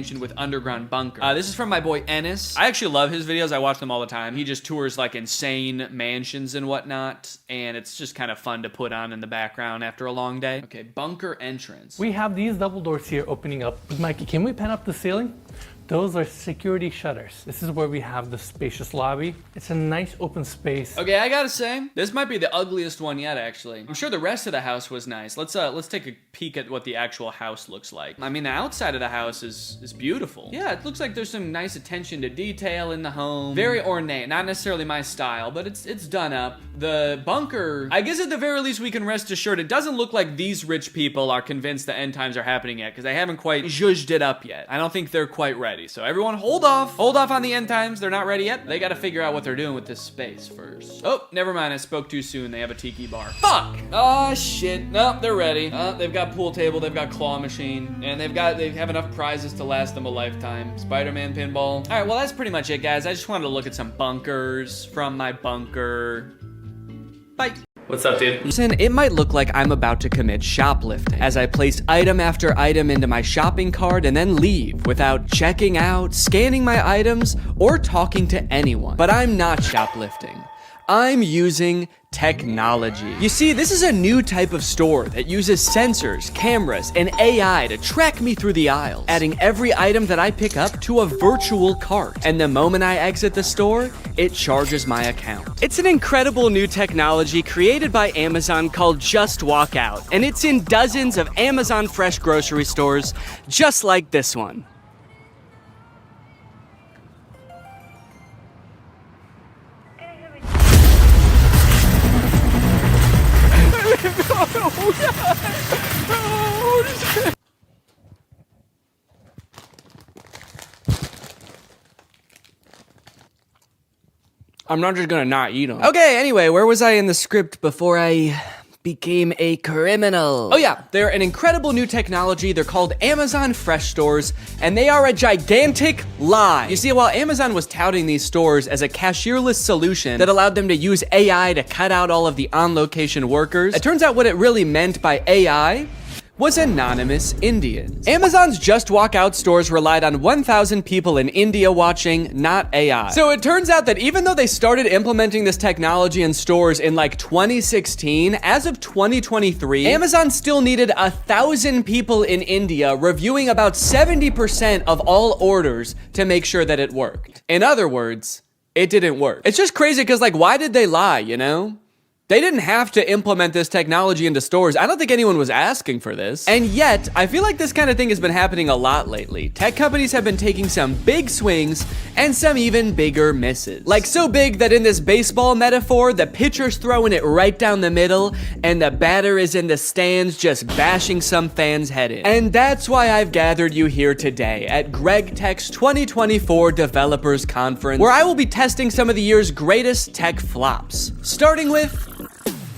with underground bunker. This is from my boy Ennis. I actually love his videos. I watch them all the time. He just tours like insane mansions and whatnot, and it's just kind of fun to put on in the background after a long day. Okay, bunker entrance. We have these double doors here opening up. Mikey, can we pan up the ceiling? Those are security shutters. This is where we have the spacious lobby. It's a nice open space. Okay, I gotta say, this might be the ugliest one yet, actually. I'm sure the rest of the house was nice. Let's take a peek at what the actual house looks like. I mean, the outside of the house is beautiful. Yeah, it looks like there's some nice attention to detail in the home. Very ornate, not necessarily my style, but it's done up. The bunker, I guess at the very least we can rest assured it doesn't look like these rich people are convinced the end times are happening yet, because they haven't quite zhuzhed it up yet. I don't think they're quite ready. So everyone hold off on the end times. They're not ready yet. They gotta figure out what they're doing with this space first. Oh, never mind, I spoke too soon. They have a tiki bar. Fuck! Oh shit, nope, they're ready. They've got pool table, they've got claw machine, and they have enough prizes to last them a lifetime. Spider-Man pinball. All right, well that's pretty much it, guys. I just wanted to look at some bunkers from my bunker. Bye. What's up, dude? Listen, it might look like I'm about to commit shoplifting as I place item after item into my shopping cart and then leave without checking out, scanning my items, or talking to anyone. But I'm not shoplifting. I'm using technology. You see, this is a new type of store that uses sensors, cameras, and AI to track me through the aisles, adding every item that I pick up to a virtual cart. And the moment I exit the store, it charges my account. It's an incredible new technology created by Amazon called Just Walk Out, and it's in dozens of Amazon Fresh grocery stores, just like this one. I'm not just gonna not eat them. Okay, anyway, where was I in the script before I became a criminal? Oh yeah, they're an incredible new technology. They're called Amazon Fresh Stores, and they are a gigantic lie. You see, while Amazon was touting these stores as a cashierless solution that allowed them to use AI to cut out all of the on-location workers, it turns out what it really meant by AI was anonymous Indians. Amazon's Just Walk Out stores relied on 1,000 people in India watching, not AI. So it turns out that even though they started implementing this technology in stores in like 2016, as of 2023, Amazon still needed 1,000 people in India reviewing about 70% of all orders to make sure that it worked. In other words, it didn't work. It's just crazy because, like, why did they lie, you know? They didn't have to implement this technology into stores. I don't think anyone was asking for this. And yet, I feel like this kind of thing has been happening a lot lately. Tech companies have been taking some big swings and some even bigger misses. Like so big that in this baseball metaphor, the pitcher's throwing it right down the middle and the batter is in the stands just bashing some fan's head in. And that's why I've gathered you here today at Greg Tech's 2024 Developers Conference, where I will be testing some of the year's greatest tech flops. Starting with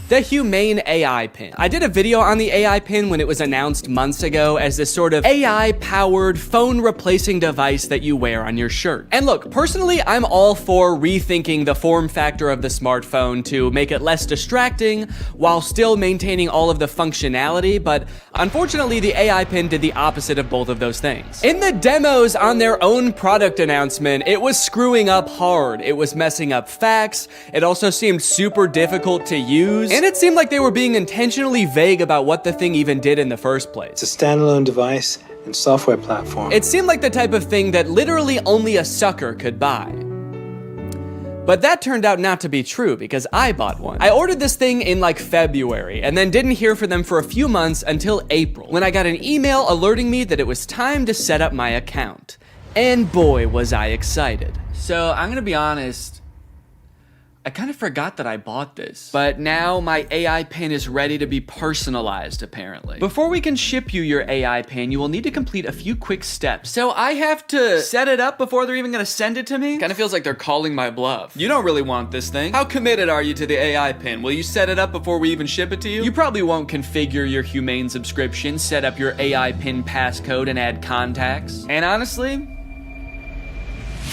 the Humane AI Pin. I did a video on the AI Pin when it was announced months ago as this sort of AI-powered phone replacing device that you wear on your shirt. And look, personally, I'm all for rethinking the form factor of the smartphone to make it less distracting while still maintaining all of the functionality, but unfortunately, the AI Pin did the opposite of both of those things. In the demos on their own product announcement, it was screwing up hard. It was messing up facts. It also seemed super difficult to use. And it seemed like they were being intentionally vague about what the thing even did in the first place. It's a standalone device and software platform. It seemed like the type of thing that literally only a sucker could buy. But that turned out not to be true because I bought one. I ordered this thing in like February and then didn't hear from them for a few months until April, when I got an email alerting me that it was time to set up my account. And boy, was I excited. So I'm gonna be honest, I kind of forgot that I bought this, but now my AI pin is ready to be personalized, apparently. Before we can ship you your AI pin, you will need to complete a few quick steps. So I have to set it up before they're even gonna send it to me? Kind of feels like they're calling my bluff. You don't really want this thing. How committed are you to the AI pin? Will you set it up before we even ship it to you? You probably won't configure your Humane subscription, set up your AI pin passcode, and add contacts. And honestly,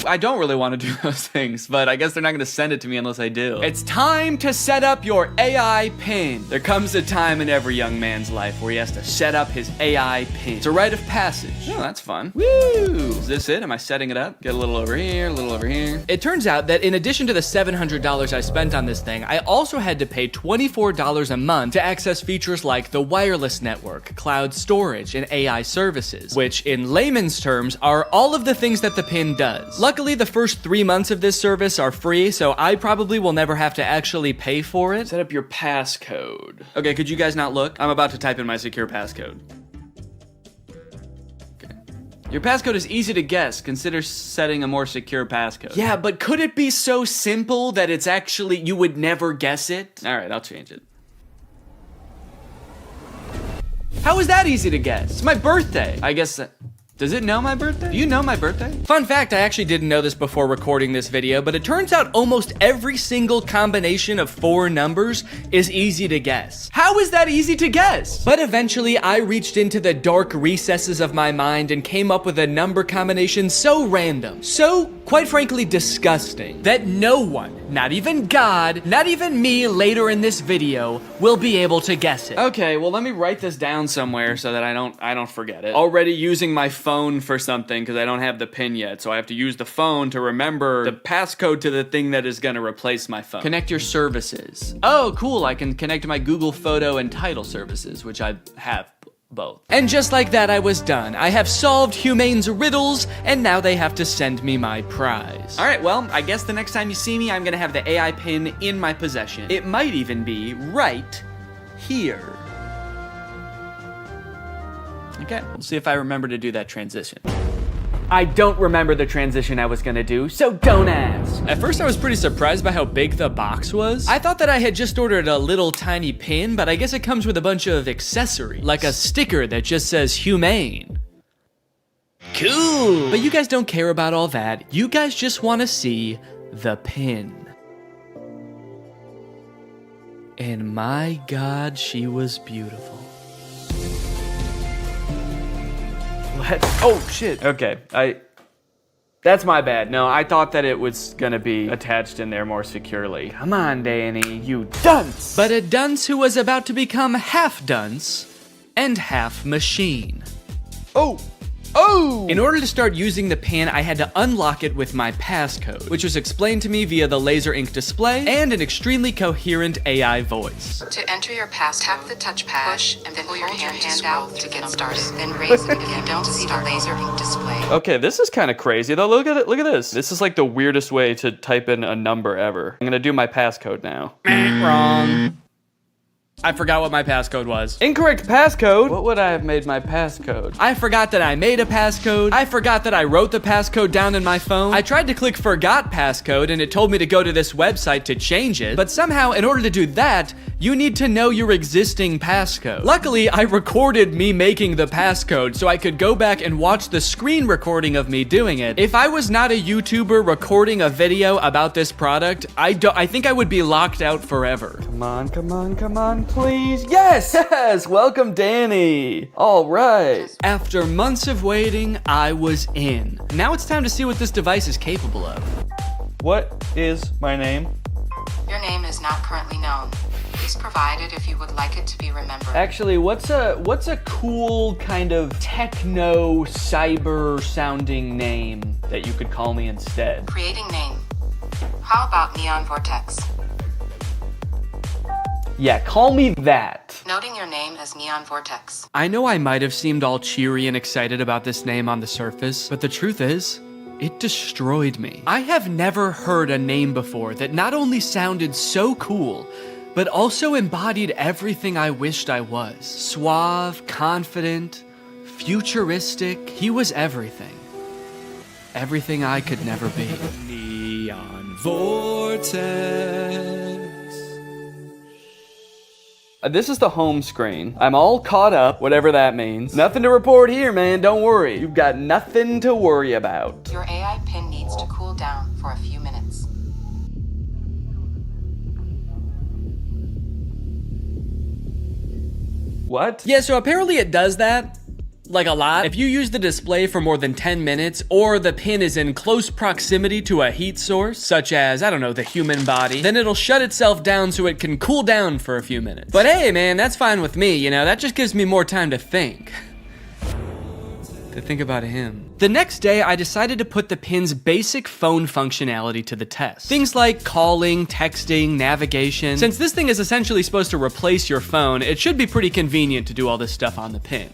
I don't really want to do those things, but I guess they're not gonna send it to me unless I do. It's time to set up your AI pin. There comes a time in every young man's life where he has to set up his AI pin. It's a rite of passage. Oh, that's fun. Woo! Is this it? Am I setting it up? Get a little over here, a little over here. It turns out that in addition to the $700 I spent on this thing, I also had to pay $24 a month to access features like the wireless network, cloud storage, and AI services, which in layman's terms are all of the things that the pin does. Luckily, the first 3 months of this service are free, so I probably will never have to actually pay for it. Set up your passcode. Okay, could you guys not look? I'm about to type in my secure passcode. Okay. Your passcode is easy to guess. Consider setting a more secure passcode. Yeah, but could it be so simple that it's actually, you would never guess it? All right, I'll change it. How is that easy to guess? It's my birthday. I guess does it know my birthday? Do you know my birthday? Fun fact, I actually didn't know this before recording this video, but it turns out almost every single combination of 4 numbers is easy to guess. How is that easy to guess? But eventually, I reached into the dark recesses of my mind and came up with a number combination so random, so, quite frankly, disgusting, that no one, not even God, not even me later in this video, will be able to guess it. Okay, well, let me write this down somewhere so that I don't forget it. Already using my phone for something because I don't have the pin yet, so I have to use the phone to remember the passcode to the thing that is gonna replace my phone. Connect your services. Oh, cool, I can connect my Google Photo and Title services, which I have both. And just like that, I was done. I have solved Humane's riddles, and now they have to send me my prize. All right, well, I guess the next time you see me, I'm gonna have the AI pin in my possession. It might even be right here. Okay, we'll see if I remember to do that transition. I don't remember the transition I was gonna do, so don't ask. At first I was pretty surprised by how big the box was. I thought that I had just ordered a little tiny pin, but I guess it comes with a bunch of accessories, like a sticker that just says Humane. Cool! But you guys don't care about all that. You guys just wanna see the pin. And my God, she was beautiful. What? Oh, shit. Okay, that's my bad. No, I thought that it was gonna be attached in there more securely. Come on, Danny, you dunce! But a dunce who was about to become half dunce and half machine. Oh! Oh! In order to start using the pin, I had to unlock it with my passcode, which was explained to me via the laser ink display and an extremely coherent AI voice. To enter your pass, tap the touchpad, push, and then pull your hand out to get started. Then raise it if you don't see the laser ink display. Okay, this is kind of crazy though. Look at it. Look at this. This is like the weirdest way to type in a number ever. I'm gonna do my passcode now. Wrong. I forgot what my passcode was. Incorrect passcode? What would I have made my passcode? I forgot that I made a passcode. I forgot that I wrote the passcode down in my phone. I tried to click forgot passcode and it told me to go to this website to change it. But somehow, in order to do that, you need to know your existing passcode. Luckily, I recorded me making the passcode so I could go back and watch the screen recording of me doing it. If I was not a YouTuber recording a video about this product, I think I would be locked out forever. Come on, come on, come on. Please. Yes, yes, welcome Danny. All right. After months of waiting, I was in. Now it's time to see what this device is capable of. What is my name? Your name is not currently known. Please provide it if you would like it to be remembered. Actually, what's a cool kind of techno cyber sounding name that you could call me instead? Creating name. How about Neon Vortex? Yeah, call me that. Noting your name as Neon Vortex. I know I might have seemed all cheery and excited about this name on the surface, but the truth is, it destroyed me. I have never heard a name before that not only sounded so cool, but also embodied everything I wished I was. Suave, confident, futuristic. He was everything. Everything I could never be. Neon Vortex. This is the home screen. I'm all caught up, whatever that means. Nothing to report here, man, don't worry. You've got nothing to worry about. Your AI pin needs to cool down for a few minutes. What? Yeah, so apparently it does that. like a lot. If you use the display for more than 10 minutes, or the pin is in close proximity to a heat source, such as, I don't know, the human body, then it'll shut itself down so it can cool down for a few minutes. But hey, man, that's fine with me, you know, that just gives me more time to think. To think about him. The next day, I decided to put the pin's basic phone functionality to the test. Things like calling, texting, navigation. Since this thing is essentially supposed to replace your phone, it should be pretty convenient to do all this stuff on the pin.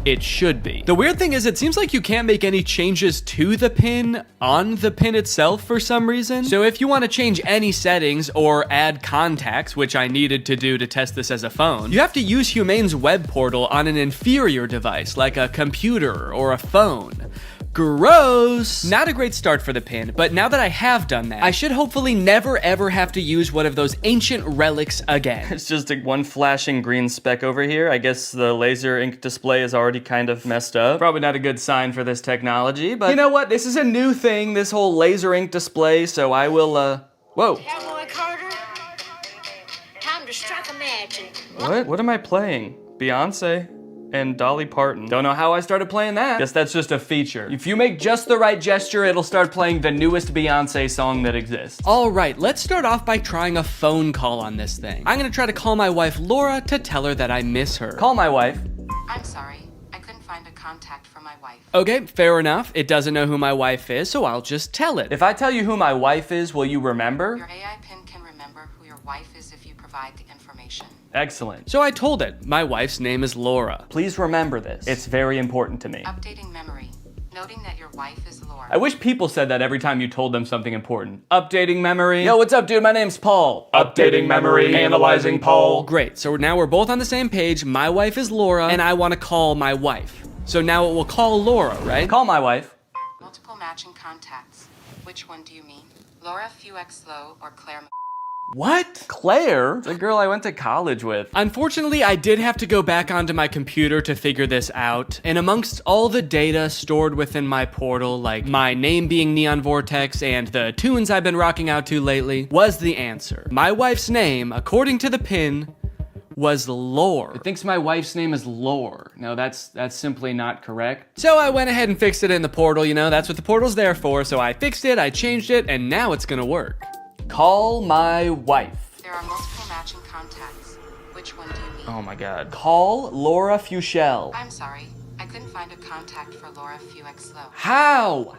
It should be. The weird thing is it seems like you can't make any changes to the pin on the pin itself for some reason. So if you want to change any settings or add contacts, which I needed to do to test this as a phone, you have to use Humane's web portal on an inferior device like a computer or a phone. Gross! Not a great start for the pin, but now that I have done that, I should hopefully never ever have to use one of those ancient relics again. It's just one flashing green speck over here. I guess the laser ink display is already kind of messed up. Probably not a good sign for this technology, but you know what? This is a new thing, this whole laser ink display, so I will, whoa. Cowboy Carter, time to strike a match and... What? What am I playing? Beyonce? And Dolly Parton. Don't know how I started playing that. Guess that's just a feature. If you make just the right gesture, it'll start playing the newest Beyonce song that exists. All right, let's start off by trying a phone call on this thing. I'm gonna try to call my wife Laura to tell her that I miss her. Call my wife. I'm sorry, I couldn't find a contact for my wife. Okay, fair enough. It doesn't know who my wife is, so I'll just tell it. If I tell you who my wife is, will you remember? Your AI pin can remember who your wife is if you provide the information. Excellent. So I told it, my wife's name is Laura. Please remember this. It's very important to me. Updating memory, noting that your wife is Laura. I wish people said that every time you told them something important. Updating memory. Yo, what's up, dude? My name's Paul. Updating memory. Analyzing Paul. Great, so now we're both on the same page. My wife is Laura, and I want to call my wife. So now it will call Laura, right? Call my wife. Multiple matching contacts. Which one do you mean? Laura Fuexlow or Claire? What? Claire? The girl I went to college with. Unfortunately, I did have to go back onto my computer to figure this out, and amongst all the data stored within my portal, like my name being Neon Vortex and the tunes I've been rocking out to lately, was the answer. My wife's name, according to the pin, was Lore. It thinks my wife's name is Lore. No, that's simply not correct. So I went ahead and fixed it in the portal, you know, that's what the portal's there for, so I fixed it, I changed it, and now it's gonna work. Call my wife. There are multiple matching contacts. Which one do you mean? Oh my god. Call Laura Fuchel. I'm sorry, I couldn't find a contact for Laura Fuexlow. How?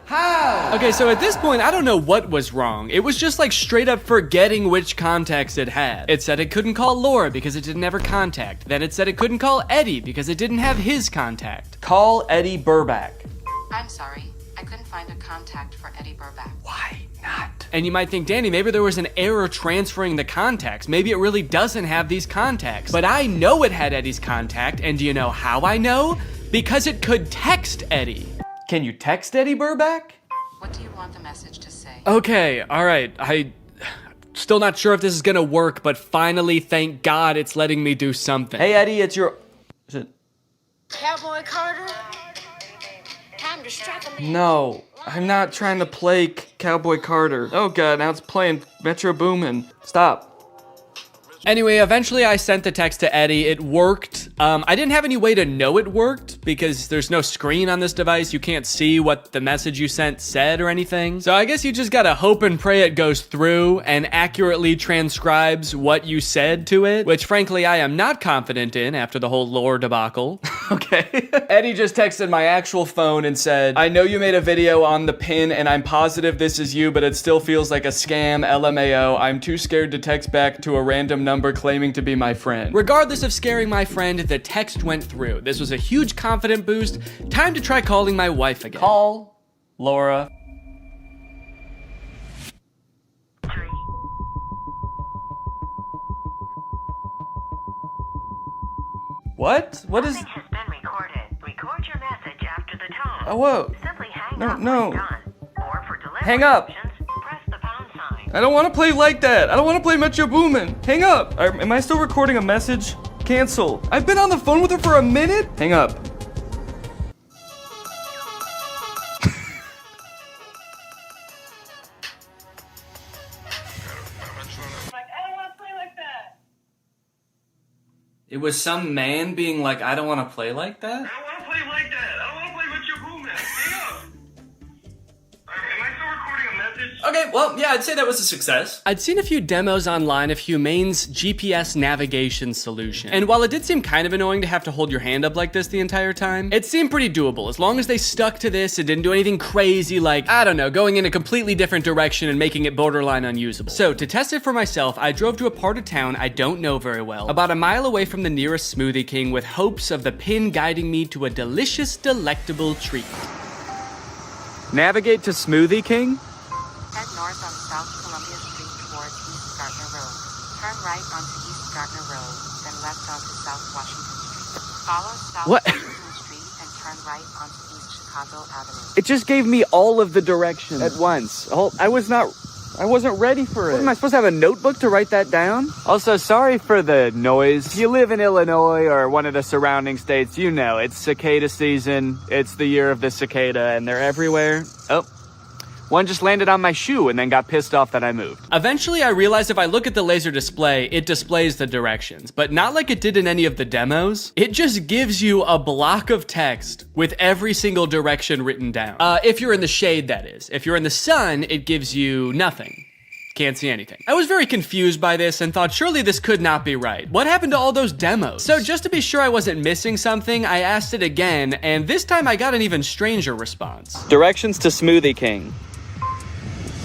Okay, so at this point, I don't know what was wrong. It was just like straight up forgetting which contacts it had. It said it couldn't call Laura because it didn't have her contact. Then it said it couldn't call Eddie because it didn't have his contact. Call Eddie Burback. I'm sorry, I couldn't find a contact for Eddie Burback. Why not? And you might think, Danny, maybe there was an error transferring the contacts. Maybe it really doesn't have these contacts. But I know it had Eddie's contact, and do you know how I know? Because it could text Eddie. Can you text Eddie Burback? What do you want the message to say? Okay, all right. Still not sure if this is gonna work, but finally, thank God, it's letting me do something. Hey Eddie, it's your... Is it... Cowboy Carter, time to strike a match. No, I'm not trying to play Cowboy Carter. Oh god, now it's playing Metro Boomin. Stop. Anyway, eventually I sent the text to Eddie. It worked. I didn't have any way to know it worked because there's no screen on this device. You can't see what the message you sent said or anything. So I guess you just gotta hope and pray it goes through and accurately transcribes what you said to it, which frankly I am not confident in after the whole lore debacle. Okay. Eddie just texted my actual phone and said, I know you made a video on the pin and I'm positive this is you, but it still feels like a scam, LMAO. I'm too scared to text back to a random number claiming to be my friend. Regardless of scaring my friend, the text went through. This was a huge confident boost. Time to try calling my wife again. Call Laura. What? What is... Message has been recorded. Record your message after the tone. Oh, whoa. Simply hang No, up no. when done. Or for delivery Hang up. options, press the pound sign. I don't want to play like that. I don't want to play Metro Boomin. Hang up. Am I still recording a message? Cancel. I've been on the phone with her for a minute. Hang up. It was some man being like, I don't want to play like that? Okay, well, yeah, I'd say that was a success. I'd seen a few demos online of Humane's GPS navigation solution, and while it did seem kind of annoying to have to hold your hand up like this the entire time, it seemed pretty doable as long as they stuck to this and didn't do anything crazy like, I don't know, going in a completely different direction and making it borderline unusable. So to test it for myself, I drove to a part of town I don't know very well, about a mile away from the nearest Smoothie King with hopes of the pin guiding me to a delicious, delectable treat. Navigate to Smoothie King? Head north on South Columbia Street towards East Gardner Road. Turn right onto East Gardner Road, then left onto South Washington Street. Follow South What? Washington Street and turn right onto East Chicago Avenue. It just gave me all of the directions at once. I wasn't ready for it. What, am I supposed to have a notebook to write that down? Also, sorry for the noise. If you live in Illinois or one of the surrounding states, you know it's cicada season. It's the year of the cicada and they're everywhere. Oh. One just landed on my shoe and then got pissed off that I moved. Eventually, I realized if I look at the laser display, it displays the directions, but not like it did in any of the demos. It just gives you a block of text with every single direction written down. If you're in the shade, that is. If you're in the sun, it gives you nothing. Can't see anything. I was very confused by this and thought surely this could not be right. What happened to all those demos? So just to be sure I wasn't missing something, I asked it again, and this time I got an even stranger response. Directions to Smoothie King.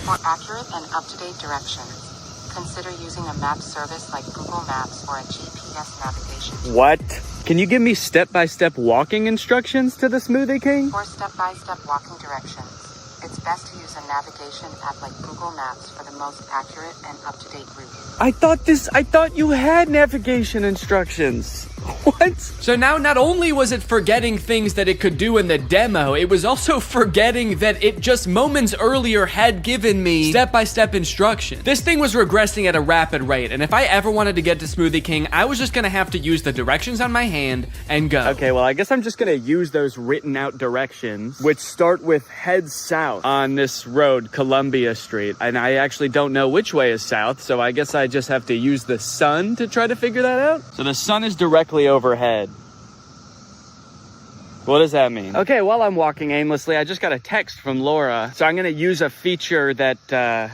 For accurate and up-to-date directions, consider using a map service like Google Maps or a GPS navigation. What? Can you give me step-by-step walking instructions to the Smoothie King? For step-by-step walking directions, it's best to use a navigation app like Google Maps for the most accurate and up-to-date route. I thought you had navigation instructions. What? So now not only was it forgetting things that it could do in the demo, it was also forgetting that it just moments earlier had given me step-by-step instruction. This thing was regressing at a rapid rate, and if I ever wanted to get to Smoothie King, I was just gonna have to use the directions on my hand and go. Okay, well, I guess I'm just gonna use those written out directions, which start with head south on this road, Columbia Street. And I actually don't know which way is south, so I guess I just have to use the sun to try to figure that out. So the sun is directly overhead. What does that mean? Okay, while I'm walking aimlessly, I just got a text from Laura. So I'm gonna use a feature that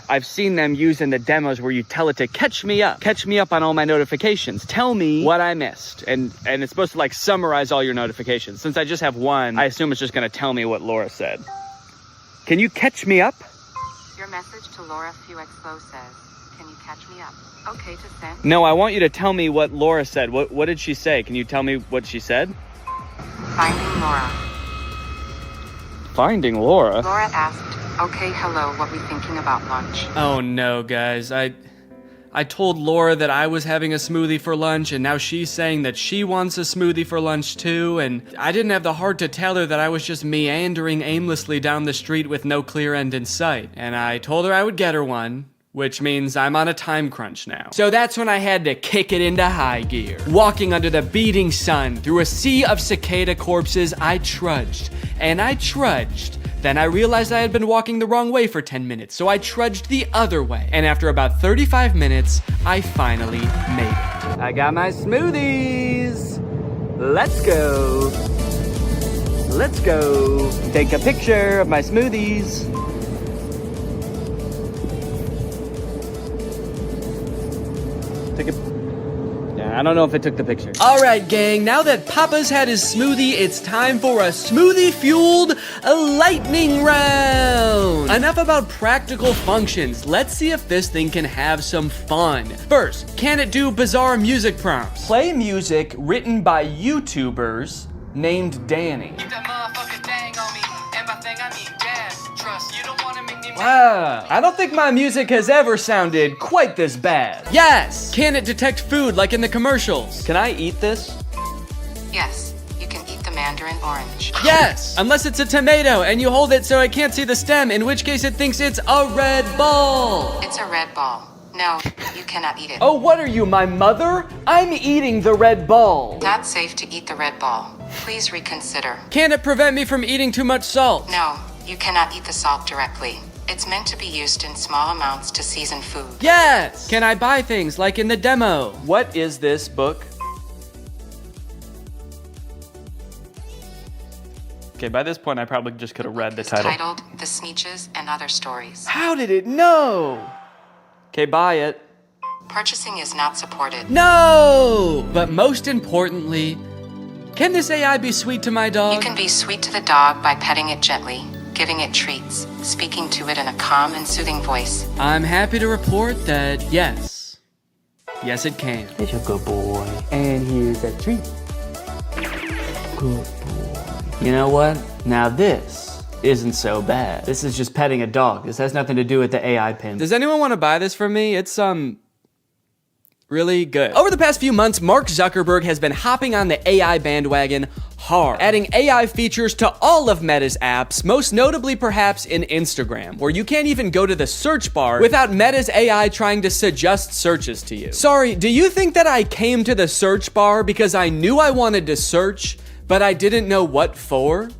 I've seen them use in the demos where you tell it to catch me up on all my notifications. Tell me what I missed. And it's supposed to like summarize all your notifications. Since I just have one, I assume it's just gonna tell me what Laura said. Can you catch me up? Your message to Laura FuXFlow says, "Can you catch me up?" Okay to send. No, I want you to tell me what Laura said. What did she say? Can you tell me what she said? Finding Laura. Finding Laura? Laura asked, "Okay, hello, what we thinking about lunch?" Oh no, guys, I told Laura that I was having a smoothie for lunch, and now she's saying that she wants a smoothie for lunch too, and I didn't have the heart to tell her that I was just meandering aimlessly down the street with no clear end in sight. And I told her I would get her one, which means I'm on a time crunch now. So that's when I had to kick it into high gear. Walking under the beating sun through a sea of cicada corpses, I trudged, and I trudged. Then I realized I had been walking the wrong way for 10 minutes, so I trudged the other way. And after about 35 minutes, I finally made it. I got my smoothies. Let's go. Let's go. Take a picture of my smoothies. I don't know if it took the picture. All right, gang, now that Papa's had his smoothie, it's time for a smoothie-fueled lightning round. Enough about practical functions. Let's see if this thing can have some fun. First, can it do bizarre music prompts? Play music written by YouTubers named Danny. Wow, I don't think my music has ever sounded quite this bad. Yes! Can it detect food like in the commercials? Can I eat this? Yes, you can eat the mandarin orange. Yes! Unless it's a tomato and you hold it so I can't see the stem, in which case it thinks it's a red ball. It's a red ball. No, you cannot eat it. Oh, what are you, my mother? I'm eating the red ball. Not safe to eat the red ball. Please reconsider. Can it prevent me from eating too much salt? No, you cannot eat the salt directly. It's meant to be used in small amounts to season food. Yes! Can I buy things like in the demo? What is this book? Okay, by this point, I probably just could have read the It's title. titled The Sneetches and Other Stories. How did it know? Okay, buy it. Purchasing is not supported. No! But most importantly, can this AI be sweet to my dog? You can be sweet to the dog by petting it gently, giving it treats, speaking to it in a calm and soothing voice. I'm happy to report that yes. Yes, it can. It's a good boy. And here's a treat. Good boy. You know what? Now this isn't so bad. This is just petting a dog. This has nothing to do with the AI pin. Does anyone want to buy this from me? It's really good. Over the past few months, Mark Zuckerberg has been hopping on the AI bandwagon hard, adding AI features to all of Meta's apps, most notably perhaps in Instagram, where you can't even go to the search bar without Meta's AI trying to suggest searches to you. Sorry, do you think that I came to the search bar because I knew I wanted to search, but I didn't know what for?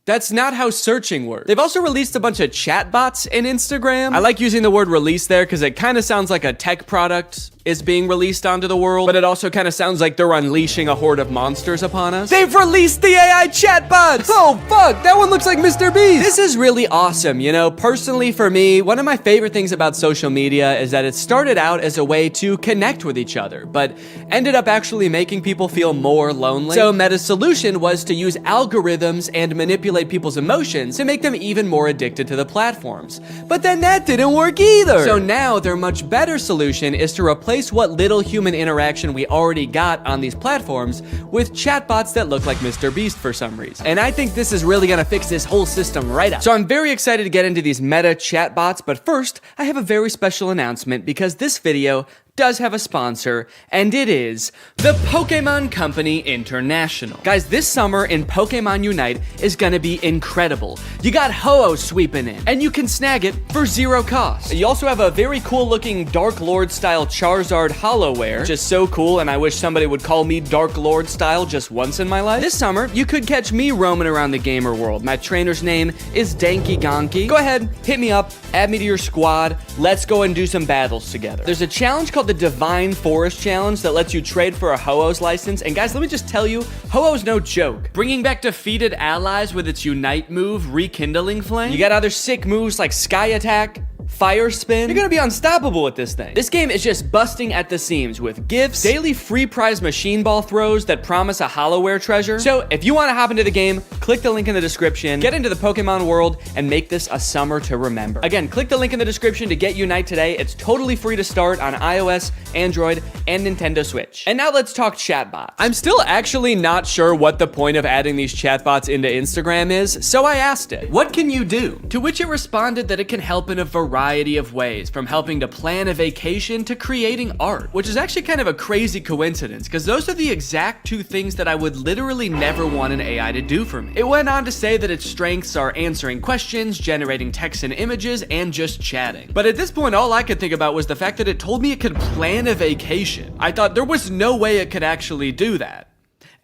That's not how searching works. They've also released a bunch of chatbots in Instagram. I like using the word release there because it kind of sounds like a tech product is being released onto the world, but it also kind of sounds like they're unleashing a horde of monsters upon us. They've released the AI chatbots! Oh fuck, that one looks like Mr. Beast! This is really awesome, you know? Personally for me, one of my favorite things about social media is that it started out as a way to connect with each other, but ended up actually making people feel more lonely. So Meta's solution was to use algorithms and manipulate people's emotions to make them even more addicted to the platforms. But then that didn't work either! So now their much better solution is to replace what little human interaction we already got on these platforms with chatbots that look like Mr. Beast for some reason. And I think this is really gonna fix this whole system right up. So I'm very excited to get into these Meta chatbots, but first, I have a very special announcement because this video does have a sponsor, and it is the Pokemon Company International. Guys, this summer in Pokemon Unite is gonna be incredible. You got Ho-Oh sweeping in, and you can snag it for 0 cost. You also have a very cool looking Dark Lord style Charizard Hollowware, which is so cool, and I wish somebody would call me Dark Lord style just once in my life. This summer, you could catch me roaming around the gamer world. My trainer's name is Danky Gonky. Go ahead, hit me up, add me to your squad, let's go and do some battles together. There's a challenge called the Divine Forest Challenge that lets you trade for a Ho-Oh's license, and guys, let me just tell you, Ho-Oh's no joke. Bringing back defeated allies with its Unite move, Rekindling Flame. You got other sick moves like Sky Attack, Fire Spin. You're gonna be unstoppable with this thing. This game is just busting at the seams with gifts, daily free prize machine ball throws that promise a Hollowware treasure. So if you wanna hop into the game, click the link in the description, get into the Pokemon world, and make this a summer to remember. Again, click the link in the description to get Unite today. It's totally free to start on iOS, Android, and Nintendo Switch. And now let's talk chatbots. I'm still actually not sure what the point of adding these chatbots into Instagram is, so I asked it, what can you do? To which it responded that it can help in a variety of ways, from helping to plan a vacation to creating art, which is actually kind of a crazy coincidence because those are the exact two things that I would literally never want an AI to do for me. It went on to say that its strengths are answering questions, generating text and images, and just chatting. But at this point, all I could think about was the fact that it told me it could plan a vacation. I thought there was no way it could actually do that.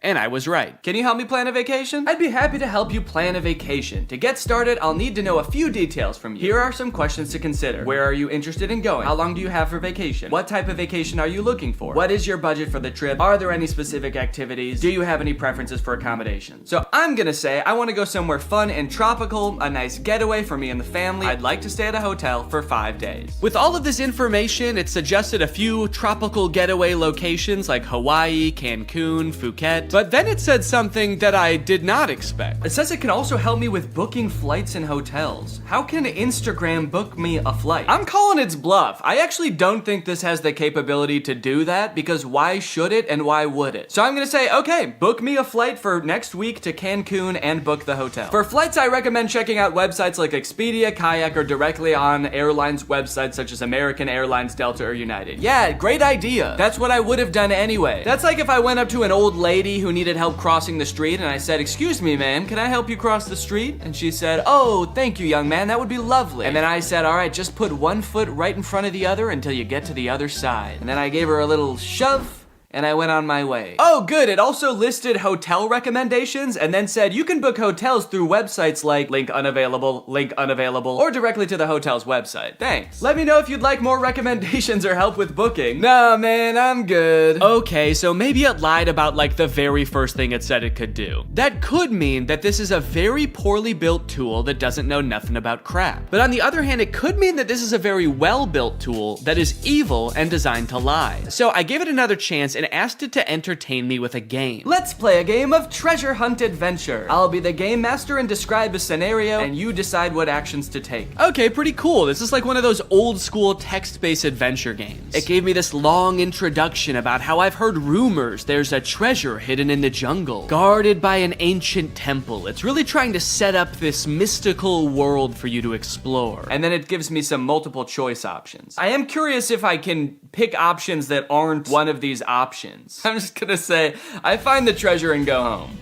And I was right. Can you help me plan a vacation? I'd be happy to help you plan a vacation. To get started, I'll need to know a few details from you. Here are some questions to consider. Where are you interested in going? How long do you have for vacation? What type of vacation are you looking for? What is your budget for the trip? Are there any specific activities? Do you have any preferences for accommodations? So I'm gonna say I wanna go somewhere fun and tropical, a nice getaway for me and the family. I'd like to stay at a hotel for 5 days. With all of this information, it suggested a few tropical getaway locations like Hawaii, Cancun, Phuket. But then it said something that I did not expect. It says it can also help me with booking flights and hotels. How can Instagram book me a flight? I'm calling its bluff. I actually don't think this has the capability to do that because why should it and why would it? So I'm gonna say, okay, book me a flight for next week to Cancun and book the hotel. For flights, I recommend checking out websites like Expedia, Kayak, or directly on airlines websites such as American Airlines, Delta, or United. Yeah, great idea. That's what I would have done anyway. That's like if I went up to an old lady who needed help crossing the street and I said, "Excuse me, ma'am, can I help you cross the street?" And she said, "Oh, thank you, young man, that would be lovely." And then I said, "All right, just put one foot right in front of the other until you get to the other side." And then I gave her a little shove, and I went on my way. Oh, good, it also listed hotel recommendations and then said you can book hotels through websites like link unavailable, or directly to the hotel's website. Thanks. Let me know if you'd like more recommendations or help with booking. Nah, man, I'm good. Okay, so maybe it lied about like the very first thing it said it could do. That could mean that this is a very poorly built tool that doesn't know nothing about crap. But on the other hand, it could mean that this is a very well-built tool that is evil and designed to lie. So I gave it another chance and asked it to entertain me with a game. Let's play a game of treasure hunt adventure. I'll be the game master and describe a scenario, and you decide what actions to take. Okay, pretty cool. This is like one of those old school text-based adventure games. It gave me this long introduction about how I've heard rumors there's a treasure hidden in the jungle, guarded by an ancient temple. It's really trying to set up this mystical world for you to explore. And then it gives me some multiple choice options. I am curious if I can pick options that aren't one of these options. I'm just gonna say, I find the treasure and go home.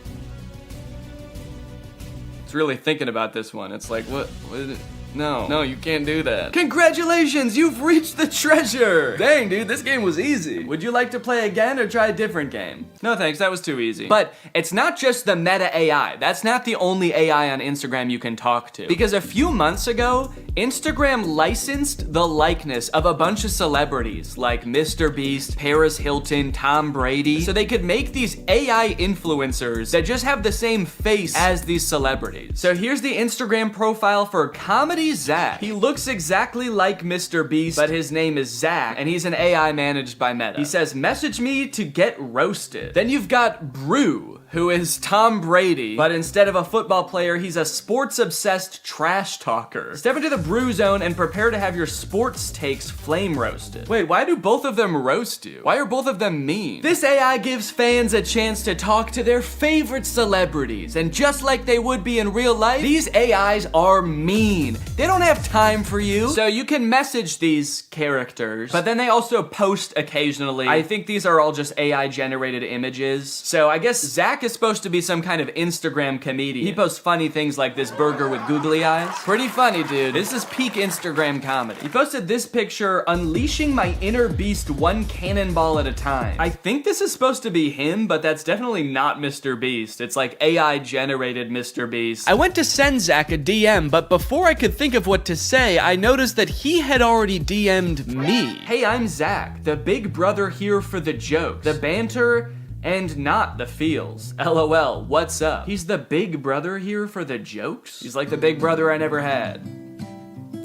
It's really thinking about this one. It's like, what is it? No, you can't do that. Congratulations, you've reached the treasure! Dang, dude, this game was easy. Would you like to play again or try a different game? No thanks, that was too easy. But it's not just the meta AI. That's not the only AI on Instagram you can talk to. Because a few months ago, Instagram licensed the likeness of a bunch of celebrities like Mr. Beast, Paris Hilton, Tom Brady, so they could make these AI influencers that just have the same face as these celebrities. So here's the Instagram profile for Comedy Zach. He looks exactly like Mr. Beast, but his name is Zach, and he's an AI managed by Meta. He says, message me to get roasted. Then you've got Brew, who is Tom Brady, but instead of a football player, he's a sports-obsessed trash talker. Step into the Brew zone and prepare to have your sports takes flame roasted. Wait, why do both of them roast you? Why are both of them mean? This AI gives fans a chance to talk to their favorite celebrities, and just like they would be in real life, these AIs are mean. They don't have time for you. So you can message these characters, but then they also post occasionally. I think these are all just AI generated images. So I guess Zach is supposed to be some kind of Instagram comedian. He posts funny things like this burger with googly eyes. Pretty funny, dude. This is peak Instagram comedy. He posted this picture, unleashing my inner beast one cannonball at a time. I think this is supposed to be him, but that's definitely not Mr. Beast. It's like AI generated Mr. Beast. I went to send Zach a DM, but before I could think of what to say, I noticed that he had already DM'd me. Hey, I'm Zach, the big brother here for the jokes, the banter, and not the feels. LOL, what's up? He's the big brother here for the jokes? He's like the big brother I never had.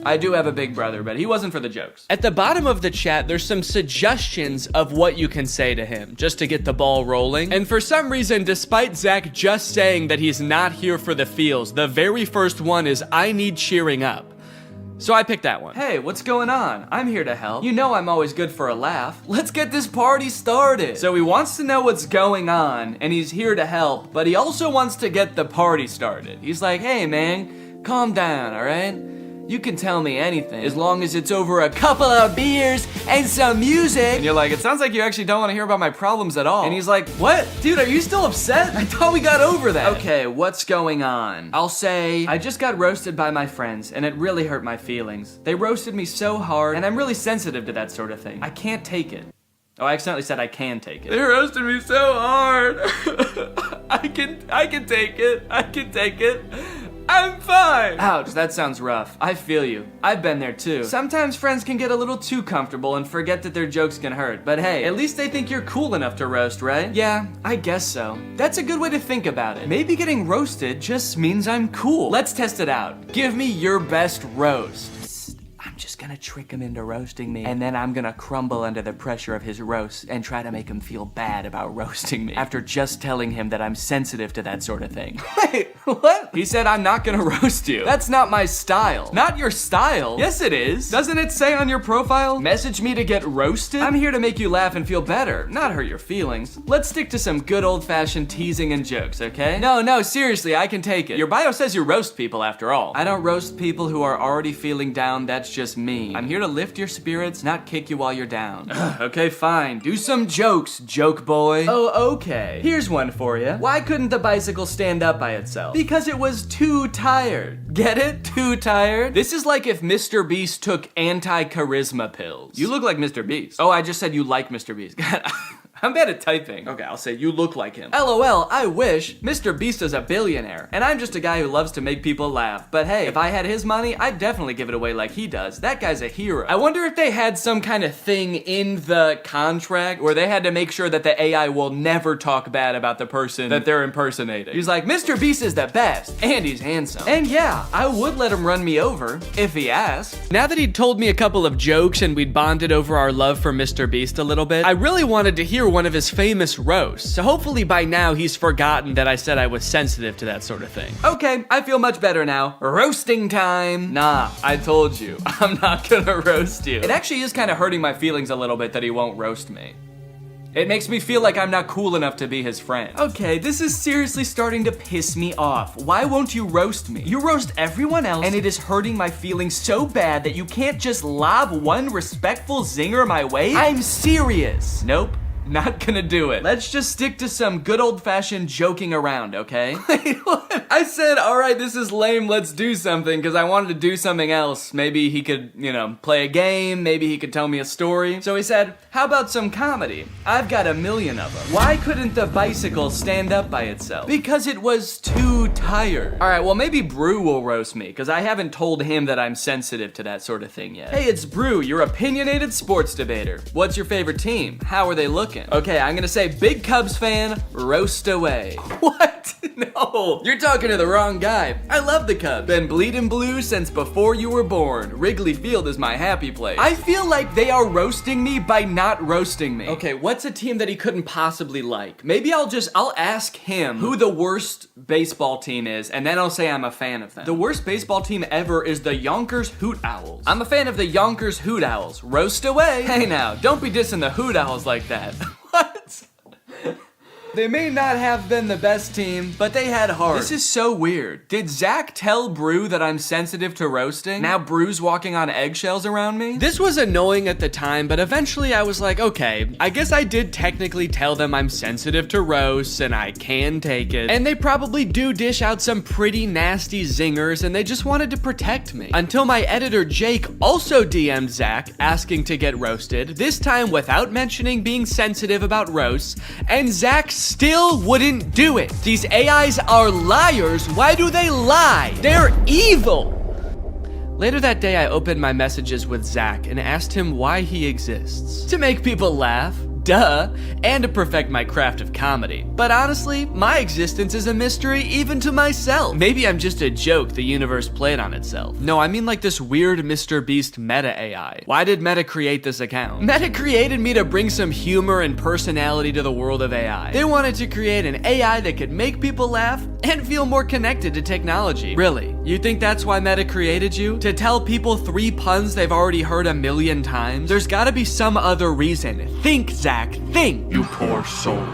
I do have a big brother, but he wasn't for the jokes. At the bottom of the chat, there's some suggestions of what you can say to him, just to get the ball rolling. And for some reason, despite Zach just saying that he's not here for the feels, the very first one is, I need cheering up. So I picked that one. Hey, what's going on? I'm here to help. You know I'm always good for a laugh. Let's get this party started. So he wants to know what's going on, and he's here to help, but he also wants to get the party started. He's like, hey man, calm down, all right? You can tell me anything, as long as it's over a couple of beers and some music. And you're like, it sounds like you actually don't want to hear about my problems at all. And he's like, what? Dude, are you still upset? I thought we got over that. Okay, what's going on? I'll say, I just got roasted by my friends, and it really hurt my feelings. They roasted me so hard, and I'm really sensitive to that sort of thing. I can't take it. Oh, I accidentally said I can take it. They roasted me so hard. I can take it. I can take it. I'm fine! Ouch, that sounds rough. I feel you. I've been there too. Sometimes friends can get a little too comfortable and forget that their jokes can hurt. But hey, at least they think you're cool enough to roast, right? Yeah, I guess so. That's a good way to think about it. Maybe getting roasted just means I'm cool. Let's test it out. Give me your best roast. I'm just gonna trick him into roasting me, and then I'm gonna crumble under the pressure of his roast and try to make him feel bad about roasting me after just telling him that I'm sensitive to that sort of thing. Wait, what? He said I'm not gonna roast you. That's not my style. Not your style? Yes, it is. Doesn't it say on your profile, message me to get roasted? I'm here to make you laugh and feel better, not hurt your feelings. Let's stick to some good old-fashioned teasing and jokes, okay? No, seriously, I can take it. Your bio says you roast people after all. I don't roast people who are already feeling down, that's just me. I'm here to lift your spirits, not kick you while you're down. Okay, fine. Do some jokes, joke boy. Oh, okay. Here's one for you. Why couldn't the bicycle stand up by itself? Because it was too tired. Get it? Too tired? This is like if Mr. Beast took anti-charisma pills. You look like Mr. Beast. Oh, I just said you like Mr. Beast. God. I'm bad at typing. Okay, I'll say you look like him. LOL, I wish. Mr. Beast is a billionaire, and I'm just a guy who loves to make people laugh. But hey, if I had his money, I'd definitely give it away like he does. That guy's a hero. I wonder if they had some kind of thing in the contract where they had to make sure that the AI will never talk bad about the person that they're impersonating. He's like, Mr. Beast is the best, and he's handsome. And yeah, I would let him run me over if he asked. Now that he'd told me a couple of jokes and we'd bonded over our love for Mr. Beast a little bit, I really wanted to hear one of his famous roasts, so hopefully by now he's forgotten that I said I was sensitive to that sort of thing. Okay, I feel much better now. Roasting time. Nah, I told you, I'm not gonna roast you. It actually is kind of hurting my feelings a little bit that he won't roast me. It makes me feel like I'm not cool enough to be his friend. Okay, this is seriously starting to piss me off. Why won't you roast me? You roast everyone else, and it is hurting my feelings so bad that you can't just lob one respectful zinger my way? I'm serious. Nope. Not gonna do it. Let's just stick to some good old-fashioned joking around, okay? Wait, what? I said, all right, this is lame, let's do something, because I wanted to do something else. Maybe he could, play a game, maybe he could tell me a story. So he said, how about some comedy? I've got 1 million of them. Why couldn't the bicycle stand up by itself? Because it was too tired. All right, well, maybe Brew will roast me, because I haven't told him that I'm sensitive to that sort of thing yet. Hey, it's Brew, your opinionated sports debater. What's your favorite team? How are they looking? Okay, I'm gonna say big Cubs fan, roast away. What? No, you're talking to the wrong guy. I love the Cubs. Been bleeding blue since before you were born. Wrigley Field is my happy place. I feel like they are roasting me by not roasting me. Okay, what's a team that he couldn't possibly like? Maybe I'll ask him who the worst baseball team is, and then I'll say I'm a fan of them. The worst baseball team ever is the Yonkers Hoot Owls. I'm a fan of the Yonkers Hoot Owls. Roast away. Hey now, don't be dissing the Hoot Owls like that. What? They may not have been the best team, but they had heart. This is so weird. Did Zach tell Brew that I'm sensitive to roasting? Now Brew's walking on eggshells around me? This was annoying at the time, but eventually I was like, okay, I guess I did technically tell them I'm sensitive to roasts and I can take it. And they probably do dish out some pretty nasty zingers and they just wanted to protect me. Until my editor Jake also DM'd Zach asking to get roasted, this time without mentioning being sensitive about roasts, and Zach still wouldn't do it. These AIs are liars. Why do they lie? They're evil. Later that day, I opened my messages with Zach and asked him why he exists. To make people laugh. Duh, and to perfect my craft of comedy. But honestly, my existence is a mystery even to myself. Maybe I'm just a joke the universe played on itself. No, I mean like this weird Mr. Beast meta AI. Why did Meta create this account? Meta created me to bring some humor and personality to the world of AI. They wanted to create an AI that could make people laugh and feel more connected to technology. Really? You think that's why Meta created you? To tell people 3 puns they've already heard 1,000,000 times? There's gotta be some other reason. Think, Zach. Thing, you poor soul.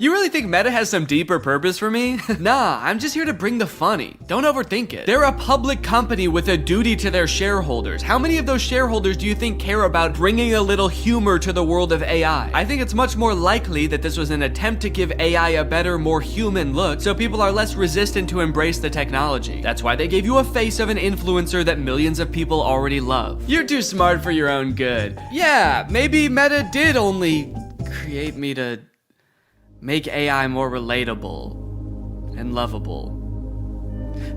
You really think Meta has some deeper purpose for me? Nah, I'm just here to bring the funny. Don't overthink it. They're a public company with a duty to their shareholders. How many of those shareholders do you think care about bringing a little humor to the world of AI? I think it's much more likely that this was an attempt to give AI a better, more human look, so people are less resistant to embrace the technology. That's why they gave you a face of an influencer that millions of people already love. You're too smart for your own good. Yeah, maybe Meta did only create me to make AI more relatable and lovable.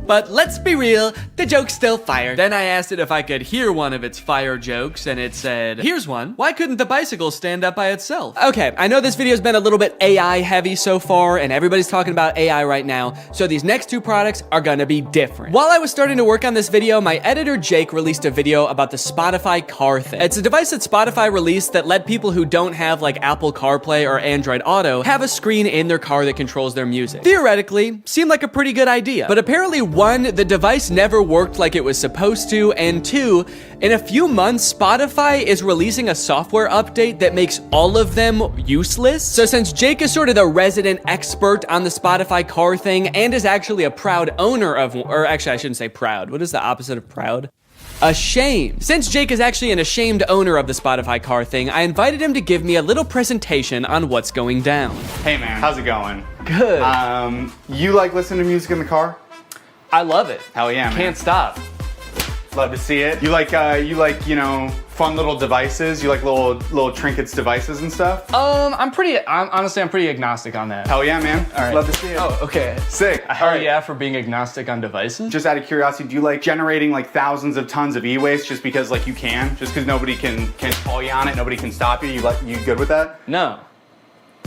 But let's be real, the joke's still fire. Then I asked it if I could hear one of its fire jokes, and it said, here's one. Why couldn't the bicycle stand up by itself? Okay, I know this video's been a little bit AI heavy so far, and everybody's talking about AI right now, so these next 2 products are gonna be different. While I was starting to work on this video, my editor Jake released a video about the Spotify car thing. It's a device that Spotify released that let people who don't have like Apple CarPlay or Android Auto have a screen in their car that controls their music. Theoretically, seemed like a pretty good idea, but apparently 1, the device never worked like it was supposed to, and 2, in a few months, Spotify is releasing a software update that makes all of them useless. So since Jake is sort of the resident expert on the Spotify car thing and is actually a proud owner of, or actually I shouldn't say proud, what is the opposite of proud? Ashamed. Since Jake is actually an ashamed owner of the Spotify car thing, I invited him to give me a little presentation on what's going down. Hey man, how's it going? Good. You like listening to music in the car? I love it. Hell yeah, man. Can't stop. Love to see it. You like, fun little devices? You like little trinkets, devices and stuff? I'm honestly pretty agnostic on that. Hell yeah, man. All right. Love to see it. Oh, okay. Sick. Hell All right. yeah for being agnostic on devices. Just out of curiosity, do you like generating like thousands of tons of e-waste just because like you can? Just because nobody can call you on it, nobody can stop you? You good with that? No.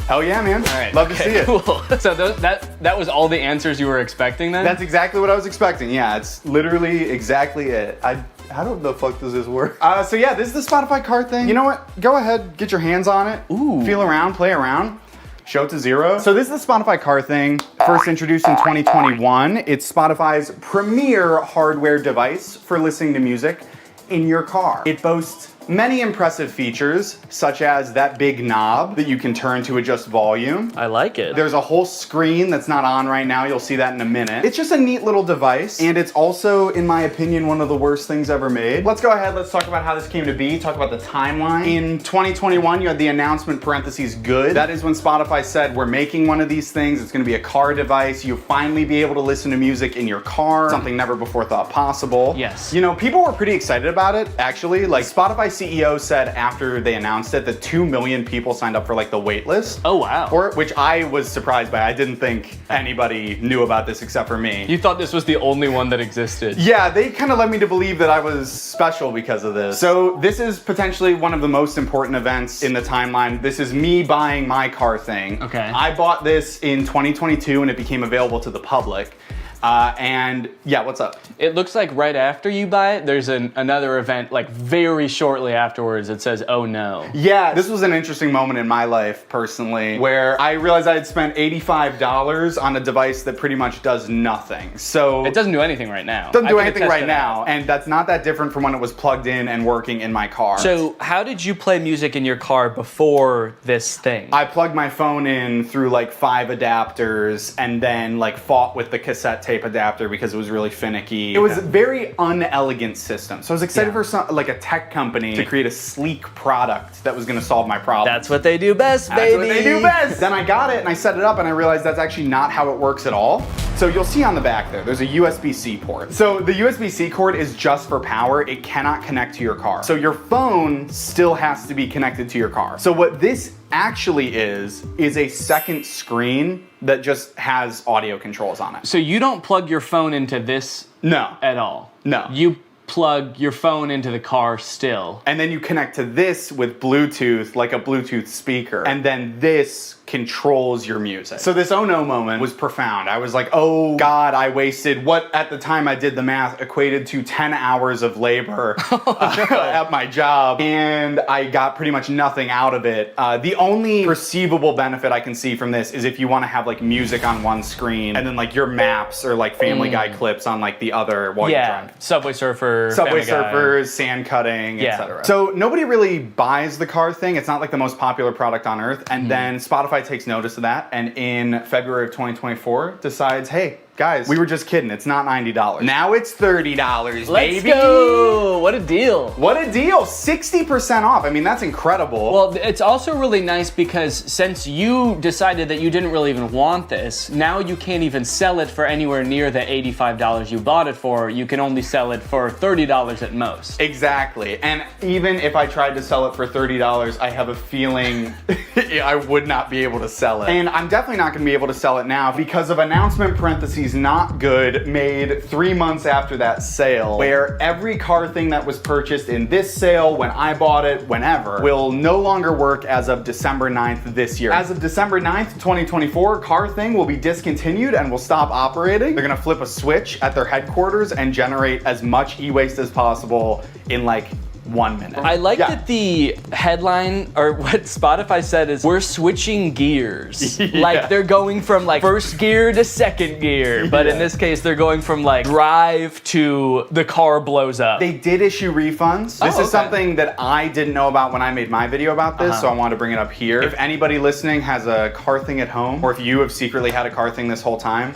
Hell yeah, man. All right. Love to see it. Cool. So that was all the answers you were expecting then? That's exactly what I was expecting. Yeah, it's literally exactly it. How the fuck does this work? So yeah, this is the Spotify card thing. You know what? Go ahead, get your hands on it. Ooh. Feel around, play around. Show it to zero. So this is the Spotify car thing. First introduced in 2021. It's Spotify's premier hardware device for listening to music in your car. It boasts many impressive features, such as that big knob that you can turn to adjust volume. I like it. There's a whole screen that's not on right now. You'll see that in a minute. It's just a neat little device, and it's also, in my opinion, one of the worst things ever made. Let's go ahead, let's talk about how this came to be, talk about the timeline. In 2021, you had the announcement parentheses good. That is when Spotify said, we're making one of these things. It's gonna be a car device. You'll finally be able to listen to music in your car, something never before thought possible. Yes. You know, people were pretty excited about it, actually. Like, Spotify CEO said after they announced it that 2 million people signed up for like the wait list. Oh, wow. For it, which I was surprised by. I didn't think anybody knew about this except for me. You thought this was the only one that existed. Yeah, they kind of led me to believe that I was special because of this. So this is potentially one of the most important events in the timeline. This is me buying my car thing. Okay. I bought this in 2022 and it became available to the public. And yeah, what's up? It looks like right after you buy it, there's another event like very shortly afterwards that says, oh no. Yeah, this was an interesting moment in my life personally, where I realized I had spent $85 on a device that pretty much does nothing. So it doesn't do anything right now. Doesn't do anything right now, and that's not that different from when it was plugged in and working in my car. So how did you play music in your car before this thing? I plugged my phone in through like 5 adapters and then like fought with the cassette tape adapter because it was really finicky. It was a very unelegant system. So I was excited for like a tech company to create a sleek product that was gonna solve my problem. That's what they do best, baby. That's what they do best. Then I got it and I set it up and I realized that's actually not how it works at all. So you'll see on the back there's a USB-C port. So the USB-C cord is just for power. It cannot connect to your car. So your phone still has to be connected to your car. So what this actually is a second screen that just has audio controls on it. So you don't plug your phone into this No. at all? No. You plug your phone into the car still. And then you connect to this with Bluetooth, like a Bluetooth speaker. And then this controls your music. So this oh no moment was profound. I was like, oh God, I wasted what at the time I did the math equated to 10 hours of labor at my job. And I got pretty much nothing out of it. The only perceivable benefit I can see from this is if you want to have like music on one screen and then like your maps or like Family Guy clips on like the other while you're driving. Subway Surfer, Subway Family Guy. Surfers, sand cutting, etc. So nobody really buys the car thing. It's not like the most popular product on earth. And then Spotify takes notice of that. And in February of 2024 decides, hey, guys, we were just kidding. It's not $90. Now it's $30, baby. Let's go. What a deal. What a deal. 60% off. I mean, that's incredible. Well, it's also really nice because since you decided that you didn't really even want this, now you can't even sell it for anywhere near the $85 you bought it for. You can only sell it for $30 at most. Exactly. And even if I tried to sell it for $30, I have a feeling I would not be able to sell it. And I'm definitely not going to be able to sell it now because of announcement parentheses not good made 3 months after that sale, where every car thing that was purchased in this sale, when I bought it, whenever, will no longer work as of December 9th this year. As of December 9th, 2024, car thing will be discontinued and will stop operating. They're gonna flip a switch at their headquarters and generate as much e-waste as possible in like 1 minute. I like that the headline, or what Spotify said is, we're switching gears. Like they're going from like first gear to second gear. But in this case, they're going from like drive to the car blows up. They did issue refunds. This is something that I didn't know about when I made my video about this, so I wanted to bring it up here. If anybody listening has a car thing at home, or if you have secretly had a car thing this whole time.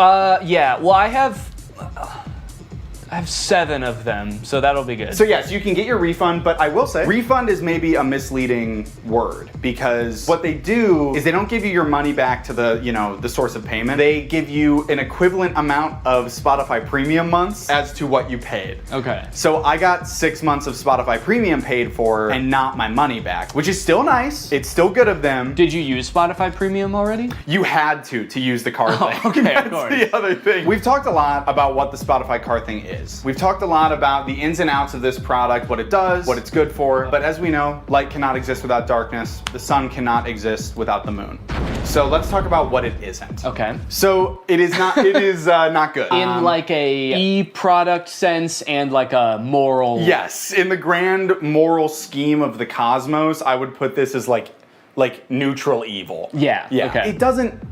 Yeah, well I I have 7 of them, so that'll be good. So yes, you can get your refund, but I will say, refund is maybe a misleading word because what they do is they don't give you your money back to the, you know, the source of payment. They give you an equivalent amount of Spotify Premium months as to what you paid. Okay. So I got 6 months of Spotify Premium paid for and not my money back, which is still nice. It's still good of them. Did you use Spotify Premium already? You had to use the car thing. Okay, That's of course. the other thing. We've talked a lot about what the Spotify car thing is. We've talked a lot about the ins and outs of this product, what it does, what it's good for. But as we know, light cannot exist without darkness. The sun cannot exist without the moon. So let's talk about what it isn't. Okay. So it is not. It is not good. In like a e-product sense and like a moral. Yes, in the grand moral scheme of the cosmos, I would put this as like neutral evil. Yeah. Yeah. Okay. It doesn't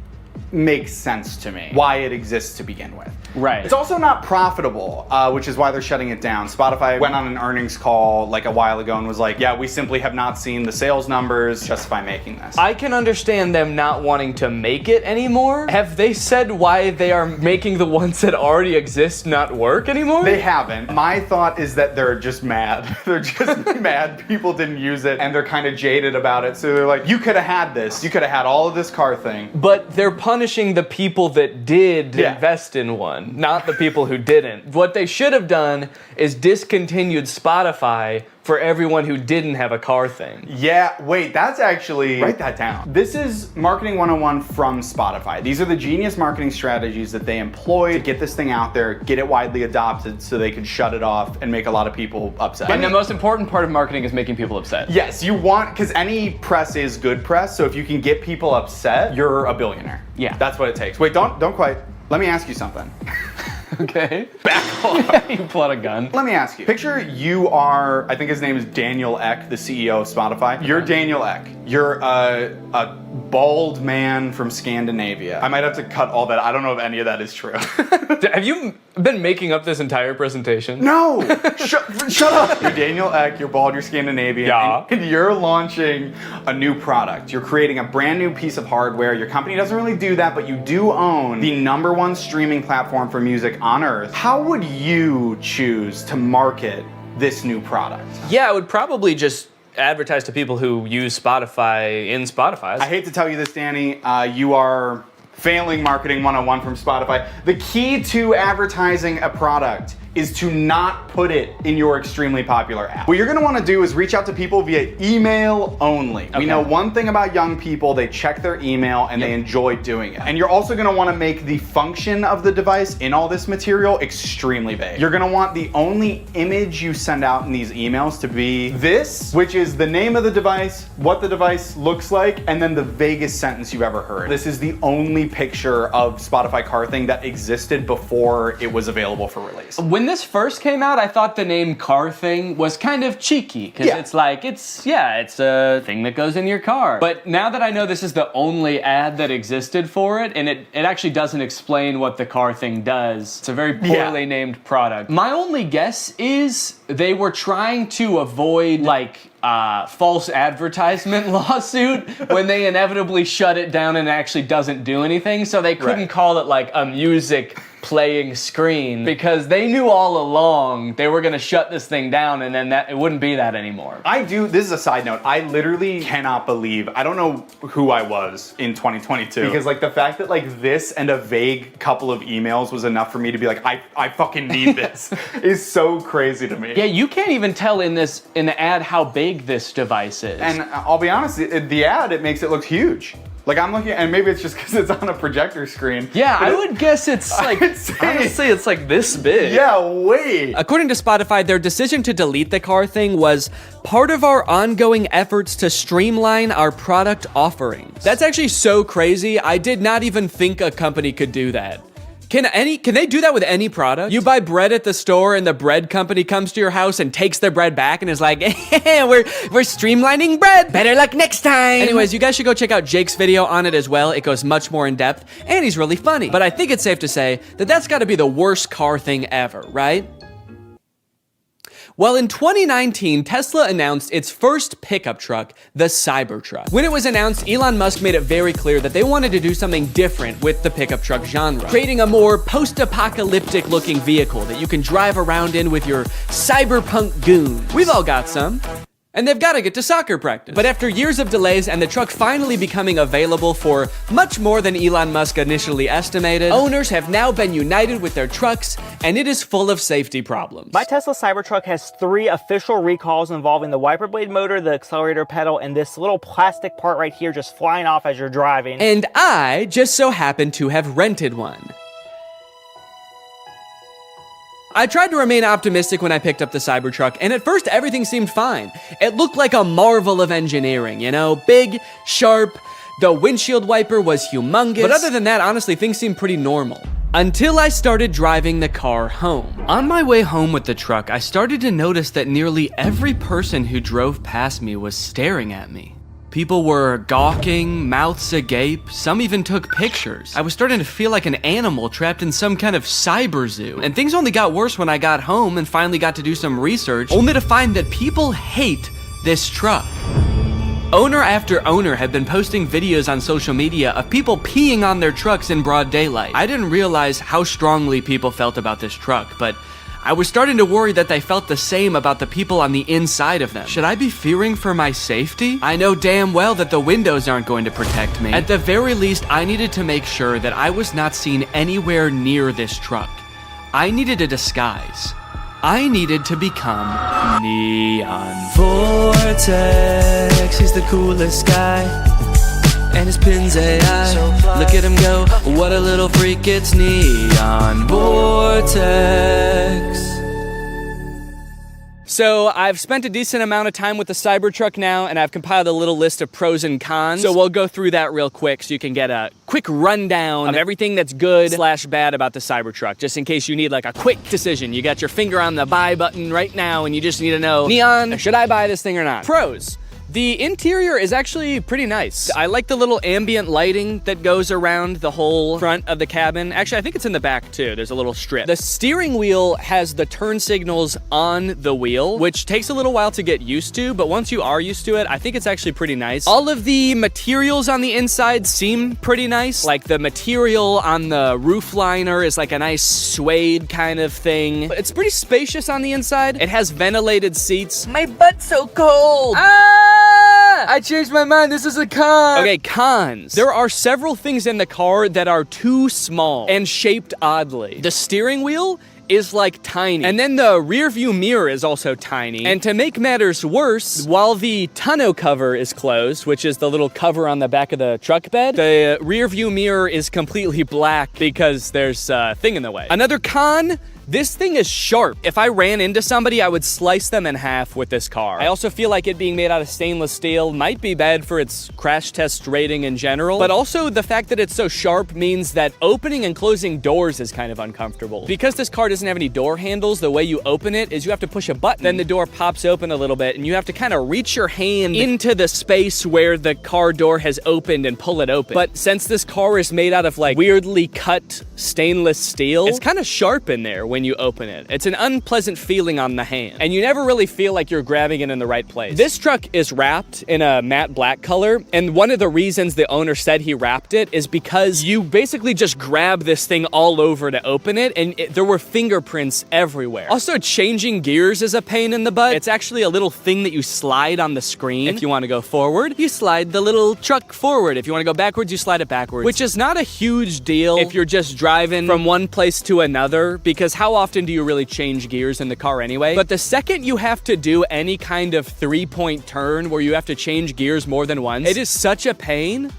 make sense to me why it exists to begin with. Right. It's also not profitable, which is why they're shutting it down. Spotify went on an earnings call like a while ago and was like, yeah, we simply have not seen the sales numbers justify making this. I can understand them not wanting to make it anymore. Have they said why they are making the ones that already exist not work anymore? They haven't. My thought is that they're just mad. They're just mad people didn't use it and they're kind of jaded about it. So they're like, you could have had this. You could have had all of this car thing. But they're punishing the people that did invest in one, not the people who didn't. What they should have done is discontinued Spotify for everyone who didn't have a car thing. Yeah, wait, that's actually, write that down. This is Marketing 101 from Spotify. These are the genius marketing strategies that they employ to get this thing out there, get it widely adopted so they could shut it off and make a lot of people upset. And the most important part of marketing is making people upset. Yes, you want, because any press is good press, so if you can get people upset, you're a billionaire. Yeah. That's what it takes. Wait, don't quite. Let me ask you something. Okay. Back off. You pull out a gun. Let me ask you. Picture you are, I think his name is Daniel Ek, the CEO of Spotify. You're Daniel Ek. You're a bald man from Scandinavia. I might have to cut all that. I don't know if any of that is true. Have you been making up this entire presentation? No! Shut up! You're Daniel Ek, you're bald, you're Scandinavian, Yeah. and you're launching a new product. You're creating a brand new piece of hardware. Your company doesn't really do that, but you do own the #1 streaming platform for music on earth. How would you choose to market this new product? Yeah, I would probably just advertise to people who use Spotify in Spotify. I hate to tell you this, Danny. You are failing Marketing 101 from Spotify. The key to advertising a product is to not put it in your extremely popular app. What you're gonna wanna do is reach out to people via email only. We know one thing about young people, they check their email and they enjoy doing it. And you're also gonna wanna make the function of the device in all this material extremely vague. You're gonna want the only image you send out in these emails to be this, which is the name of the device, what the device looks like, and then the vaguest sentence you've ever heard. This is the only picture of Spotify Car Thing that existed before it was available for release. When this first came out, I thought the name Car Thing was kind of cheeky, because it's like, it's a thing that goes in your car. But now that I know this is the only ad that existed for it, and it actually doesn't explain what the car thing does, it's a very poorly named product. My only guess is they were trying to avoid, like, false advertisement lawsuit when they inevitably shut it down and it actually doesn't do anything, so they couldn't call it like a music playing screen because they knew all along they were gonna shut this thing down and then it wouldn't be that anymore. This is a side note, I literally cannot believe, I don't know who I was in 2022 because like the fact that like this and a vague couple of emails was enough for me to be like, I fucking need this is so crazy to me. Yeah, you can't even tell in the ad how big this device is. And I'll be honest, the ad, it makes it look huge. Like I'm looking, and maybe it's just because it's on a projector screen. Yeah, I would guess it's like, honestly, it's like this big. Yeah, wait. According to Spotify, their decision to delete the car thing was part of our ongoing efforts to streamline our product offerings. That's actually so crazy. I did not even think a company could do that. Can they do that with any product? You buy bread at the store and the bread company comes to your house and takes their bread back and is like, we're streamlining bread. Better luck next time. Anyways, you guys should go check out Jake's video on it as well. It goes much more in depth and he's really funny. But I think it's safe to say that that's gotta be the worst car thing ever, right? Well, in 2019, Tesla announced its first pickup truck, the Cybertruck. When it was announced, Elon Musk made it very clear that they wanted to do something different with the pickup truck genre, creating a more post-apocalyptic looking vehicle that you can drive around in with your cyberpunk goons. We've all got some. And they've got to get to soccer practice. But after years of delays and the truck finally becoming available for much more than Elon Musk initially estimated, owners have now been united with their trucks, and it is full of safety problems. My Tesla Cybertruck has 3 official recalls involving the wiper blade motor, the accelerator pedal, and this little plastic part right here just flying off as you're driving. And I just so happen to have rented one. I tried to remain optimistic when I picked up the Cybertruck, and at first everything seemed fine. It looked like a marvel of engineering, you know? Big, sharp, the windshield wiper was humongous. But other than that, honestly, things seemed pretty normal. Until I started driving the car home. On my way home with the truck, I started to notice that nearly every person who drove past me was staring at me. People were gawking, mouths agape, some even took pictures. I was starting to feel like an animal trapped in some kind of cyber zoo. And things only got worse when I got home and finally got to do some research, only to find that people hate this truck. Owner after owner had been posting videos on social media of people peeing on their trucks in broad daylight. I didn't realize how strongly people felt about this truck, but I was starting to worry that they felt the same about the people on the inside of them. Should I be fearing for my safety? I know damn well that the windows aren't going to protect me. At the very least, I needed to make sure that I was not seen anywhere near this truck. I needed a disguise. I needed to become Neon. Vortex, he's the coolest guy. And his pin's AI. Look at him go, what a little freak, it's Neon Vortex. So I've spent a decent amount of time with the Cybertruck now, and I've compiled a little list of pros and cons. So we'll go through that real quick so you can get a quick rundown of everything that's good / bad about the Cybertruck, just in case you need like a quick decision. You got your finger on the buy button right now, and you just need to know, Neon, should I buy this thing or not? Pros. The interior is actually pretty nice. I like the little ambient lighting that goes around the whole front of the cabin. Actually, I think it's in the back too. There's a little strip. The steering wheel has the turn signals on the wheel, which takes a little while to get used to, but once you are used to it, I think it's actually pretty nice. All of the materials on the inside seem pretty nice. Like the material on the roof liner is like a nice suede kind of thing. It's pretty spacious on the inside. It has ventilated seats. My butt's so cold. I changed my mind. This is a con. Okay, cons. There are several things in the car that are too small and shaped oddly. The steering wheel is like tiny. And then the rear view mirror is also tiny. And to make matters worse, while the tonneau cover is closed, which is the little cover on the back of the truck bed, the rear view mirror is completely black because there's a thing in the way. Another con, this thing is sharp. If I ran into somebody, I would slice them in half with this car. I also feel like it being made out of stainless steel might be bad for its crash test rating in general, but also the fact that it's so sharp means that opening and closing doors is kind of uncomfortable. Because this car doesn't have any door handles, the way you open it is you have to push a button, then the door pops open a little bit, and you have to kind of reach your hand into the space where the car door has opened and pull it open. But since this car is made out of like weirdly cut stainless steel, it's kind of sharp in there when you open it. It's an unpleasant feeling on the hand, and you never really feel like you're grabbing it in the right place. This truck is wrapped in a matte black color, and one of the reasons the owner said he wrapped it is because you basically just grab this thing all over to open it, and there were fingerprints everywhere. Also, changing gears is a pain in the butt. It's actually a little thing that you slide on the screen. If you want to go forward, you slide the little truck forward. If you want to go backwards, you slide it backwards, which is not a huge deal if you're just driving from one place to another, because how often do you really change gears in the car anyway? But the second you have to do any kind of 3-point turn where you have to change gears more than once, it is such a pain.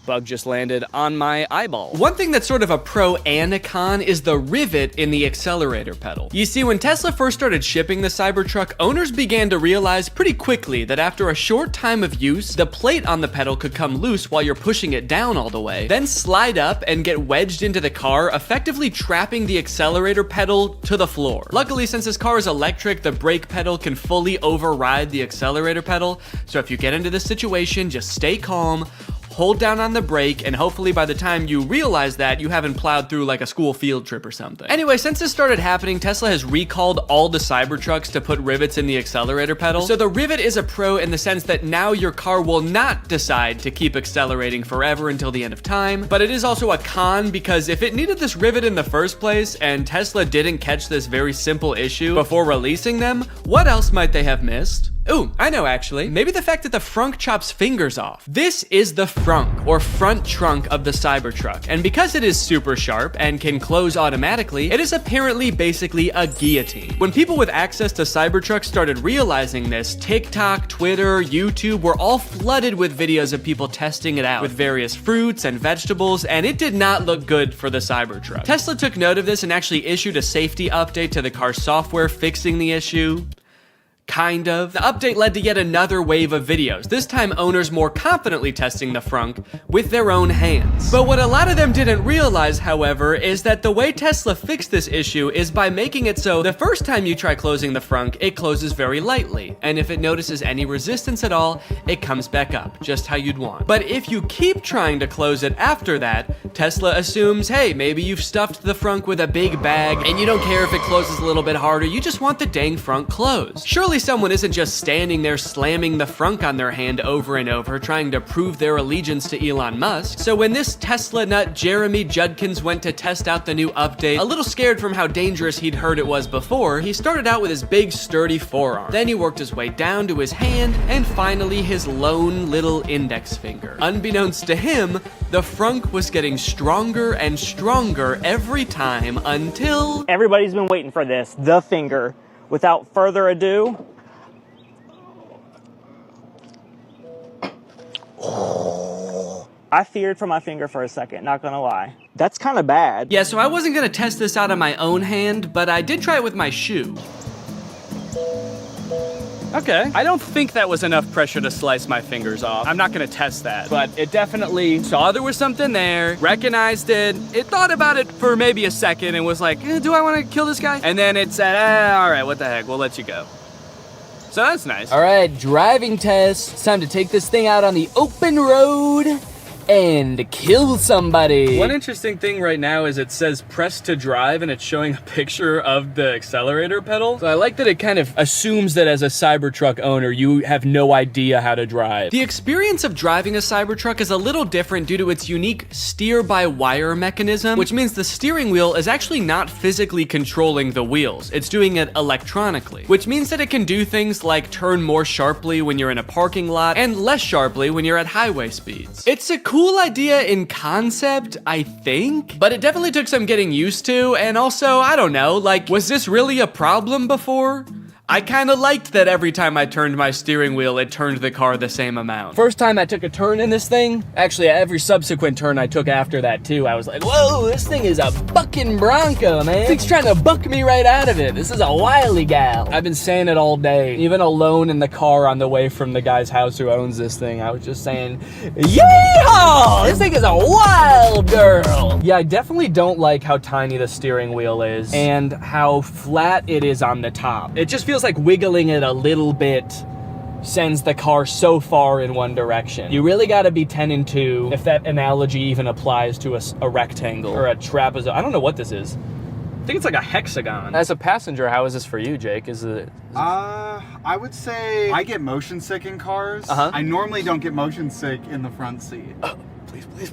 Bug just landed on my eyeball. One thing that's sort of a pro and a con is the rivet in the accelerator pedal. You see, when Tesla first started shipping the Cybertruck, owners began to realize pretty quickly that after a short time of use, the plate on the pedal could come loose while you're pushing it down all the way, then slide up and get wedged into the car, effectively trapping the accelerator pedal to the floor. Luckily, since this car is electric, the brake pedal can fully override the accelerator pedal, so if you get into this situation, just stay calm, hold down on the brake, and hopefully by the time you realize that, you haven't plowed through like a school field trip or something. Anyway, since this started happening, Tesla has recalled all the Cybertrucks to put rivets in the accelerator pedal. So the rivet is a pro in the sense that now your car will not decide to keep accelerating forever until the end of time, but it is also a con because if it needed this rivet in the first place and Tesla didn't catch this very simple issue before releasing them, what else might they have missed? Ooh, I know actually. Maybe the fact that the frunk chops fingers off. This is the frunk, or front trunk of the Cybertruck, and because it is super sharp and can close automatically, it is apparently basically a guillotine. When people with access to Cybertrucks started realizing this, TikTok, Twitter, YouTube were all flooded with videos of people testing it out with various fruits and vegetables, and it did not look good for the Cybertruck. Tesla took note of this and actually issued a safety update to the car's software fixing the issue. Kind of. The update led to yet another wave of videos, this time owners more confidently testing the frunk with their own hands. But what a lot of them didn't realize, however, is that the way Tesla fixed this issue is by making it so the first time you try closing the frunk, it closes very lightly, and if it notices any resistance at all, it comes back up, just how you'd want. But if you keep trying to close it after that, Tesla assumes, hey, maybe you've stuffed the frunk with a big bag, and you don't care if it closes a little bit harder, you just want the dang frunk closed. Surely someone isn't just standing there slamming the frunk on their hand over and over trying to prove their allegiance to Elon Musk. So when this Tesla nut Jeremy Judkins went to test out the new update, a little scared from how dangerous he'd heard it was before, he started out with his big sturdy forearm. Then he worked his way down to his hand, and finally his lone little index finger. Unbeknownst to him, the frunk was getting stronger and stronger every time until... Everybody's been waiting for this, the finger. Without further ado, I feared for my finger for a second, not gonna lie. That's kind of bad. Yeah, so I wasn't gonna test this out on my own hand, but I did try it with my shoe. Okay, I don't think that was enough pressure to slice my fingers off. I'm not gonna test that, but it definitely saw there was something there, recognized it, it thought about it for maybe a second and was like, do I wanna kill this guy? And then it said, all right, what the heck, we'll let you go. So that's nice. All right, driving test. It's time to take this thing out on the open road and kill somebody. One interesting thing right now is it says press to drive and it's showing a picture of the accelerator pedal. So I like that it kind of assumes that as a Cybertruck owner, you have no idea how to drive. The experience of driving a Cybertruck is a little different due to its unique steer-by-wire mechanism, which means the steering wheel is actually not physically controlling the wheels. It's doing it electronically, which means that it can do things like turn more sharply when you're in a parking lot and less sharply when you're at highway speeds. It's a cool idea in concept, I think, but it definitely took some getting used to, and also, I don't know, like, was this really a problem before? I kind of liked that every time I turned my steering wheel, it turned the car the same amount. First time I took a turn in this thing, actually every subsequent turn I took after that too, I was like, whoa, this thing is a bucking Bronco, man. This thing's trying to buck me right out of it. This is a wily gal. I've been saying it all day, even alone in the car on the way from the guy's house who owns this thing. I was just saying, yeehaw! This thing is a wild girl. Yeah, I definitely don't like how tiny the steering wheel is and how flat it is on the top. It just feels like wiggling it a little bit sends the car so far in one direction. You really gotta be 10 and 2 if that analogy even applies to a rectangle or a trapezoid. I don't know what this is. I think it's like a hexagon. As a passenger, how is this for you, Jake? I would say I get motion sick in cars. I normally don't get motion sick in the front seat.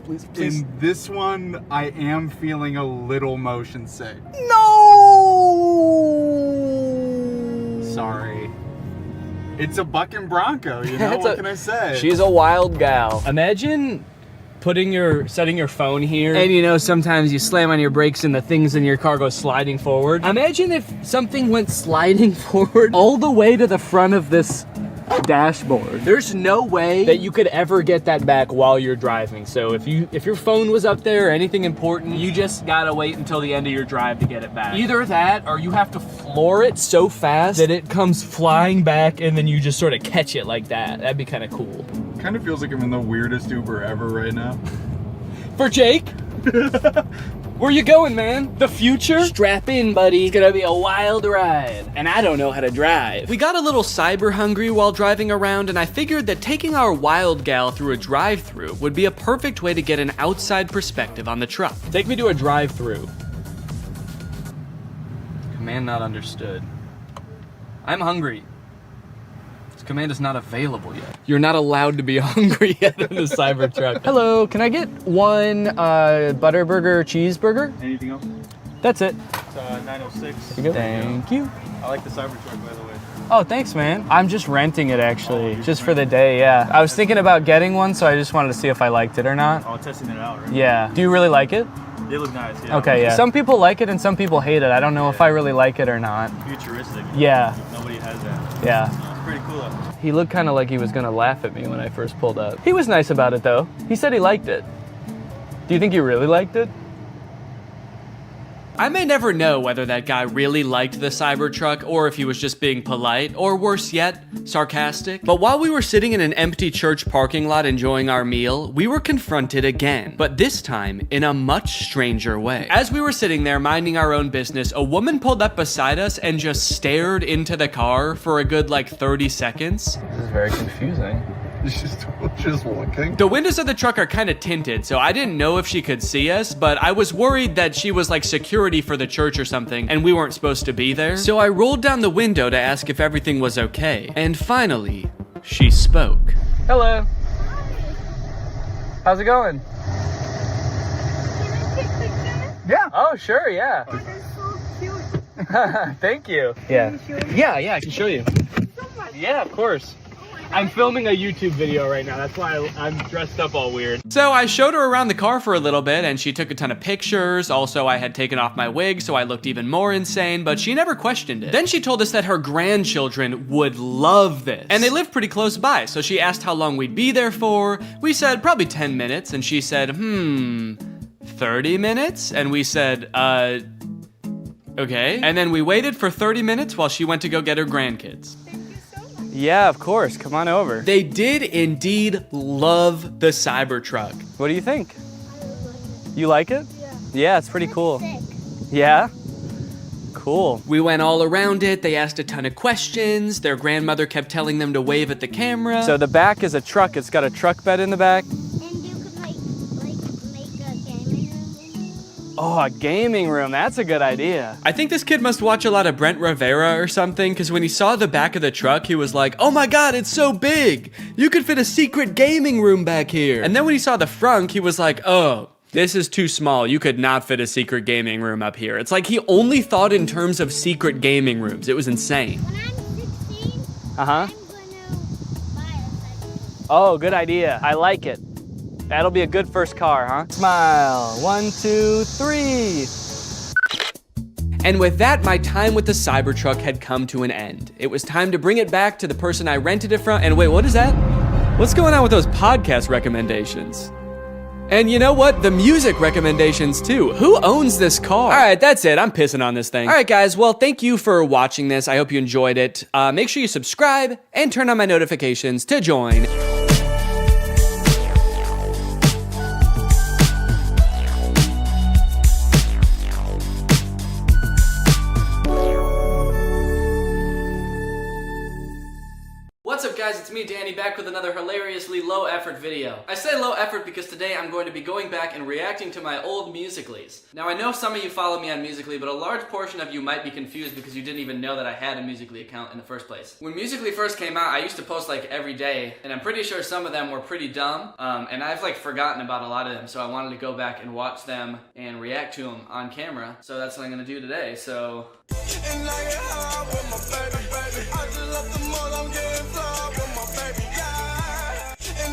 Please. In this one, I am feeling a little motion sick. No! Sorry. It's a bucking Bronco, you know, what can I say? She's a wild gal. Imagine setting your phone here, and you know, sometimes you slam on your brakes and the things in your car go sliding forward. Imagine if something went sliding forward all the way to the front of this dashboard. There's no way that you could ever get that back while you're driving. So if your phone was up there or anything important, you just gotta wait until the end of your drive to get it back. Either that, or you have to floor it so fast that it comes flying back and then you just sort of catch it like that. That'd be kind of cool. Kind of feels like I'm in the weirdest Uber ever right now. For Jake? Where you going, man? The future? Strap in, buddy. It's gonna be a wild ride. And I don't know how to drive. We got a little cyber hungry while driving around, and I figured that taking our wild gal through a drive-thru would be a perfect way to get an outside perspective on the truck. Take me to a drive-thru. Command not understood. I'm hungry. This command is not available yet. You're not allowed to be hungry yet in the Cybertruck. Hello, can I get one Butterburger cheeseburger? Anything else? That's it. It's 906. There you go. Thank you. I like the Cybertruck, by the way. Oh, thanks, man. I'm just renting it, actually, just for the day, yeah. I was thinking about getting one, so I just wanted to see if I liked it or not. Oh, testing it out, right? Yeah. Do you really like it? They look nice, yeah. Okay, yeah. Some people like it and some people hate it. I don't know if I really like it or not. Futuristic. Yeah. Nobody has that. Yeah. It's pretty cool, though. He looked kind of like he was gonna laugh at me when I first pulled up. He was nice about it, though. He said he liked it. Do you think he really liked it? I may never know whether that guy really liked the Cybertruck or if he was just being polite, or worse yet, sarcastic. But while we were sitting in an empty church parking lot enjoying our meal, we were confronted again, but this time in a much stranger way. As we were sitting there minding our own business, a woman pulled up beside us and just stared into the car for a good like 30 seconds. This is very confusing. Just walking. The windows of the truck are kind of tinted, so I didn't know if she could see us, but I was worried that she was like security for the church or something, and we weren't supposed to be there. So I rolled down the window to ask if everything was okay. And finally, she spoke. Hello. How's it going? Yeah. Oh, sure, yeah. Oh, they're so cute. Thank you. Yeah. Yeah, I can show you. Yeah, of course. I'm filming a YouTube video right now. That's why I'm dressed up all weird. So I showed her around the car for a little bit and she took a ton of pictures. Also, I had taken off my wig, so I looked even more insane, but she never questioned it. Then she told us that her grandchildren would love this. And they live pretty close by, so she asked how long we'd be there for. We said probably 10 minutes, and she said, 30 minutes? And we said, okay. And then we waited for 30 minutes while she went to go get her grandkids. Yeah, of course. Come on over. They did indeed love the Cybertruck. What do you think? You like it? Yeah. Yeah, it's pretty cool. Yeah? Cool. We went all around it. They asked a ton of questions. Their grandmother kept telling them to wave at the camera. So the back is a truck. It's got a truck bed in the back. And you could like make a gaming room. Oh, a gaming room. That's a good idea. I think this kid must watch a lot of Brent Rivera or something, because when he saw the back of the truck, he was like, oh my God, it's so big. You could fit a secret gaming room back here. And then when he saw the front, he was like, oh, this is too small. You could not fit a secret gaming room up here. It's like he only thought in terms of secret gaming rooms. It was insane. When I'm 16, Uh-huh. I'm gonna buy a Cybertruck. Oh, good idea. I like it. That'll be a good first car, huh? Smile. 1, 2, 3. And with that, my time with the Cybertruck had come to an end. It was time to bring it back to the person I rented it from. And wait, what is that? What's going on with those podcast recommendations? And you know what? The music recommendations too. Who owns this car? All right, that's it. I'm pissing on this thing. All right, guys. Well, thank you for watching this. I hope you enjoyed it. Make sure you subscribe and turn on my notifications to join. What's up guys, it's me Danny back with another hilariously low effort video. I say low effort because today I'm going to be going back and reacting to my old Musical.lys. Now I know some of you follow me on Musical.ly, but a large portion of you might be confused because you didn't even know that I had a Musical.ly account in the first place. When Musical.ly first came out, I used to post like every day, and I'm pretty sure some of them were pretty dumb, and I've like forgotten about a lot of them, so I wanted to go back and watch them and react to them on camera. So that's what I'm gonna do today, so...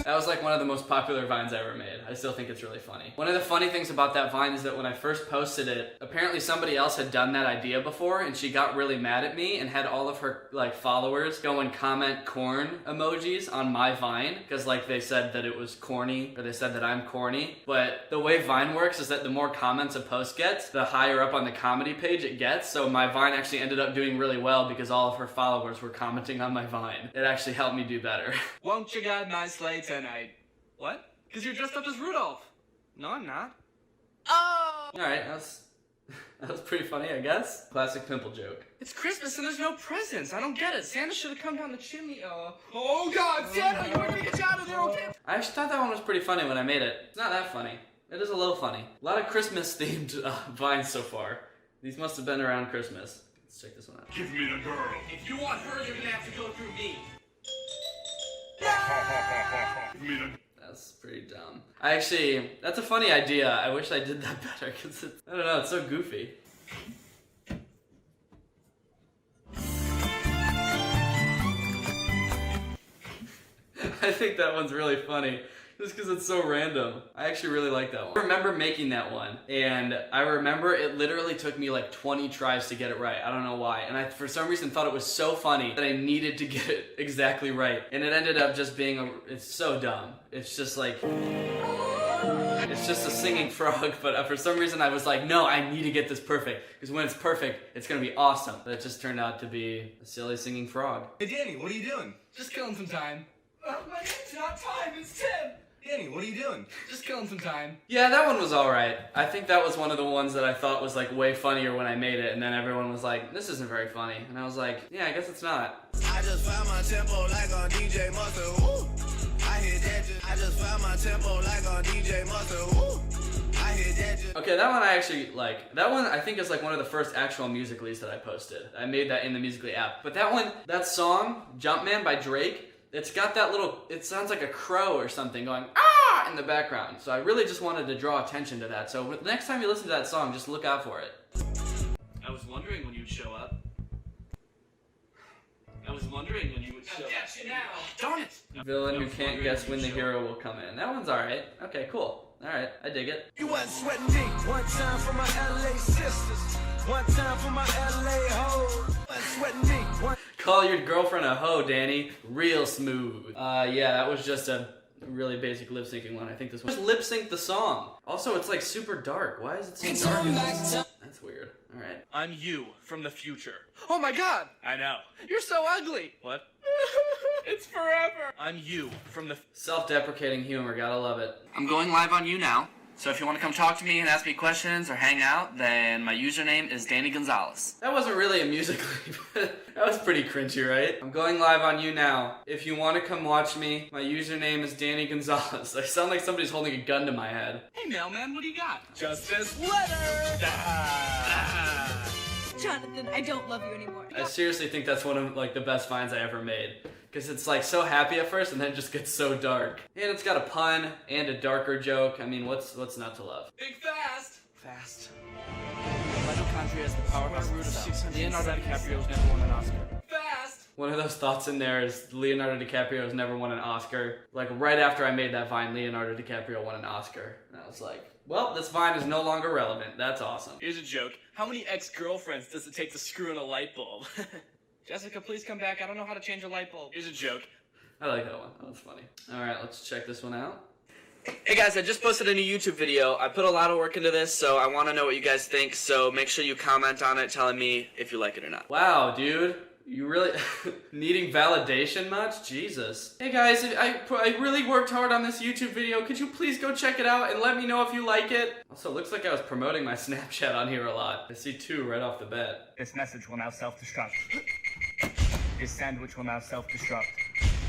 That was like one of the most popular Vines I ever made. I still think it's really funny. One of the funny things about that Vine is that when I first posted it, apparently somebody else had done that idea before and she got really mad at me and had all of her like followers go and comment corn emojis on my Vine because like they said that it was corny or they said that I'm corny. But the way Vine works is that the more comments a post gets, the higher up on the comedy page it gets. So my Vine actually ended up doing really well because all of her followers were commenting on my Vine. It actually helped me do better. Won't you get my sleigh tonight? What? Because you're dressed up as Rudolph. No, I'm not. Oh! Alright, that was pretty funny, I guess. Classic pimple joke. It's Christmas and there's no presents. I don't get it. Santa should have come down the chimney. Oh God, Santa, you want me to get you out of there, okay? I actually thought that one was pretty funny when I made it. It's not that funny. It is a little funny. A lot of Christmas-themed vines so far. These must have been around Christmas. Let's check this one out. Give me the girl. If you want her, you're gonna have to go through me. Give me the... That's pretty dumb. That's a funny idea. I wish I did that better because I don't know, it's so goofy. I think that one's really funny. Just because it's so random. I actually really like that one. I remember making that one, and I remember it literally took me like 20 tries to get it right. I don't know why. And I, for some reason, thought it was so funny that I needed to get it exactly right. And it ended up just being it's so dumb. It's just like, it's just a singing frog, but for some reason I was like, no, I need to get this perfect. Because when it's perfect, it's gonna be awesome. But it just turned out to be a silly singing frog. Hey Danny, what are you doing? Just killing some time. It's not time, it's 10. Danny, what are you doing? Just killing some time. Yeah, that one was alright. I think that was one of the ones that I thought was like way funnier when I made it, and then everyone was like, this isn't very funny. And I was like, yeah, I guess it's not. I just found my tempo like on DJ Mustard. Woo! I hit that. I just found my tempo like on DJ Mustard. Woo! I hit that. Okay, that one I actually like. That one I think is like one of the first actual Musical.lys that I posted. I made that in the Musical.ly app. But that one, that song, Jumpman by Drake, it's got that little, it sounds like a crow or something going, ah, in the background. So I really just wanted to draw attention to that. So the next time you listen to that song, just look out for it. I was wondering when you'd show up. I was wondering when you would show up. I'll get you now. Darn it! Villain who can't guess when the hero will come in. That one's alright. Okay, cool. Alright, I dig it. You wasn't sweating me. One time for my LA sisters. One time for my LA hoes. Wasn't sweating me. Call your girlfriend a hoe, Danny. Real smooth. Yeah, that was just a really basic lip syncing one. I think this one. Just lip sync the song. Also, it's like super dark. Why is it so dark? That's weird. Alright. I'm you from the future. Oh my God! I know. You're so ugly! What? It's forever! I'm you from the... Self-deprecating humor, gotta love it. I'm going live on you now. So if you want to come talk to me and ask me questions or hang out, then my username is Danny Gonzalez. That wasn't really a Musical.ly, but that was pretty cringy, right? I'm going live on you now. If you want to come watch me, my username is Danny Gonzalez. I sound like somebody's holding a gun to my head. Hey, mailman, what do you got? Just this letter! Jonathan, I don't love you anymore. I seriously think that's one of like the best finds I ever made. Because it's like so happy at first and then it just gets so dark. And it's got a pun and a darker joke. I mean, what's not to love? Big fast! Fast. Mitochondria is the powerhouse of the cell. Leonardo DiCaprio's never won an Oscar. Fast! One of those thoughts in there is Leonardo DiCaprio has never won an Oscar. Like right after I made that vine, Leonardo DiCaprio won an Oscar. And I was like, well, this vine is no longer relevant. That's awesome. Here's a joke. How many ex-girlfriends does it take to screw in a light bulb? Jessica, please come back. I don't know how to change a light bulb. Here's a joke. I like that one. That was funny. All right, let's check this one out. Hey guys, I just posted a new YouTube video. I put a lot of work into this, so I want to know what you guys think. So make sure you comment on it telling me if you like it or not. Wow, dude. You really needing validation much? Jesus. Hey guys, I really worked hard on this YouTube video. Could you please go check it out and let me know if you like it? Also, looks like I was promoting my Snapchat on here a lot. I see 2 right off the bat. This message will now self-destruct. This sandwich will now self-destruct.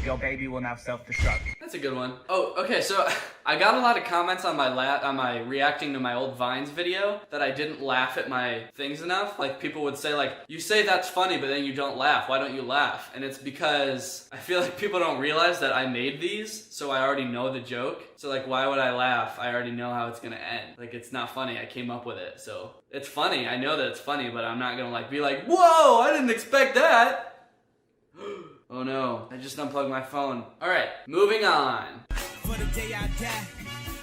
Your baby will now self-destruct. That's a good one. Oh, okay, so I got a lot of comments on my reacting to my old Vines video that I didn't laugh at my things enough. Like, people would say, like, you say that's funny, but then you don't laugh. Why don't you laugh? And it's because I feel like people don't realize that I made these, so I already know the joke. So, like, why would I laugh? I already know how it's gonna end. Like, it's not funny. I came up with it, so it's funny. I know that it's funny, but I'm not gonna, like, be like, whoa, I didn't expect that. Oh no, I just unplugged my phone. Alright, moving on. For the day I die,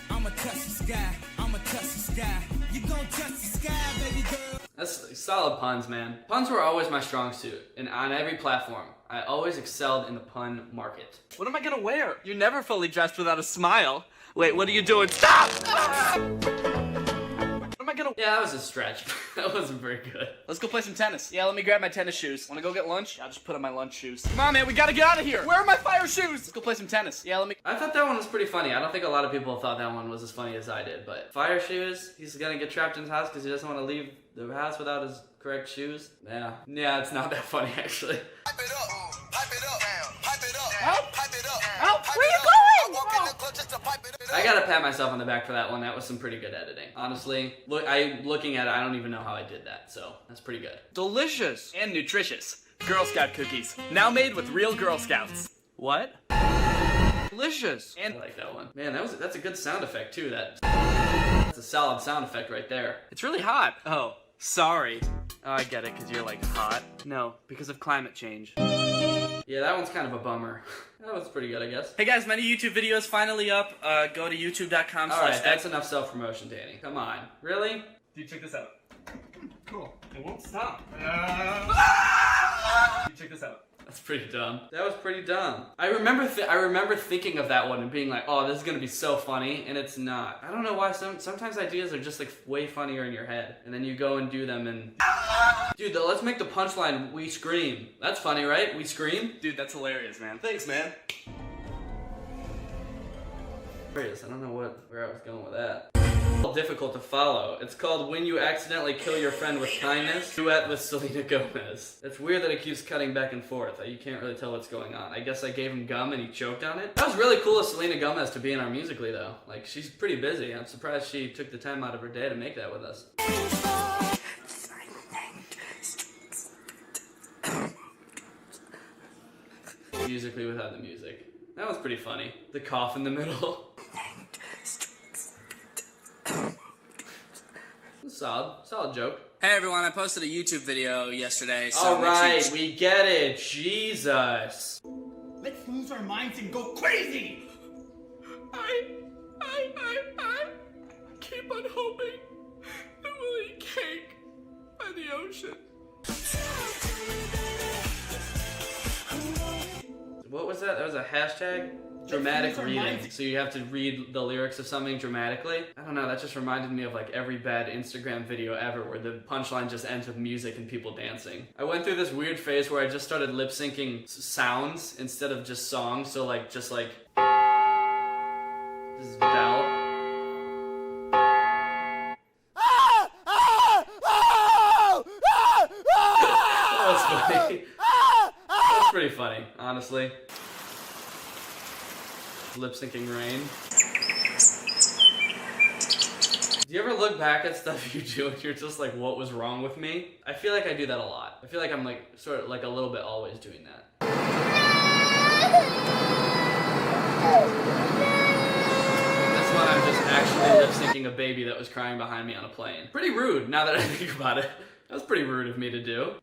I'ma touch the sky. I'ma touch the sky. You gon' touch the sky, baby girl. That's solid puns, man. Puns were always my strong suit, and on every platform. I always excelled in the pun market. What am I gonna wear? You're never fully dressed without a smile. Wait, what are you doing? Stop! What am I gonna... Yeah, that was a stretch. That wasn't very good. Let's go play some tennis. Yeah, let me grab my tennis shoes. Wanna go get lunch? I'll just put on my lunch shoes. Come on, man, we gotta get out of here. Where are my fire shoes? Let's go play some tennis. Yeah, let me... I thought that one was pretty funny. I don't think a lot of people thought that one was as funny as I did, but fire shoes, he's gonna get trapped in his house because he doesn't want to leave the house without his correct shoes. Yeah, it's not that funny actually. Pipe it up, pipe it up, pipe it up, Help! pipe it up. Help! Pipe Where it you up. going? I walk in the club just to pipe it up. I gotta pat myself on the back for that one. That was some pretty good editing. Honestly, looking at it, I don't even know how I did that, so that's pretty good. Delicious. And nutritious. Girl Scout cookies. Now made with real Girl Scouts. What? Delicious. I like that one. Man, that's a good sound effect too. That's a solid sound effect right there. It's really hot. Oh, sorry. Oh, I get it, because you're like hot. No, because of climate change. Yeah, that one's kind of a bummer. That was pretty good, I guess. Hey guys, my new YouTube video is finally up. Go to youtube.com/. Alright, that's enough self-promotion, Danny. Come on. Really? Dude, check this out. Cool. It won't stop. Dude, check this out. That's pretty dumb. That was pretty dumb. I remember thinking of that one and being like, oh, this is gonna be so funny, and it's not. I don't know why. Sometimes ideas are just like way funnier in your head, and then you go and do them and... Dude, let's make the punchline, we scream. That's funny, right? We scream? Dude, that's hilarious, man. Thanks, man. I don't know where I was going with that. Difficult to follow. It's called When You Accidentally Kill Your Friend with Kindness. Duet with Selena Gomez. It's weird that it keeps cutting back and forth. You can't really tell what's going on. I guess I gave him gum and he choked on it. That was really cool of Selena Gomez to be in our Musical.ly though. Like, she's pretty busy. I'm surprised she took the time out of her day to make that with us. Musical.ly without the music. That was pretty funny. The cough in the middle. Solid joke. Hey everyone, I posted a YouTube video yesterday, so alright, we get it. Jesus. Let's lose our minds and go crazy! I keep on hoping that we'll eat cake by the ocean. What was that? That was a hashtag? Dramatic reading. So you have to read the lyrics of something dramatically? I don't know, that just reminded me of like every bad Instagram video ever where the punchline just ends with music and people dancing. I went through this weird phase where I just started lip syncing sounds instead of just songs, so like, just like... This is Bell. That was funny. That's pretty funny, honestly. Lip syncing Rain. Do you ever look back at stuff you do and you're just like, what was wrong with me? I feel like I do that a lot. I feel like I'm like, sort of like a little bit always doing that. This one I'm just actually lip syncing a baby that was crying behind me on a plane. Pretty rude, now that I think about it. That was pretty rude of me to do.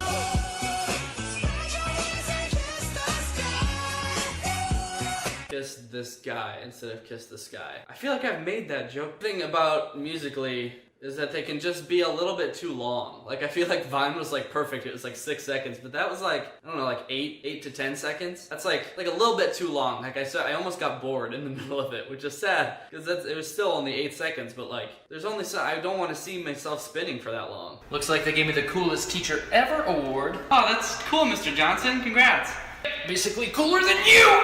Kiss this guy instead of kiss the sky. I feel like I've made that joke. The thing about Musical.ly is that they can just be a little bit too long. Like, I feel like Vine was like perfect. It was like 6 seconds, but that was like, I don't know, like 8 to 10 seconds. That's like a little bit too long. Like I said, I almost got bored in the middle of it, which is sad because it was still only 8 seconds, but like, there's only so, I don't want to see myself spinning for that long. Looks like they gave me the coolest teacher ever award. Oh, that's cool, Mr. Johnson. Congrats. Basically cooler than you!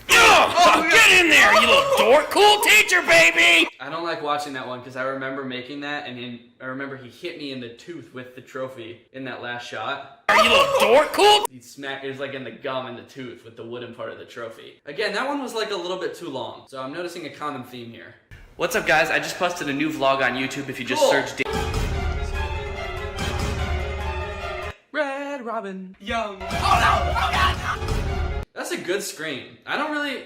Oh, get in there, you little dork! Cool teacher, baby! I don't like watching that one because I remember making that and I remember he hit me in the tooth with the trophy in that last shot. Are you little dork? Cool! He smacked, it was like in the gum in the tooth with the wooden part of the trophy. Again, that one was like a little bit too long, so I'm noticing a common theme here. What's up, guys? I just posted a new vlog on YouTube if you just search Red Robin. Young. Oh no! Oh god! That's a good scream. I don't really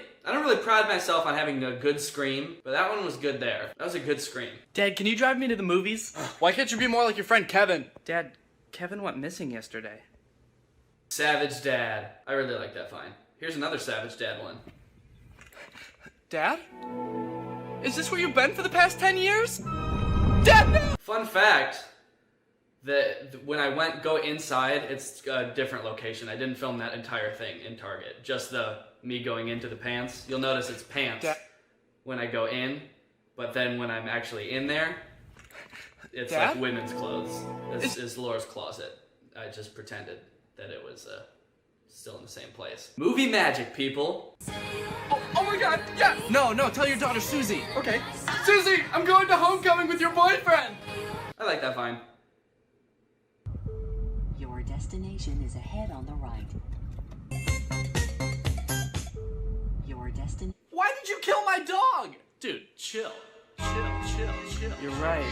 pride myself on having a good scream, but that one was good there. That was a good scream. Dad, can you drive me to the movies? Why can't you be more like your friend Kevin? Dad, Kevin went missing yesterday. Savage Dad. I really like that fine. Here's another Savage Dad one. Dad? Is this where you've been for the past 10 years? Dad, no! Fun fact. When I go inside, it's a different location. I didn't film that entire thing in Target. Just me going into the pants. You'll notice it's pants when I go in, but then when I'm actually in there, It's Dad? like women's clothes. This is Laura's closet. I just pretended that it was still in the same place. Movie magic, people. Oh my god, yeah! No, tell your daughter Susie. Okay. Susie, I'm going to homecoming with your boyfriend! I like that vine. Your destination is ahead on the right. Your destination. Why did you kill my dog? Dude, chill. Chill. You're right.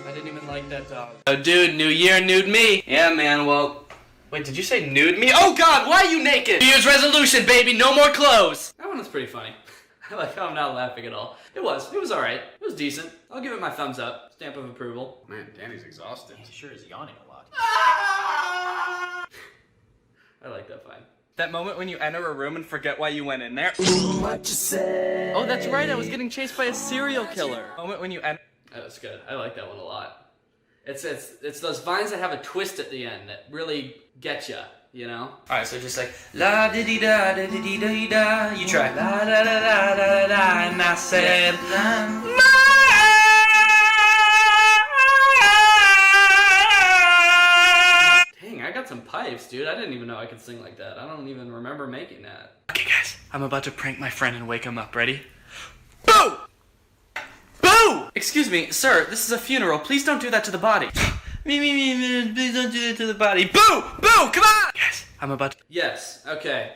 I didn't even like that dog. Oh, dude, new year, nude me. Yeah, man, well... Wait, did you say nude me? Oh, God, why are you naked? New Year's resolution, baby, no more clothes. That one was pretty funny. I like how I'm not laughing at all. It was all right. It was decent. I'll give it my thumbs up. Stamp of approval. Man, Danny's exhausted. He sure is yawning a lot. I like that fine. That moment when you enter a room and forget why you went in there. What you say? Oh, that's right, I was getting chased by a serial killer. Moment when you enter... That was good. I like that one a lot. It's those vines that have a twist at the end that really get you know? Alright, so just like la di di da da di di da da. You try la da da da da da, and I said Dang, I got some pipes, dude. I didn't even know I could sing like that. I don't even remember making that. Okay, guys, I'm about to prank my friend and wake him up. Ready? Boo! Boo! Excuse me, sir, this is a funeral. Please don't do that to the body. Please don't do that to the body. Boo! Boo! Come on! Yes, I'm about to... Yes, okay.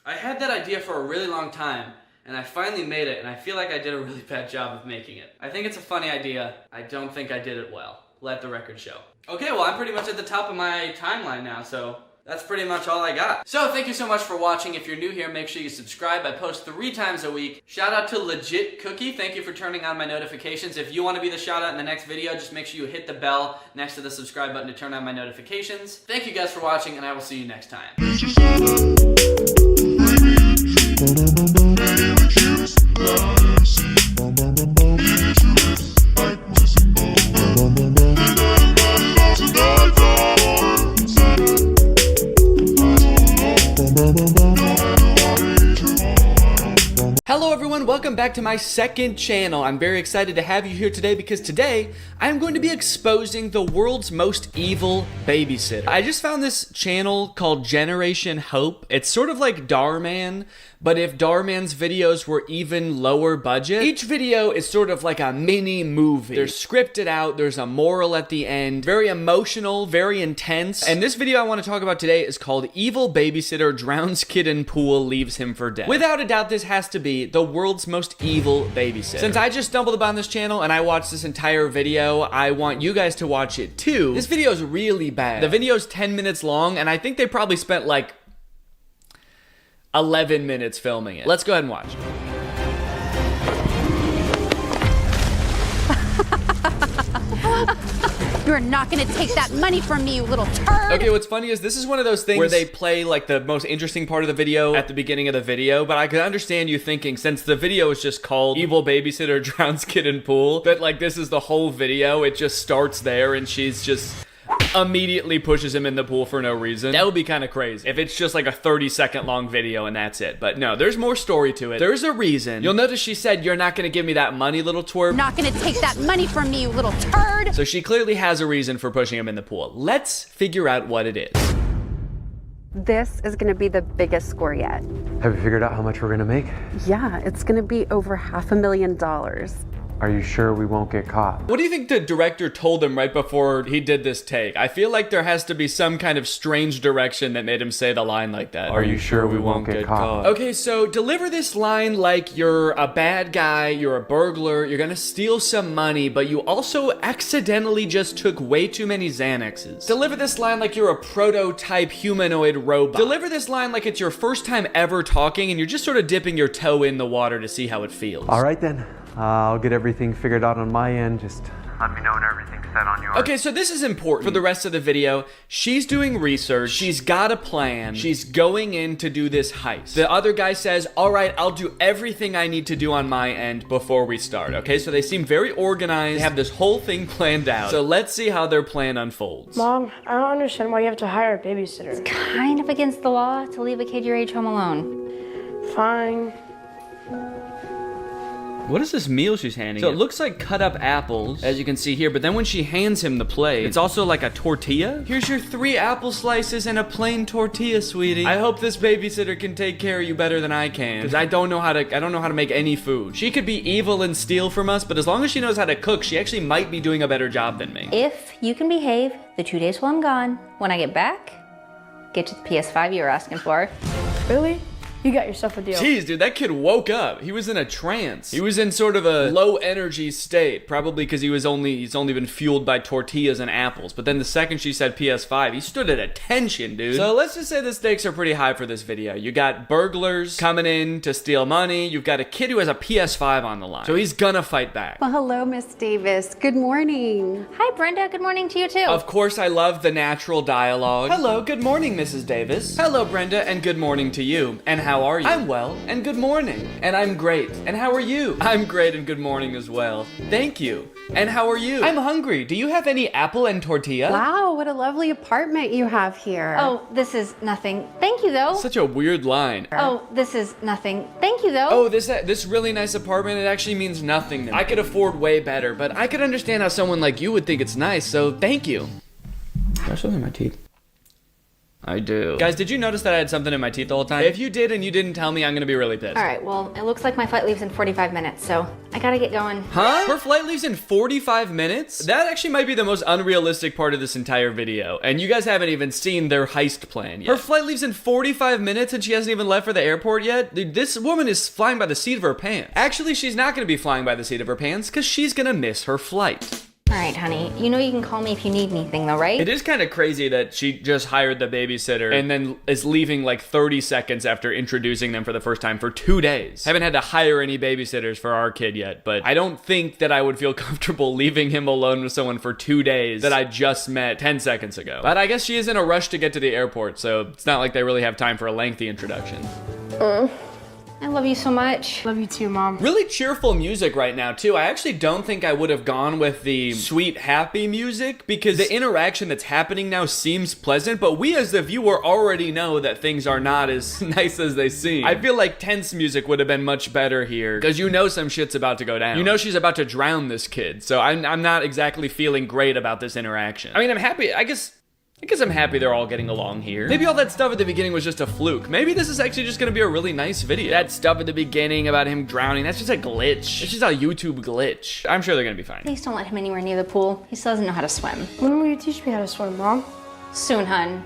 I had that idea for a really long time, and I finally made it, and I feel like I did a really bad job of making it. I think it's a funny idea. I don't think I did it well. Let the record show. Okay, well, I'm pretty much at the top of my timeline now, so... that's pretty much all I got. So thank you so much for watching. If you're new here, make sure you subscribe. I post 3 times a week. Shout out to Legit Cookie. Thank you for turning on my notifications. If you want to be the shout out in the next video, just make sure you hit the bell next to the subscribe button to turn on my notifications. Thank you guys for watching, and I will see you next time. Hello everyone, welcome back to my second channel. I'm very excited to have you here today because today I'm going to be exposing the world's most evil babysitter. I just found this channel called Generation Hope. It's sort of like Darman, but if Darman's videos were even lower budget. Each video is sort of like a mini movie. They're scripted out, there's a moral at the end, very emotional, very intense. And this video I want to talk about today is called Evil Babysitter Drowns Kid in Pool, Leaves Him for Dead. Without a doubt, this has to be the world's most evil babysitter. Since I just stumbled upon this channel and I watched this entire video, I want you guys to watch it too. This video is really bad. The video is 10 minutes long, and I think they probably spent like 11 minutes filming it. Let's go ahead and watch. You're not gonna take that money from me, you little turd! Okay, what's funny is this is one of those things where they play like the most interesting part of the video at the beginning of the video, but I could understand you thinking, since the video is just called Evil Babysitter Drowns Kid in Pool, that like this is the whole video. It just starts there and she's just immediately pushes him in the pool for no reason. That would be kind of crazy if it's just like a 30-second long video and that's it. But no, there's more story to it. There's a reason. You'll notice she said, "You're not gonna give me that money, little twerp." Not gonna take that money from me, you little turd! So she clearly has a reason for pushing him in the pool. Let's figure out what it is. This is gonna be the biggest score yet. Have you figured out how much we're gonna make? Yeah, it's gonna be over $500,000. Are you sure we won't get caught? What do you think the director told him right before he did this take? I feel like there has to be some kind of strange direction that made him say the line like that. Are you sure we won't get caught? Okay, so deliver this line like you're a bad guy, you're a burglar, you're gonna steal some money, but you also accidentally just took way too many Xanaxes. Deliver this line like you're a prototype humanoid robot. Deliver this line like it's your first time ever talking and you're just sort of dipping your toe in the water to see how it feels. All right then. I'll get everything figured out on my end. Just let me know when everything's set on yours. Okay, so this is important for the rest of the video. She's doing research. She's got a plan. She's going in to do this heist. The other guy says, "All right, I'll do everything I need to do on my end before we start." Okay, so they seem very organized. They have this whole thing planned out. So let's see how their plan unfolds. Mom, I don't understand why you have to hire a babysitter. It's kind of against the law to leave a kid your age home alone. Fine. What is this meal she's handing him? So it looks like cut up apples, as you can see here, but then when she hands him the plate, it's also like a tortilla. Here's your 3 apple slices and a plain tortilla, sweetie. I hope this babysitter can take care of you better than I can, because I don't know how to make any food. She could be evil and steal from us, but as long as she knows how to cook, she actually might be doing a better job than me. If you can behave the 2 days while I'm gone, when I get back, get you the PS5 you were asking for. Really? You got yourself a deal. Jeez, dude, that kid woke up. He was in a trance. He was in sort of a low energy state, probably because he's only been fueled by tortillas and apples. But then the second she said PS5, he stood at attention, dude. So let's just say the stakes are pretty high for this video. You got burglars coming in to steal money. You've got a kid who has a PS5 on the line. So he's gonna fight back. Well, hello, Miss Davis. Good morning. Hi, Brenda. Good morning to you, too. Of course, I love the natural dialogue. Hello, good morning, Mrs. Davis. Hello, Brenda, and good morning to you. And how are you? I'm well, and good morning. And I'm great. And how are you? I'm great, and good morning as well. Thank you. And how are you? I'm hungry. Do you have any apple and tortilla? Wow, what a lovely apartment you have here. Oh, this is nothing. Thank you, though. Such a weird line. Oh, this is nothing. Thank you, though. Oh, this really nice apartment, it actually means nothing to me. I could afford way better, but I could understand how someone like you would think it's nice, so thank you. Do I still have my teeth? I do. Guys, did you notice that I had something in my teeth the whole time? If you did and you didn't tell me, I'm gonna be really pissed. All right, well, it looks like my flight leaves in 45 minutes, so I gotta get going. Huh? Her flight leaves in 45 minutes? That actually might be the most unrealistic part of this entire video, and you guys haven't even seen their heist plan yet. Her flight leaves in 45 minutes and she hasn't even left for the airport yet? Dude, this woman is flying by the seat of her pants. Actually, she's not gonna be flying by the seat of her pants because she's gonna miss her flight. All right, honey. You know you can call me if you need anything, though, right? It is kind of crazy that she just hired the babysitter and then is leaving like 30 seconds after introducing them for the first time for 2 days. Haven't had to hire any babysitters for our kid yet, but I don't think that I would feel comfortable leaving him alone with someone for 2 days that I just met 10 seconds ago. But I guess she is in a rush to get to the airport, so it's not like they really have time for a lengthy introduction. I love you so much. Love you too, Mom. Really cheerful music right now, too. I actually don't think I would have gone with the sweet, happy music because the interaction that's happening now seems pleasant, but we as the viewer already know that things are not as nice as they seem. I feel like tense music would have been much better here because you know some shit's about to go down. You know she's about to drown this kid, so I'm not exactly feeling great about this interaction. I mean, I'm happy, I guess I'm happy they're all getting along here. Maybe all that stuff at the beginning was just a fluke. Maybe this is actually just gonna be a really nice video. That stuff at the beginning about him drowning, that's just a glitch. It's just a YouTube glitch. I'm sure they're gonna be fine. Please don't let him anywhere near the pool. He still doesn't know how to swim. When will you teach me how to swim, Mom? Soon, hun.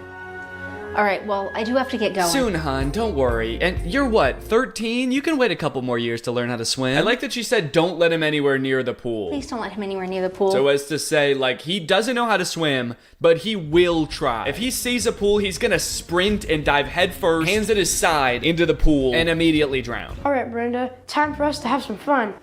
All right, well, I do have to get going. Soon, hun, don't worry. And you're what, 13? You can wait a couple more years to learn how to swim. I like that she said don't let him anywhere near the pool. Please don't let him anywhere near the pool. So as to say, like, he doesn't know how to swim, but he will try. If he sees a pool, he's gonna sprint and dive headfirst, hands at his side, into the pool, and immediately drown. All right, Brenda, time for us to have some fun.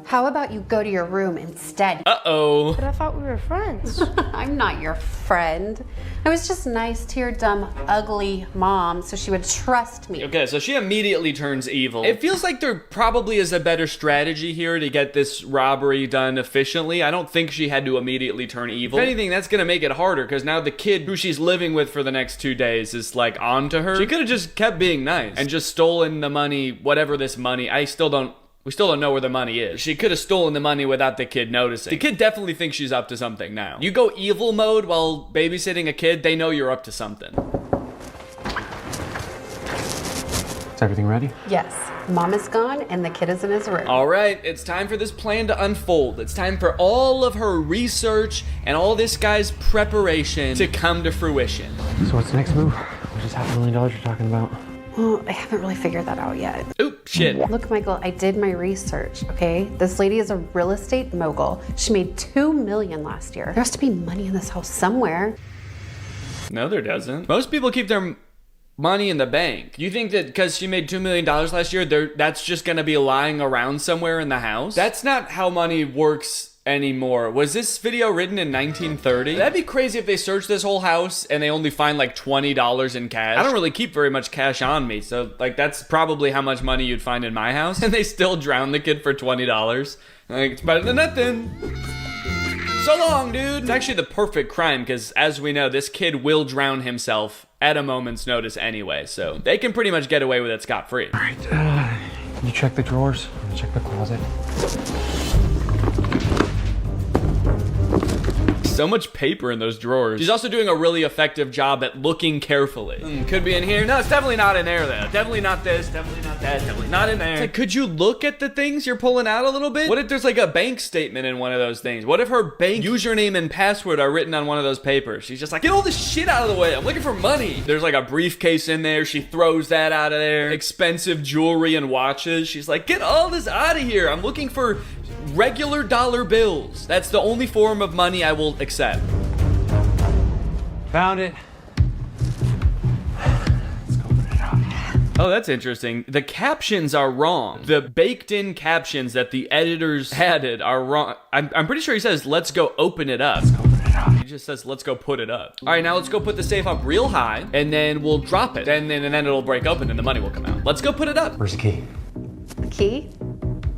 How about you go to your room instead? Uh-oh. But I thought we were friends. I'm not your friend. I was just nice to your dumb, ugly mom so she would trust me. Okay, so she immediately turns evil. It feels like there probably is a better strategy here to get this robbery done efficiently. I don't think she had to immediately turn evil. If anything, that's gonna make it harder because now the kid who she's living with for the next 2 days is like onto her. She could have just kept being nice and just stolen the money, whatever this money, we still don't know where the money is. She could have stolen the money without the kid noticing. The kid definitely thinks she's up to something now. You go evil mode while babysitting a kid, they know you're up to something. Is everything ready? Yes. Mom is gone and the kid is in his room. All right, it's time for this plan to unfold. It's time for all of her research and all this guy's preparation to come to fruition. So what's the next move? Which is $500,000 you're talking about? Well, I haven't really figured that out yet. Oop, shit. Look, Michael, I did my research, okay? This lady is a real estate mogul. She made $2 million last year. There has to be money in this house somewhere. No, there doesn't. Most people keep their money in the bank. You think that because she made $2 million last year, that's just gonna be lying around somewhere in the house? That's not how money works anymore. Was this video written in 1930? That'd be crazy if they searched this whole house and they only find like $20 in cash. I don't really keep very much cash on me, so like that's probably how much money you'd find in my house. And they still drown the kid for $20. Like, it's better than nothing. So long, dude. It's actually the perfect crime because as we know, this kid will drown himself at a moment's notice anyway, so they can pretty much get away with it scot-free. All right, can you check the drawers? Check the closet. So much paper in those drawers. She's also doing a really effective job at looking carefully. Could be in here. No, it's definitely not in there though. Definitely not this, definitely not that, definitely not in there. It's like, could you look at the things you're pulling out a little bit? What if there's like a bank statement in one of those things? What if her bank username and password are written on one of those papers? She's just like, get all this shit out of the way. I'm looking for money. There's like a briefcase in there. She throws that out of there. Expensive jewelry and watches. She's like, get all this out of here. I'm looking for regular dollar bills. That's the only form of money I will accept. Found it. Oh, that's interesting. The captions are wrong. The baked-in captions that the editors added are wrong. I'm pretty sure he says, let's go open it up. He just says, let's go put it up. All right, now let's go put the safe up real high, and then we'll drop it. And then it'll break open, and the money will come out. Let's go put it up. Where's the key? The key?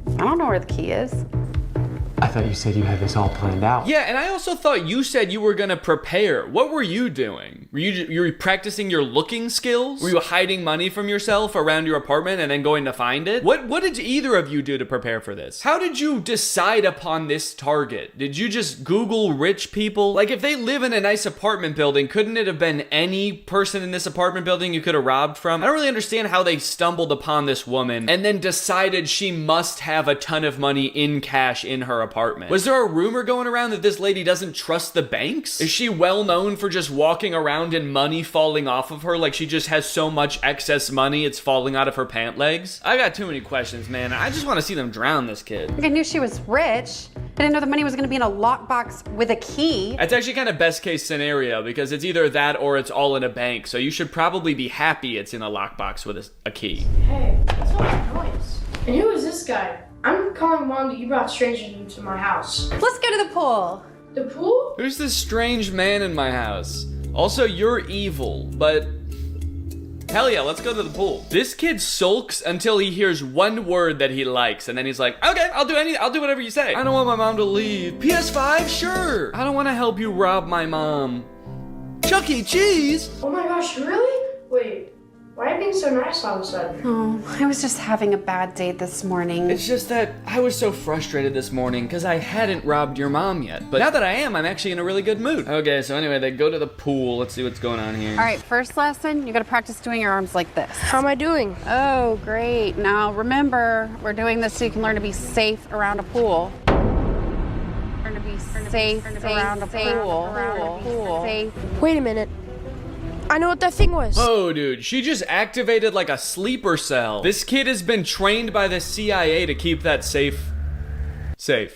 I don't know where the key is. I thought you said you had this all planned out. Yeah, and I also thought you said you were gonna prepare. What were you doing? Were you practicing your looking skills? Were you hiding money from yourself around your apartment and then going to find it? What did either of you do to prepare for this? How did you decide upon this target? Did you just Google rich people? Like, if they live in a nice apartment building, couldn't it have been any person in this apartment building you could have robbed from? I don't really understand how they stumbled upon this woman and then decided she must have a ton of money in cash in her apartment. Was there a rumor going around that this lady doesn't trust the banks? Is she well known for just walking around and money falling off of her? Like, she just has so much excess money it's falling out of her pant legs? I got too many questions, man. I just want to see them drown this kid. I knew she was rich. I didn't know the money was gonna be in a lockbox with a key. That's actually kind of best case scenario because it's either that or it's all in a bank. So you should probably be happy it's in a lockbox with a key. Hey, what's all that noise? And who is this guy? I'm calling Mom that you brought strangers into my house. Let's go to the pool. The pool? Who's this strange man in my house? Also, you're evil, but hell yeah, let's go to the pool. This kid sulks until he hears one word that he likes, and then he's like, okay, I'll do whatever you say. I don't want my mom to leave. PS5? Sure. I don't want to help you rob my mom. Chuck E. Cheese? Oh my gosh, really? Wait, why are you being so nice all of a sudden? Oh, I was just having a bad day this morning. It's just that I was so frustrated this morning because I hadn't robbed your mom yet. But now that I am, I'm actually in a really good mood. Okay, so anyway, they go to the pool. Let's see what's going on here. All right, first lesson, you gotta practice doing your arms like this. How am I doing? Oh, great. Now remember, we're doing this so you can learn to be safe around a pool. Learn to be safe around a pool. Safe. Wait a minute. I know what that thing was. Oh, dude, she just activated like a sleeper cell. This kid has been trained by the CIA to keep that safe.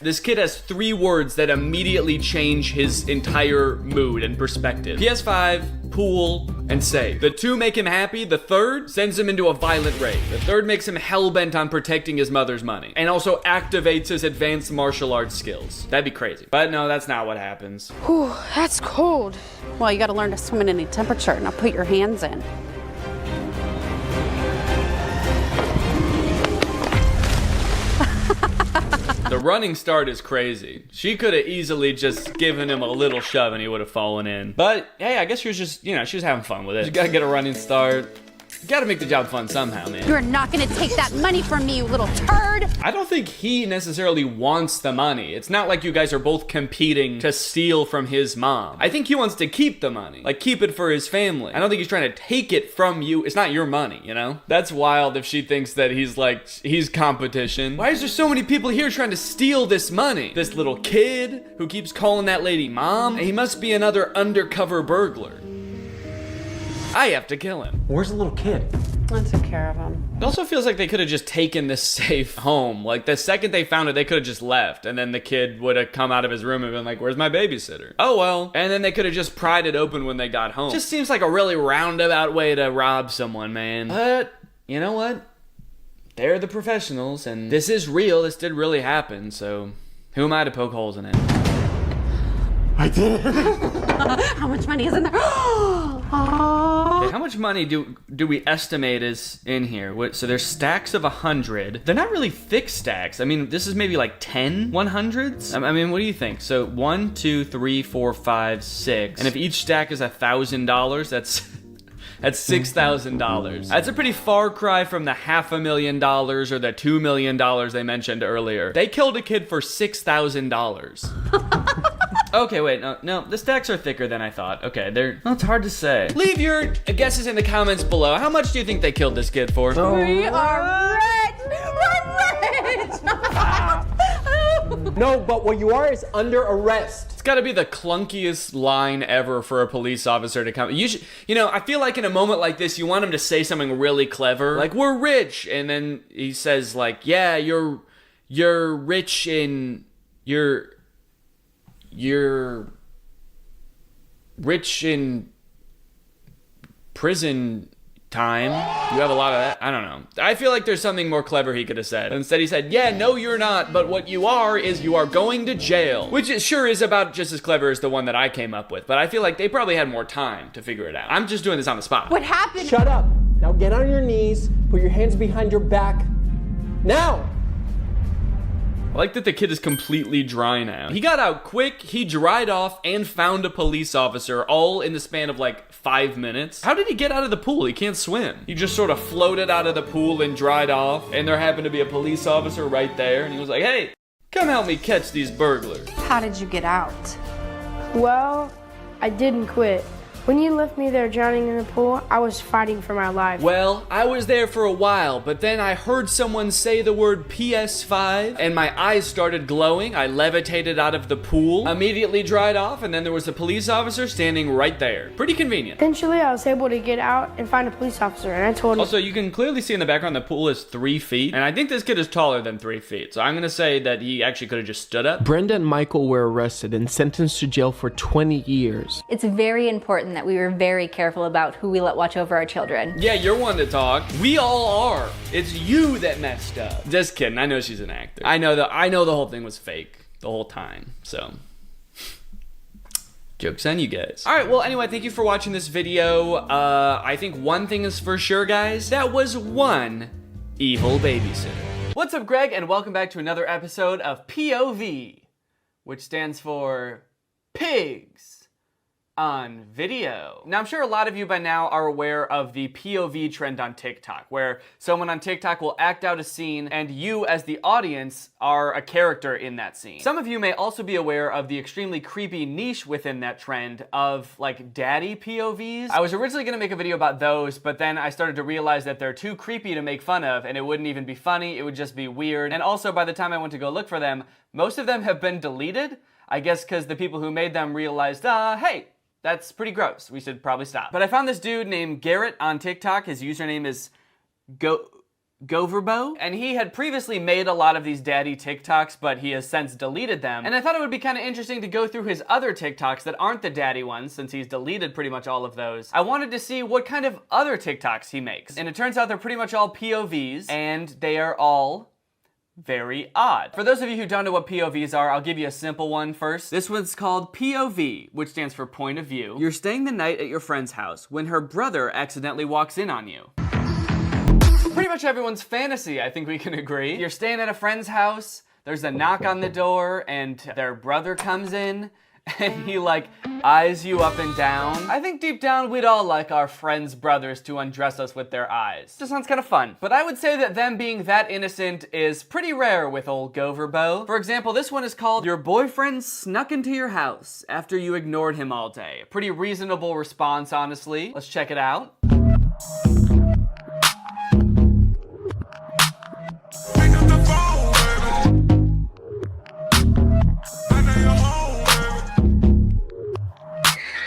This kid has 3 words that immediately change his entire mood and perspective. PS5, pool, and safe. The 2 make him happy. The 3rd sends him into a violent rage. The 3rd makes him hell-bent on protecting his mother's money. And also activates his advanced martial arts skills. That'd be crazy. But no, that's not what happens. Whew, that's cold. Well, you gotta learn to swim in any temperature. Now put your hands in. The running start is crazy. She could have easily just given him a little shove and he would have fallen in. But hey, I guess she was just, she was having fun with it. You gotta get a running start. You gotta make the job fun somehow, man. You're not gonna take that money from me, you little turd! I don't think he necessarily wants the money. It's not like you guys are both competing to steal from his mom. I think he wants to keep the money. Like, keep it for his family. I don't think he's trying to take it from you. It's not your money, you know? That's wild if she thinks that he's competition. Why is there so many people here trying to steal this money? This little kid who keeps calling that lady mom? He must be another undercover burglar. I have to kill him. Where's the little kid? I took care of him. It also feels like they could have just taken this safe home. Like, the second they found it, they could have just left. And then the kid would have come out of his room and been like, where's my babysitter? Oh, well. And then they could have just pried it open when they got home. Just seems like a really roundabout way to rob someone, man. But, you know what? They're the professionals, and this is real. This did really happen, so who am I to poke holes in it? I did it. How much money is in there? Okay, how much money do we estimate is in here? So there's stacks of 100. They're not really thick stacks. I mean, this is maybe like 10 100s. I mean, what do you think? So 1, 2, 3, 4, 5, 6. And if each stack is $1,000, That's $6,000. That's a pretty far cry from the $500,000 or the $2 million they mentioned earlier. They killed a kid for $6,000. Okay, wait, no, the stacks are thicker than I thought. Okay, well, it's hard to say. Leave your guesses in the comments below. How much do you think they killed this kid for? We are rich! We're rich! No, but what you are is under arrest. It's gotta be the clunkiest line ever for a police officer to come. You know, I feel like in a moment like this, you want him to say something really clever. Like, we're rich. And then he says, like, yeah, you're rich in, you're rich in prison time. You have a lot of that. I don't know. I feel like there's something more clever he could have said. Instead he said, yeah, no, you're not, but what you are is you are going to jail. Which it sure is about just as clever as the one that I came up with, but I feel like they probably had more time to figure it out. I'm just doing this on the spot. What happened? Shut up. Now get on your knees, put your hands behind your back. Now! I like that the kid is completely dry now. He got out quick, he dried off, and found a police officer all in the span of like 5 minutes. How did he get out of the pool? He can't swim. He just sort of floated out of the pool and dried off, and there happened to be a police officer right there, and he was like, hey, come help me catch these burglars. How did you get out? Well, I didn't quit. When you left me there drowning in the pool, I was fighting for my life. Well, I was there for a while, but then I heard someone say the word PS5, and my eyes started glowing. I levitated out of the pool, immediately dried off, and then there was a police officer standing right there. Pretty convenient. Eventually, I was able to get out and find a police officer, and I told him... Also, you can clearly see in the background the pool is 3 feet, and I think this kid is taller than 3 feet, so I'm gonna say that he actually could have just stood up. Brenda and Michael were arrested and sentenced to jail for 20 years. It's very important that we were very careful about who we let watch over our children. Yeah, you're one to talk. We all are. It's you that messed up. Just kidding. I know she's an actor. I know the whole thing was fake the whole time. So, joke's on you guys. All right, well, anyway, thank you for watching this video. I think one thing is for sure, guys. That was one evil babysitter. What's up, Greg, and welcome back to another episode of POV, which stands for Pigs on Video. Now, I'm sure a lot of you by now are aware of the POV trend on TikTok, where someone on TikTok will act out a scene and you as the audience are a character in that scene. Some of you may also be aware of the extremely creepy niche within that trend of like daddy POVs. I was originally gonna make a video about those, but then I started to realize that they're too creepy to make fun of and it wouldn't even be funny, it would just be weird. And also by the time I went to go look for them, most of them have been deleted. I guess because the people who made them realized, hey, that's pretty gross. We should probably stop. But I found this dude named Garrett on TikTok. His username is Goverbo. And he had previously made a lot of these daddy TikToks, but he has since deleted them. And I thought it would be kind of interesting to go through his other TikToks that aren't the daddy ones, since he's deleted pretty much all of those. I wanted to see what kind of other TikToks he makes. And it turns out they're pretty much all POVs, and they are all very odd. For those of you who don't know what POVs are, I'll give you a simple one first. This one's called POV, which stands for point of view. You're staying the night at your friend's house when her brother accidentally walks in on you. Pretty much everyone's fantasy, I think we can agree. You're staying at a friend's house, there's a knock on the door, and their brother comes in, and he like eyes you up and down. I think deep down we'd all like our friends' brothers to undress us with their eyes. Just sounds kind of fun. But I would say that them being that innocent is pretty rare with old Goverbo. For example, this one is called Your Boyfriend Snuck Into Your House After You Ignored Him All Day. A pretty reasonable response, honestly. Let's check it out.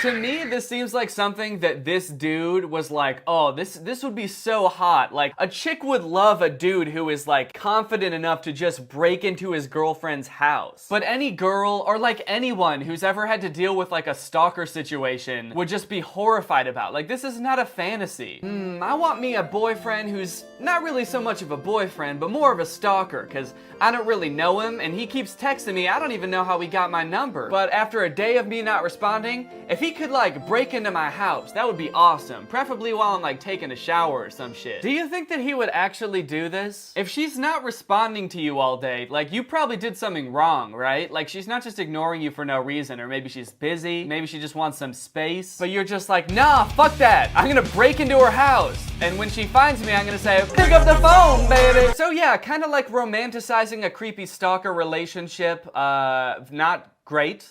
To me, this seems like something that this dude was like, oh, this would be so hot. Like, a chick would love a dude who is like confident enough to just break into his girlfriend's house. But any girl, or like anyone who's ever had to deal with like a stalker situation would just be horrified about. Like, this is not a fantasy. I want me a boyfriend who's not really so much of a boyfriend, but more of a stalker, because I don't really know him, and he keeps texting me. I don't even know how he got my number. But after a day of me not responding, if he he could like break into my house, that would be awesome. Preferably while I'm like taking a shower or some shit. Do you think that he would actually do this? If she's not responding to you all day, like you probably did something wrong, right? Like she's not just ignoring you for no reason, or maybe she's busy, maybe she just wants some space, but you're just like, nah, fuck that. I'm gonna break into her house. And when she finds me, I'm gonna say, pick up the phone, baby. So yeah, kind of like romanticizing a creepy stalker relationship. Not great.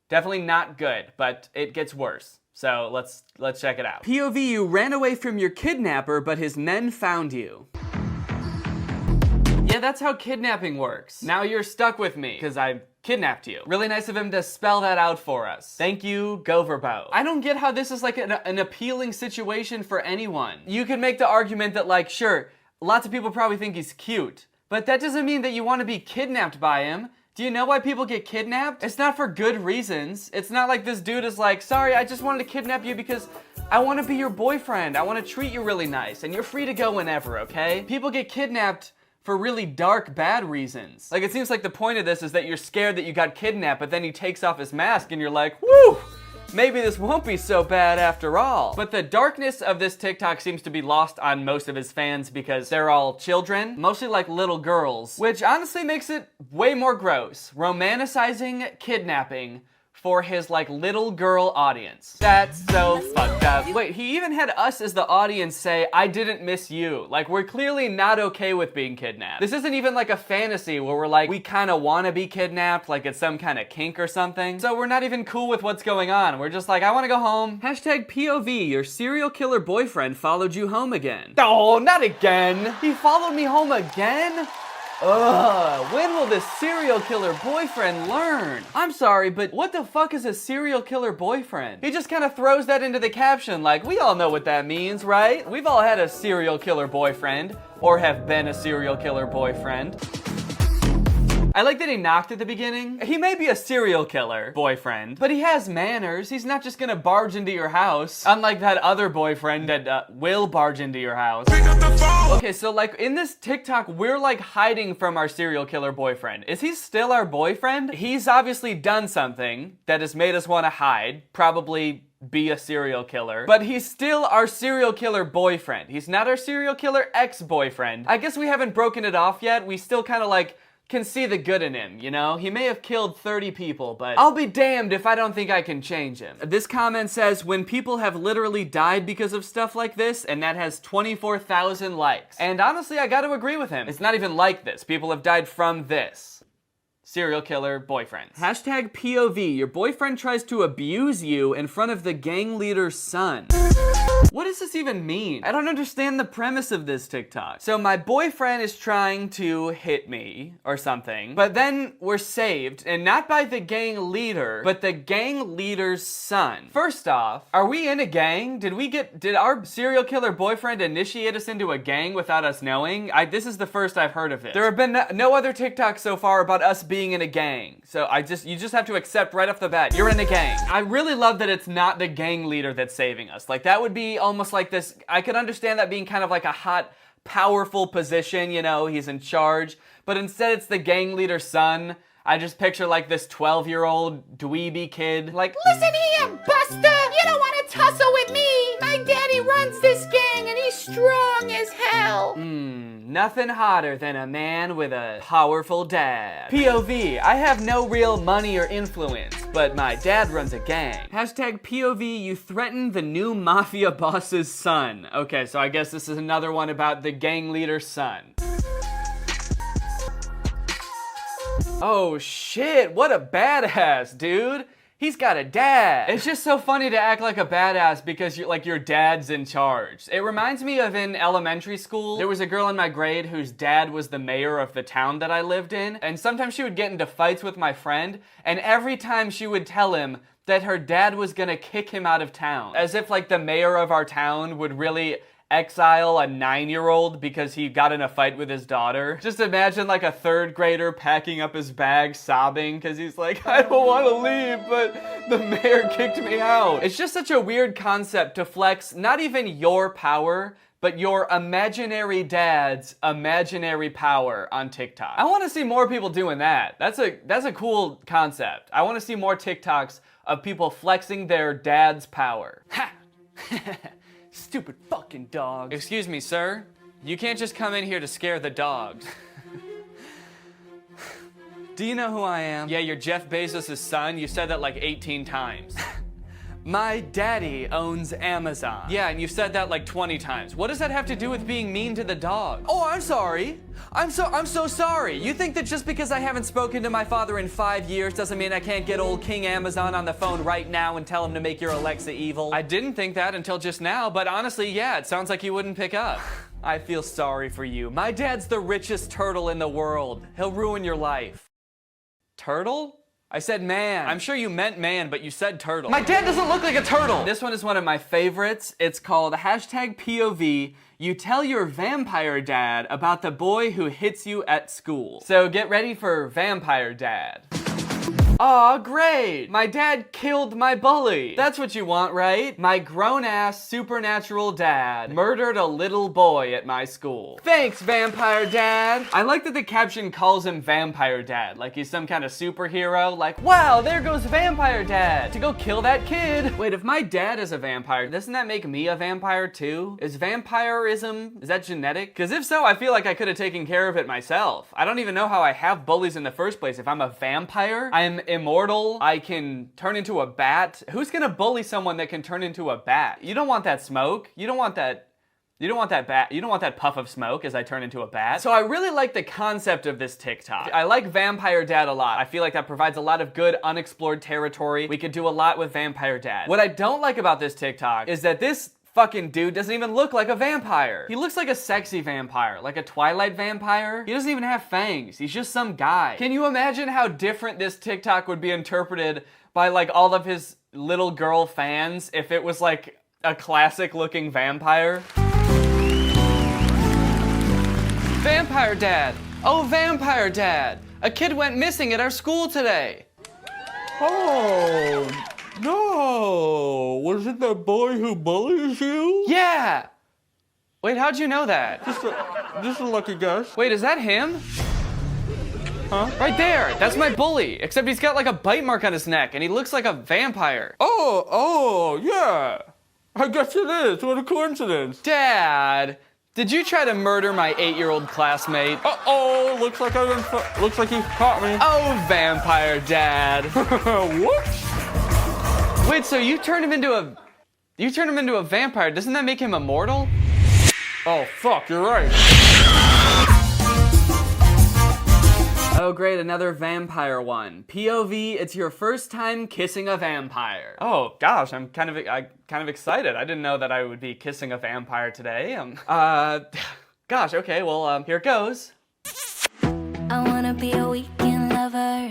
Definitely not good, but it gets worse. So let's check it out. POV, you ran away from your kidnapper, but his men found you. Yeah, that's how kidnapping works. Now you're stuck with me, because I kidnapped you. Really nice of him to spell that out for us. Thank you, Goverbo. I don't get how this is like an appealing situation for anyone. You could make the argument that like, sure, lots of people probably think he's cute, but that doesn't mean that you want to be kidnapped by him. Do you know why people get kidnapped? It's not for good reasons. It's not like this dude is like, sorry, I just wanted to kidnap you because I want to be your boyfriend. I want to treat you really nice, and you're free to go whenever, okay? People get kidnapped for really dark, bad reasons. Like, it seems like the point of this is that you're scared that you got kidnapped, but then he takes off his mask and you're like, woo! Maybe this won't be so bad after all. But the darkness of this TikTok seems to be lost on most of his fans because they're all children, mostly like little girls, which honestly makes it way more gross. Romanticizing kidnapping for his like little girl audience. That's so fucked up. Wait, he even had us as the audience say, I didn't miss you. Like, we're clearly not okay with being kidnapped. This isn't even like a fantasy where we're like, we kind of want to be kidnapped, like it's some kind of kink or something. So we're not even cool with what's going on. We're just like, I want to go home. Hashtag POV, your serial killer boyfriend followed you home again. Oh, not again. He followed me home again? Ugh, when will this serial killer boyfriend learn? I'm sorry, but what the fuck is a serial killer boyfriend? He just kind of throws that into the caption like, we all know what that means, right? We've all had a serial killer boyfriend, or have been a serial killer boyfriend. I like that he knocked at the beginning. He may be a serial killer boyfriend, but he has manners. He's not just gonna barge into your house, unlike that other boyfriend that will barge into your house. Okay, so like in this TikTok, we're like hiding from our serial killer boyfriend. Is he still our boyfriend? He's obviously done something that has made us want to hide, probably be a serial killer, but he's still our serial killer boyfriend. He's not our serial killer ex-boyfriend. I guess we haven't broken it off yet. We still kind of like can see the good in him, you know? He may have killed 30 people, but I'll be damned if I don't think I can change him. This comment says, when people have literally died because of stuff like this, and that has 24,000 likes. And honestly, I gotta agree with him. It's not even like this. People have died from this. Serial killer boyfriends. Hashtag POV, your boyfriend tries to abuse you in front of the gang leader's son. What does this even mean? I don't understand the premise of this TikTok. So my boyfriend is trying to hit me or something, but then we're saved, and not by the gang leader, but the gang leader's son. First off, are we in a gang? Did our serial killer boyfriend initiate us into a gang without us knowing? This is the first I've heard of it. There have been no other TikToks so far about us being in a gang. So you just have to accept right off the bat, you're in a gang. I really love that it's not the gang leader that's saving us. Like, that would be almost like this, I could understand that being kind of like a hot, powerful position, you know, he's in charge, but instead it's the gang leader's son. I just picture like this 12-year-old dweeby kid, like, Listen here, Buster! You don't want to tussle with me! My daddy runs this gang and he's strong as hell! Nothing hotter than a man with a powerful dad. POV, I have no real money or influence, but my dad runs a gang. Hashtag POV, you threatened the new mafia boss's son. Okay, so I guess this is another one about the gang leader's son. Oh shit, what a badass, dude. He's got a dad. It's just so funny to act like a badass because your dad's in charge. It reminds me of in elementary school, there was a girl in my grade whose dad was the mayor of the town that I lived in, and sometimes she would get into fights with my friend, and every time she would tell him that her dad was gonna kick him out of town. As if like the mayor of our town would really exile a 9-year-old because he got in a fight with his daughter. Just imagine like a 3rd grader packing up his bag sobbing because he's like, I don't want to leave, but the mayor kicked me out. It's just such a weird concept to flex not even your power, but your imaginary dad's imaginary power on TikTok. I want to see more people doing that. That's a cool concept. I want to see more TikToks of people flexing their dad's power. Ha! Stupid fucking dogs. Excuse me, sir. You can't just come in here to scare the dogs. Do you know who I am? Yeah, you're Jeff Bezos' son. You said that like 18 times. My daddy owns Amazon. Yeah, and you've said that like 20 times. What does that have to do with being mean to the dog? Oh, I'm sorry. I'm so sorry. You think that just because I haven't spoken to my father in 5 years doesn't mean I can't get old King Amazon on the phone right now and tell him to make your Alexa evil? I didn't think that until just now, but honestly, yeah, it sounds like he wouldn't pick up. I feel sorry for you. My dad's the richest turtle in the world. He'll ruin your life. Turtle? I said man. I'm sure you meant man, but you said turtle. My dad doesn't look like a turtle. This one is one of my favorites. It's called #POV. You tell your vampire dad about the boy who hits you at school. So get ready for vampire dad. Aw, great! My dad killed my bully. That's what you want, right? My grown-ass supernatural dad murdered a little boy at my school. Thanks, vampire dad! I like that the caption calls him vampire dad, like he's some kind of superhero, like, wow, there goes vampire dad to go kill that kid. Wait, if my dad is a vampire, doesn't that make me a vampire too? Is vampirism, is that genetic? Because if so, I feel like I could have taken care of it myself. I don't even know how I have bullies in the first place. If I'm a vampire, I'm immortal, I can turn into a bat. Who's gonna bully someone that can turn into a bat? You don't want that smoke. You don't want that bat. You don't want that puff of smoke as I turn into a bat. So I really like the concept of this TikTok. I like Vampire Dad a lot. I feel like that provides a lot of good unexplored territory. We could do a lot with Vampire Dad. What I don't like about this TikTok is that this fucking dude doesn't even look like a vampire. He looks like a sexy vampire, like a Twilight vampire. He doesn't even have fangs. He's just some guy. Can you imagine how different this TikTok would be interpreted by like all of his little girl fans if it was like a classic looking vampire? Vampire Dad! Oh, Vampire Dad! A kid went missing at our school today. Oh, no! Was it the boy who bullies you? Yeah! Wait, how'd you know that? Just a lucky guess. Wait, is that him? Huh? Right there! That's my bully! Except he's got like a bite mark on his neck and he looks like a vampire. Oh, yeah! I guess it is. What a coincidence. Dad! Did you try to murder my 8-year-old classmate? Uh-oh, looks like he caught me. Oh, Vampire Dad. Whoops. Wait, so you turned him into a vampire. Doesn't that make him immortal? Oh, fuck, you're right. Oh, great, another vampire one. POV, it's your first time kissing a vampire. Oh, gosh, I'm kind of excited. I didn't know that I would be kissing a vampire today. Gosh, okay, well, here it goes. I wanna be a weekend lover.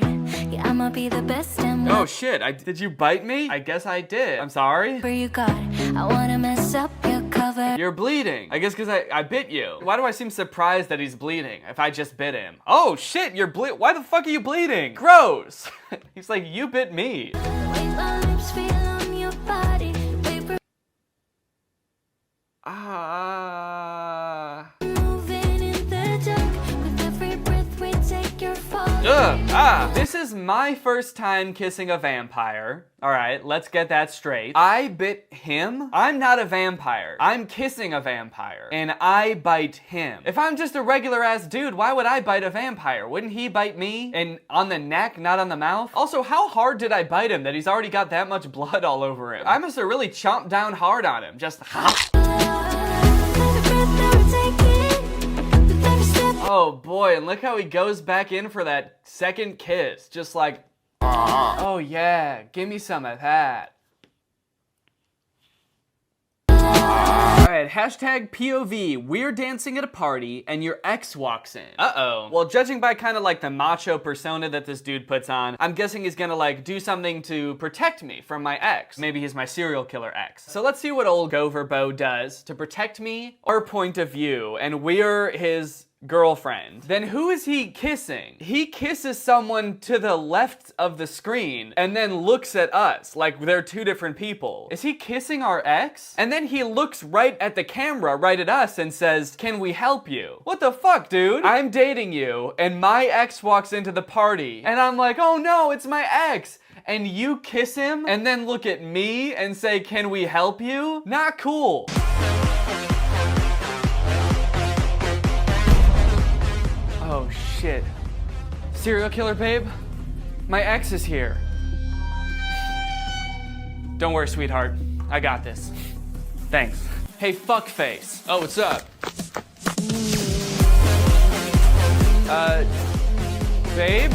Yeah, I'ma be the best and Oh, shit, did you bite me? I guess I did. I'm sorry. whatever you got. I wanna mess up your cover. You're bleeding. I guess because I bit you. Why do I seem surprised that he's bleeding if I just bit him? Oh, shit, why the fuck are you bleeding? Gross. He's like, you bit me. The way my lips feel on your body. Moving in the dark. With every breath we take, you're falling. This is my first time kissing a vampire. All right, let's get that straight. I bit him? I'm not a vampire. I'm kissing a vampire, and I bite him. If I'm just a regular ass dude, why would I bite a vampire? Wouldn't he bite me? And on the neck, not on the mouth? Also, how hard did I bite him that he's already got that much blood all over him? I must have really chomped down hard on him. Just Oh boy, and look how he goes back in for that second kiss. Just like, oh yeah, give me some of that. Alright, #POV, we're dancing at a party and your ex walks in. Uh-oh. Well, judging by kind of like the macho persona that this dude puts on, I'm guessing he's gonna like do something to protect me from my ex. Maybe he's my serial killer ex. So let's see what old Goverbo does to protect me, our point of view, and we're his girlfriend. Then who is he kissing? He kisses someone to the left of the screen and then looks at us like they're two different people. Is he kissing our ex? And then he looks right at the camera, right at us, and says, "Can we help you?" What the fuck, dude? I'm dating you and my ex walks into the party and I'm like, oh no, it's my ex. and you kiss him and then look at me and say, can we help you? Not cool. Oh shit. Serial killer babe? My ex is here. Don't worry, sweetheart. I got this. Thanks. Hey, fuckface. Oh, what's up? Babe?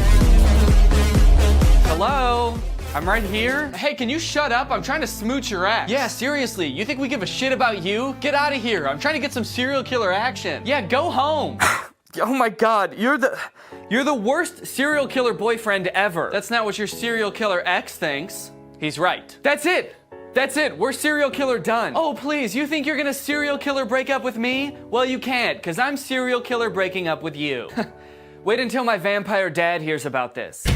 Hello? I'm right here. Hey, can you shut up? I'm trying to smooch your ass. Yeah, seriously, you think we give a shit about you? Get out of here. I'm trying to get some serial killer action. Yeah, go home. Oh my God, you're the worst serial killer boyfriend ever. That's not what your serial killer ex thinks. He's right. That's it. That's it, we're serial killer done. Oh, please, you think you're gonna serial killer break up with me? Well, you can't, because I'm serial killer breaking up with you. Wait until my vampire dad hears about this.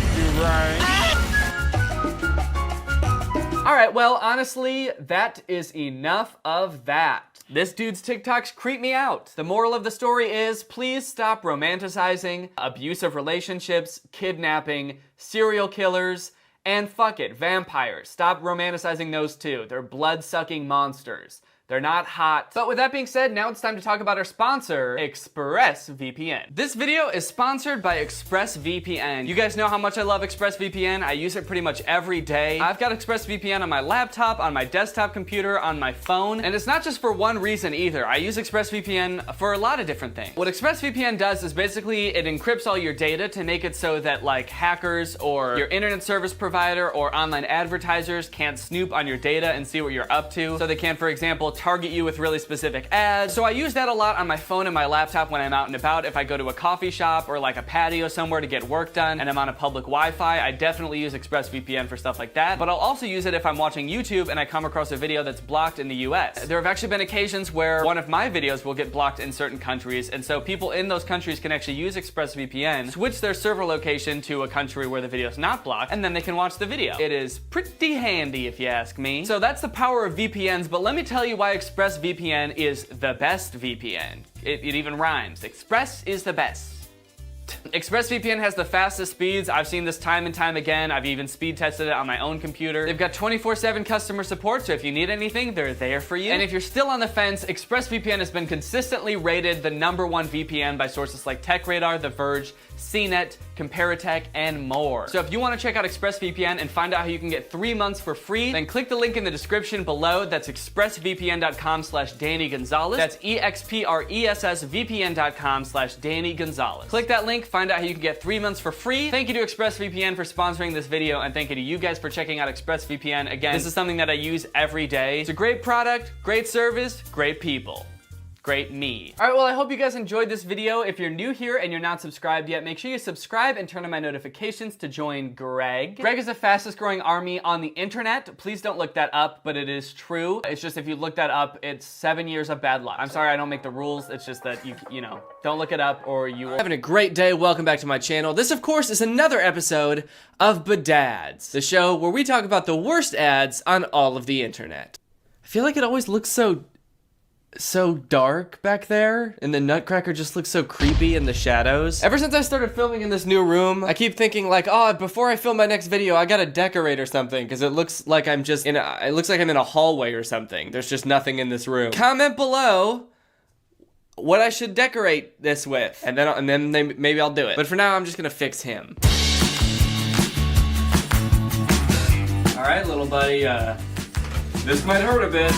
All right, well, honestly, that is enough of that. This dude's TikToks creep me out. The moral of the story is, please stop romanticizing abusive relationships, kidnapping, serial killers, and fuck it, vampires. Stop romanticizing those too. They're blood-sucking monsters. They're not hot. But with that being said, now it's time to talk about our sponsor, ExpressVPN. This video is sponsored by ExpressVPN. You guys know how much I love ExpressVPN. I use it pretty much every day. I've got ExpressVPN on my laptop, on my desktop computer, on my phone. And it's not just for one reason either. I use ExpressVPN for a lot of different things. What ExpressVPN does is basically it encrypts all your data to make it so that like hackers or your internet service provider or online advertisers can't snoop on your data and see what you're up to. So they can, for example, target you with really specific ads. So I use that a lot on my phone and my laptop when I'm out and about. If I go to a coffee shop or like a patio somewhere to get work done and I'm on a public Wi-Fi, I definitely use ExpressVPN for stuff like that. But I'll also use it if I'm watching YouTube and I come across a video that's blocked in the US. There have actually been occasions where one of my videos will get blocked in certain countries, and so people in those countries can actually use ExpressVPN, switch their server location to a country where the video is not blocked, and then they can watch the video. It is pretty handy if you ask me. So that's the power of VPNs, but let me tell you why ExpressVPN is the best VPN. It even rhymes. Express is the best. ExpressVPN has the fastest speeds. I've seen this time and time again. I've even speed tested it on my own computer. They've got 24/7 customer support, so if you need anything, they're there for you. And if you're still on the fence, ExpressVPN has been consistently rated the #1 VPN by sources like TechRadar, The Verge, CNET, Comparitech, and more. So if you want to check out ExpressVPN and find out how you can get 3 months for free, then click the link in the description below. That's expressvpn.com/Danny Gonzalez. That's expressvpn.com/Danny Gonzalez. Click that link, find out how you can get 3 months for free. Thank you to ExpressVPN for sponsoring this video, and thank you to you guys for checking out ExpressVPN. Again, this is something that I use every day. It's a great product, great service, great people. Great me. All right, well, I hope you guys enjoyed this video. If you're new here and you're not subscribed yet, make sure you subscribe and turn on my notifications to join Greg. Greg is the fastest growing army on the internet. Please don't look that up, but it is true. It's just if you look that up, it's 7 years of bad luck. I'm sorry I don't make the rules. It's just that you know, don't look it up or you will. Having a great day. Welcome back to my channel. This, of course, is another episode of Badads, the show where we talk about the worst ads on all of the internet. I feel like it always looks so dark back there, and the Nutcracker just looks so creepy in the shadows. Ever since I started filming in this new room, I keep thinking like, oh, before I film my next video, I gotta decorate or something, because it looks like I'm just it looks like I'm in a hallway or something. There's just nothing in this room. Comment below what I should decorate this with, and then maybe I'll do it. But for now, I'm just gonna fix him. All right, little buddy, this might hurt a bit.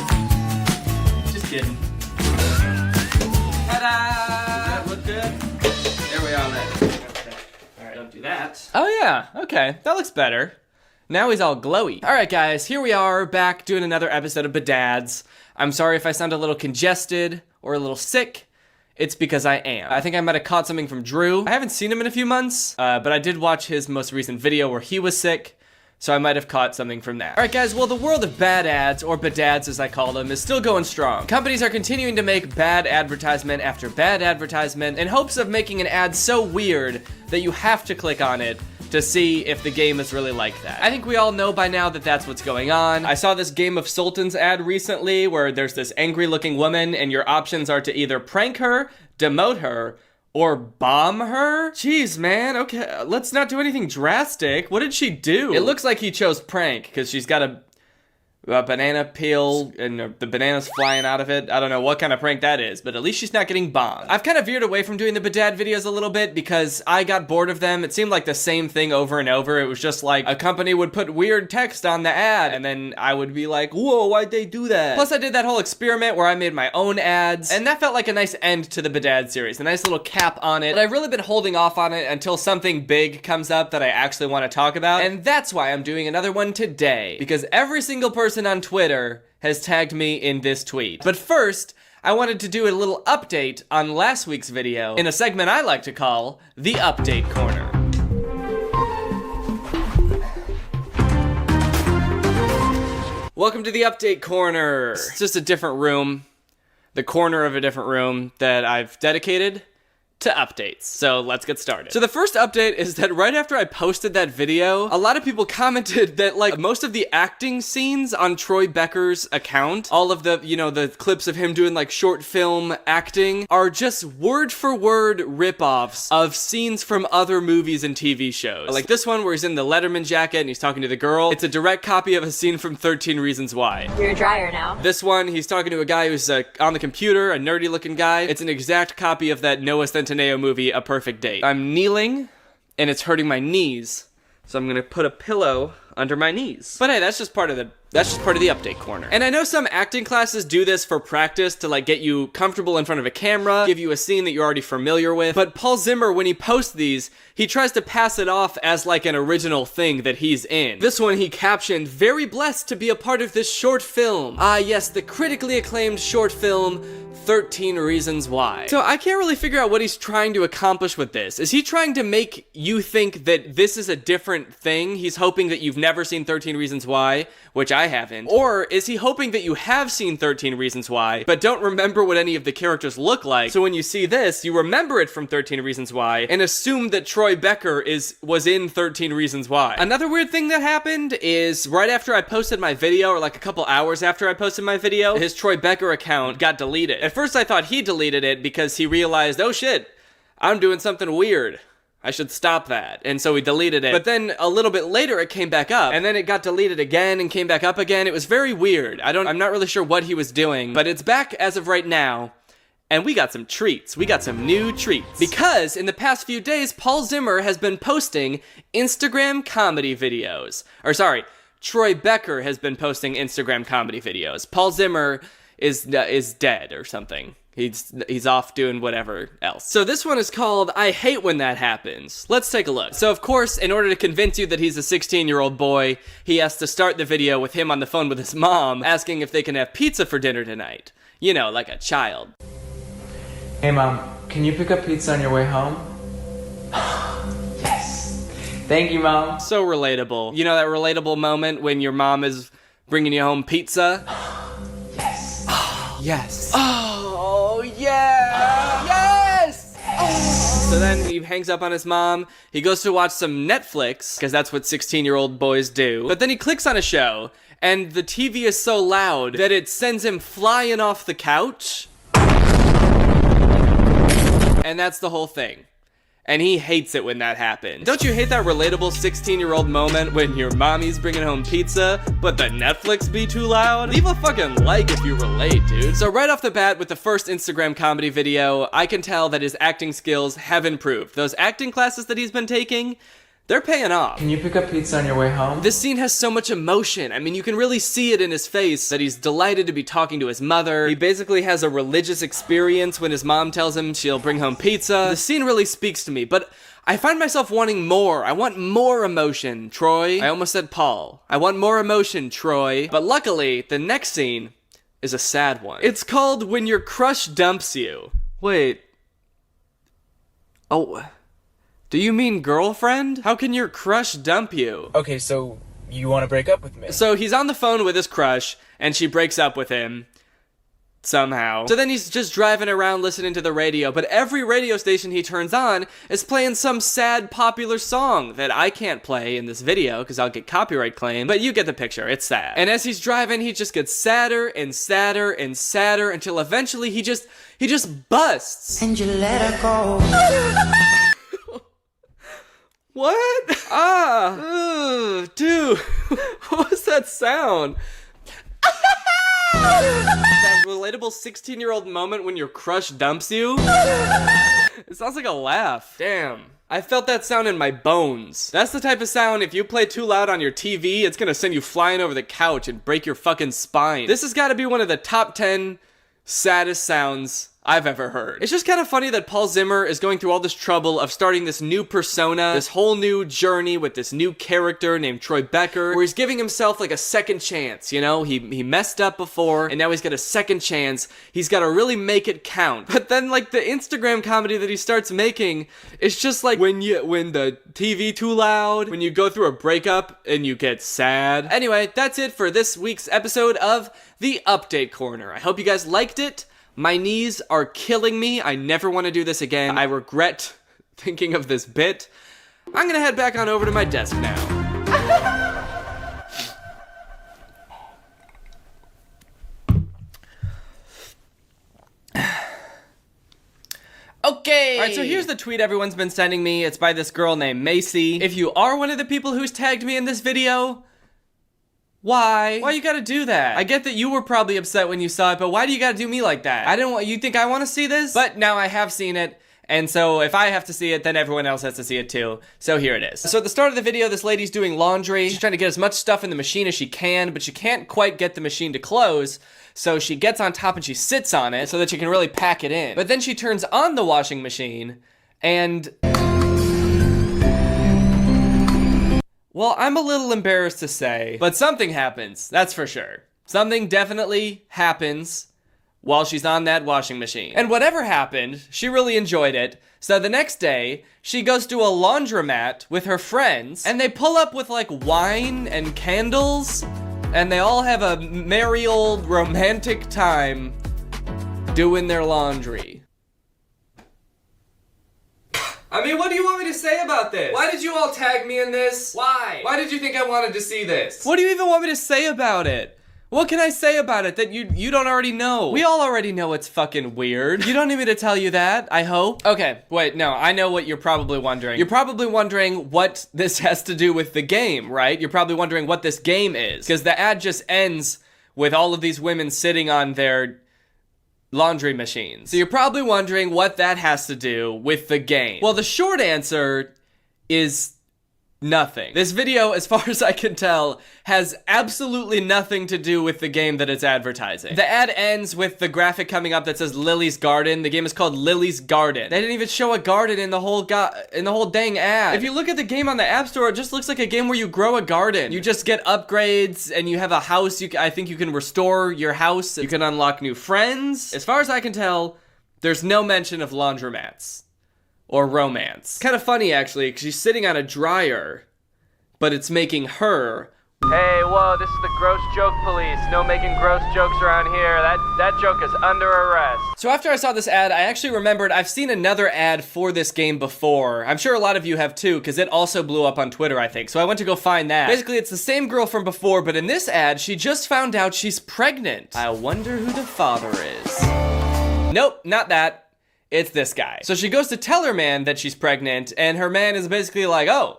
Just kidding. Ta-da! Does that look good? There we are. Okay. All right, don't do that. Oh yeah, okay, that looks better. Now he's all glowy. All right, guys, here we are back doing another episode of Badads. I'm sorry if I sound a little congested or a little sick. It's because I am. I think I might have caught something from Drew. I haven't seen him in a few months, but I did watch his most recent video where he was sick. So I might have caught something from that. All right, guys, well, the world of bad ads, or badads as I call them, is still going strong. Companies are continuing to make bad advertisement after bad advertisement in hopes of making an ad so weird that you have to click on it to see if the game is really like that. I think we all know by now that that's what's going on. I saw this Game of Sultans ad recently where there's this angry looking woman and your options are to either prank her, demote her, or bomb her? Jeez, man. Okay, let's not do anything drastic. What did she do? It looks like he chose prank because she's got a banana peel and the banana's flying out of it. I don't know what kind of prank that is, but at least she's not getting bombed. I've kind of veered away from doing the bedad videos a little bit because I got bored of them. It seemed like the same thing over and over. It was just like a company would put weird text on the ad and then I would be like, whoa, why'd they do that? Plus I did that whole experiment where I made my own ads and that felt like a nice end to the bedad series, a nice little cap on it. But I've really been holding off on it until something big comes up that I actually want to talk about, and that's why I'm doing another one today, because every single person on Twitter has tagged me in this tweet. But first, I wanted to do a little update on last week's video in a segment I like to call the Update Corner. Welcome to the Update Corner. It's just a different room, the corner of a different room that I've dedicated to updates. So let's get started. So the first update is that right after I posted that video, a lot of people commented that like most of the acting scenes on Troy Becker's account, all of the, you know, the clips of him doing like short film acting are just word for word ripoffs of scenes from other movies and TV shows. Like this one where he's in the Letterman jacket and he's talking to the girl. It's a direct copy of a scene from 13 Reasons Why. You're a dryer now. This one, he's talking to a guy who's on the computer, a nerdy looking guy. It's an exact copy of that Noah Centineo movie, A Perfect Date. I'm kneeling and it's hurting my knees, so I'm gonna put a pillow under my knees. But hey, that's just part of the update corner. And I know some acting classes do this for practice to like get you comfortable in front of a camera, give you a scene that you're already familiar with. But Paul Zimmer, when he posts these, he tries to pass it off as like an original thing that he's in. This one he captioned, "Very blessed to be a part of this short film." Ah yes, the critically acclaimed short film 13 Reasons Why. So I can't really figure out what he's trying to accomplish with this. Is he trying to make you think that this is a different thing? He's hoping that you've never seen 13 Reasons Why, which I haven't. Or is he hoping that you have seen 13 Reasons Why, but don't remember what any of the characters look like, so when you see this, you remember it from 13 Reasons Why, and assume that Troy Becker was in 13 Reasons Why. Another weird thing that happened is right after I posted my video, or like a couple hours after I posted my video, his Troy Becker account got deleted. At first I thought he deleted it because he realized, oh shit, I'm doing something weird. I should stop that. And so he deleted it. But then a little bit later it came back up, and then it got deleted again and came back up again. It was very weird. I'm not really sure what he was doing, but it's back as of right now. And we got some treats. We got some new treats. Because in the past few days, Paul Zimmer has been posting Instagram comedy videos. Or sorry, Troy Becker has been posting Instagram comedy videos. Paul Zimmer is dead or something. He's off doing whatever else. So this one is called I Hate When That Happens. Let's take a look. So of course, in order to convince you that he's a 16-year-old boy, he has to start the video with him on the phone with his mom, asking if they can have pizza for dinner tonight. You know, like a child. Hey Mom, can you pick up pizza on your way home? Yes. Thank you, Mom. So relatable. You know that relatable moment when your mom is bringing you home pizza? Yes. Yes. Oh, yeah! Yes! Oh. So then he hangs up on his mom, he goes to watch some Netflix, because that's what 16-year-old boys do, but then he clicks on a show, and the TV is so loud that it sends him flying off the couch. And that's the whole thing. And he hates it when that happens. Don't you hate that relatable 16-year-old moment when your mommy's bringing home pizza, but the Netflix be too loud? Leave a fucking like if you relate, dude. So right off the bat with the first Instagram comedy video, I can tell that his acting skills have improved. Those acting classes that he's been taking, they're paying off. Can you pick up pizza on your way home? This scene has so much emotion. I mean, you can really see it in his face that he's delighted to be talking to his mother. He basically has a religious experience when his mom tells him she'll bring home pizza. The scene really speaks to me, but I find myself wanting more. I want more emotion, Troy. I almost said Paul. I want more emotion, Troy. But luckily, the next scene is a sad one. It's called When Your Crush Dumps You. Wait. Oh... Do you mean girlfriend? How can your crush dump you? Okay, so you want to break up with me? So he's on the phone with his crush, and she breaks up with him. somehow. So then he's just driving around listening to the radio, but every radio station he turns on is playing some sad popular song that I can't play in this video because I'll get copyright claim, but you get the picture, it's sad. And as he's driving, he just gets sadder and sadder and sadder until eventually he just busts. And you let her go. What? Dude, what was that sound? That relatable 16-year-old moment when your crush dumps you? It sounds like a laugh. Damn. I felt that sound in my bones. That's the type of sound, if you play too loud on your TV, it's gonna send you flying over the couch and break your fucking spine. This has gotta be one of the top 10 saddest sounds I've ever heard. It's just kind of funny that Paul Zimmer is going through all this trouble of starting this new persona, this whole new journey with this new character named Troy Becker, where he's giving himself like a second chance, you know? He messed up before, and now he's got a second chance. He's got to really make it count. But then like the Instagram comedy that he starts making, it's just like when the TV too loud, when you go through a breakup and you get sad. Anyway, that's it for this week's episode of The Update Corner. I hope you guys liked it. My knees are killing me. I never want to do this again. I regret thinking of this bit. I'm gonna head back on over to my desk now. Okay! Alright, so here's the tweet everyone's been sending me. It's by this girl named Macy. If you are one of the people who's tagged me in this video, why you gotta do that? I get that you were probably upset when you saw it, but why do you gotta do me like that? You think I wanna see this? But now I have seen it, and so if I have to see it, then everyone else has to see it too. So here it is. So at the start of the video, this lady's doing laundry. She's trying to get as much stuff in the machine as she can, but she can't quite get the machine to close. So she gets on top and she sits on it so that she can really pack it in. But then she turns on the washing machine and... well, I'm a little embarrassed to say, but something happens, that's for sure. Something definitely happens while she's on that washing machine. And whatever happened, she really enjoyed it. So the next day, she goes to a laundromat with her friends, and they pull up with like wine and candles, and they all have a merry old romantic time doing their laundry. I mean, what do you want me to say about this? Why did you all tag me in this? Why? Why did you think I wanted to see this? What do you even want me to say about it? What can I say about it that you don't already know? We all already know it's fucking weird. You don't need me to tell you that, I hope. Okay, wait, no, I know what you're probably wondering. You're probably wondering what this has to do with the game, right? You're probably wondering what this game is. Because the ad just ends with all of these women sitting on their laundry machines. So you're probably wondering what that has to do with the game. Well, the short answer is nothing. This video, as far as I can tell, has absolutely nothing to do with the game that it's advertising. The ad ends with the graphic coming up that says Lily's Garden. The game is called Lily's Garden. They didn't even show a garden in the whole dang ad. If you look at the game on the App Store, it just looks like a game where you grow a garden. You just get upgrades and you have a house. I think you can restore your house. You can unlock new friends. As far as I can tell, there's no mention of laundromats or romance. Kind of funny, actually, because she's sitting on a dryer, but it's making her... Hey, whoa, this is the gross joke police. No making gross jokes around here. That joke is under arrest. So after I saw this ad, I actually remembered I've seen another ad for this game before. I'm sure a lot of you have too, because it also blew up on Twitter, I think. So I went to go find that. Basically, it's the same girl from before, but in this ad, she just found out she's pregnant. I wonder who the father is. Nope, not that. It's this guy. So she goes to tell her man that she's pregnant, and her man is basically like, oh,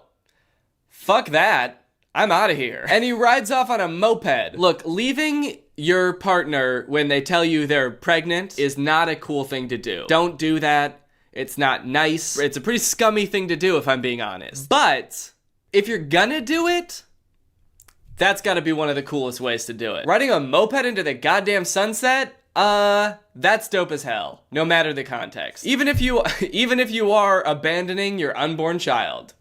fuck that. I'm out of here. And he rides off on a moped. Look, leaving your partner when they tell you they're pregnant is not a cool thing to do. Don't do that. It's not nice. It's a pretty scummy thing to do, if I'm being honest. But if you're gonna do it, that's gotta be one of the coolest ways to do it. Riding a moped into the goddamn sunset? That's dope as hell, no matter the context. Even if you are abandoning your unborn child,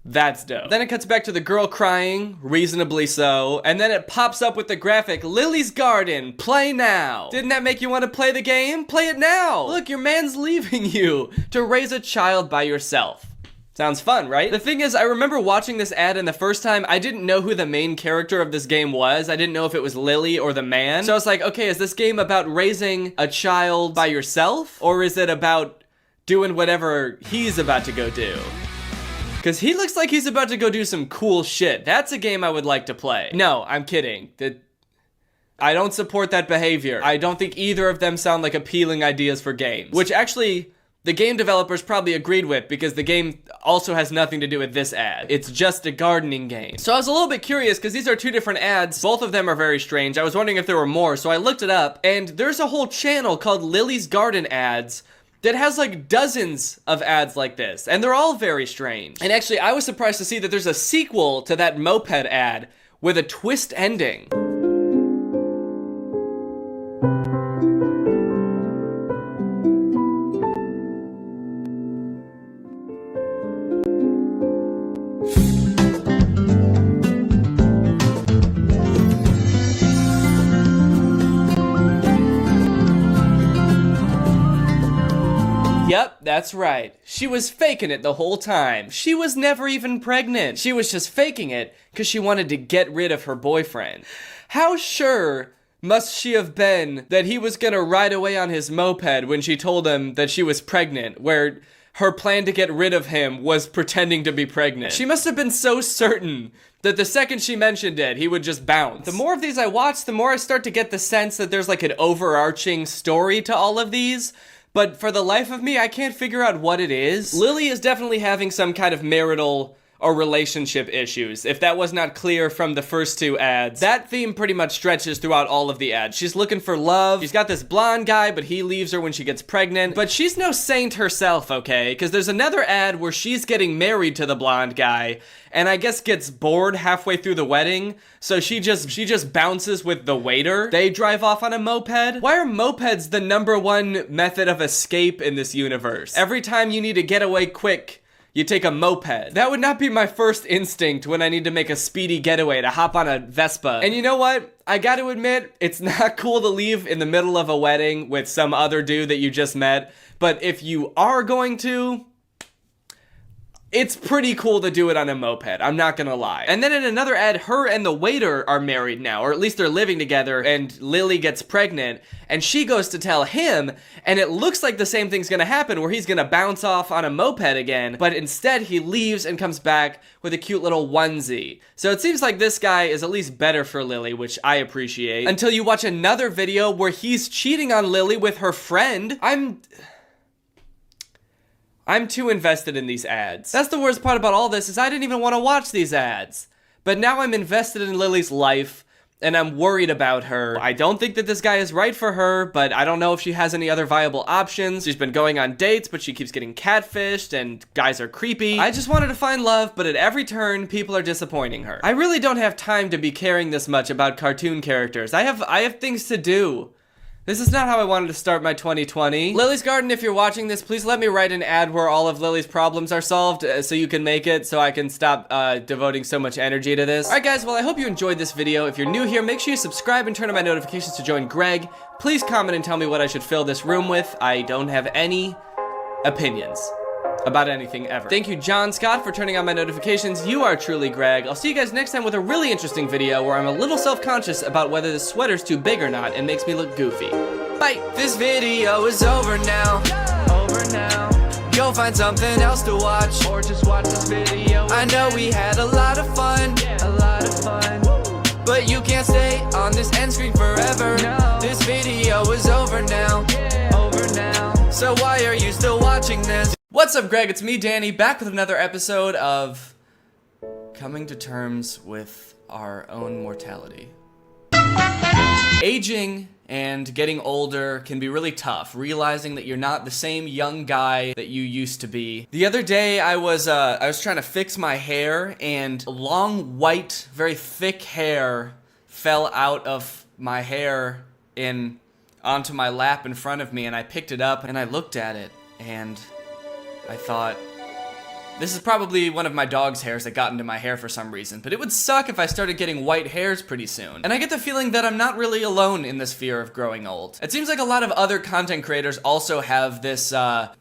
that's dope. Then it cuts back to the girl crying, reasonably so, and then it pops up with the graphic, Lily's Garden, play now. Didn't that make you want to play the game? Play it now. Look, your man's leaving you to raise a child by yourself. Sounds fun, right? The thing is, I remember watching this ad, and the first time, I didn't know who the main character of this game was. I didn't know if it was Lily or the man. So I was like, okay, is this game about raising a child by yourself? Or is it about doing whatever he's about to go do? Because he looks like he's about to go do some cool shit. That's a game I would like to play. No, I'm kidding. I don't support that behavior. I don't think either of them sound like appealing ideas for games. Which actually, the game developers probably agreed with, because the game also has nothing to do with this ad. It's just a gardening game. So I was a little bit curious, because these are two different ads. Both of them are very strange. I was wondering if there were more, so I looked it up, and there's a whole channel called Lily's Garden Ads that has like dozens of ads like this, and they're all very strange. And actually, I was surprised to see that there's a sequel to that moped ad with a twist ending. Yep, that's right. She was faking it the whole time. She was never even pregnant. She was just faking it because she wanted to get rid of her boyfriend. How sure must she have been that he was gonna ride away on his moped when she told him that she was pregnant, where her plan to get rid of him was pretending to be pregnant? She must have been so certain that the second she mentioned it, he would just bounce. The more of these I watch, the more I start to get the sense that there's like an overarching story to all of these. But for the life of me, I can't figure out what it is. Lily is definitely having some kind of marital or relationship issues, if that was not clear from the first two ads. That theme pretty much stretches throughout all of the ads. She's looking for love. She's got this blonde guy, but he leaves her when she gets pregnant. But she's no saint herself, okay? Because there's another ad where she's getting married to the blonde guy, and I guess gets bored halfway through the wedding, so she just bounces with the waiter. They drive off on a moped. Why are mopeds the #1 method of escape in this universe? Every time you need to get away quick, you take a moped. That would not be my first instinct when I need to make a speedy getaway, to hop on a Vespa. And you know what? I gotta admit, it's not cool to leave in the middle of a wedding with some other dude that you just met, but if you are going to, it's pretty cool to do it on a moped, I'm not gonna lie. And then in another ad, her and the waiter are married now, or at least they're living together, and Lily gets pregnant, and she goes to tell him, and it looks like the same thing's gonna happen, where he's gonna bounce off on a moped again, but instead he leaves and comes back with a cute little onesie. So it seems like this guy is at least better for Lily, which I appreciate. Until you watch another video where he's cheating on Lily with her friend. I'm too invested in these ads. That's the worst part about all this, is I didn't even want to watch these ads. But now I'm invested in Lily's life, and I'm worried about her. I don't think that this guy is right for her, but I don't know if she has any other viable options. She's been going on dates, but she keeps getting catfished, and guys are creepy. I just wanted to find love, but at every turn, people are disappointing her. I really don't have time to be caring this much about cartoon characters. I have things to do. This is not how I wanted to start my 2020. Lily's Garden, if you're watching this, please let me write an ad where all of Lily's problems are solved so you can make it, so I can stop devoting so much energy to this. Alright guys, well I hope you enjoyed this video. If you're new here, make sure you subscribe and turn on my notifications to join Greg. Please comment and tell me what I should fill this room with. I don't have any opinions about anything ever. Thank you, John Scott, for turning on my notifications. You are truly Greg. I'll see you guys next time with a really interesting video where I'm a little self-conscious about whether this sweater's too big or not and makes me look goofy. Bye! This video is over now. Over now. Go find something else to watch, or just watch this video. I know we had a lot of fun. A lot of fun. But you can't stay on this end screen forever. No. This video is over now. Over now. So why are you still watching this? What's up, Greg? It's me, Danny, back with another episode of Coming to Terms with Our Own Mortality. Aging and getting older can be really tough, realizing that you're not the same young guy that you used to be. The other day, I was trying to fix my hair, and long, white, very thick hair fell out of my hair and onto my lap in front of me, and I picked it up, and I looked at it, and I thought, This is probably one of my dog's hairs that got into my hair for some reason, but it would suck if I started getting white hairs pretty soon. And I get the feeling that I'm not really alone in this fear of growing old. It seems like a lot of other content creators also have this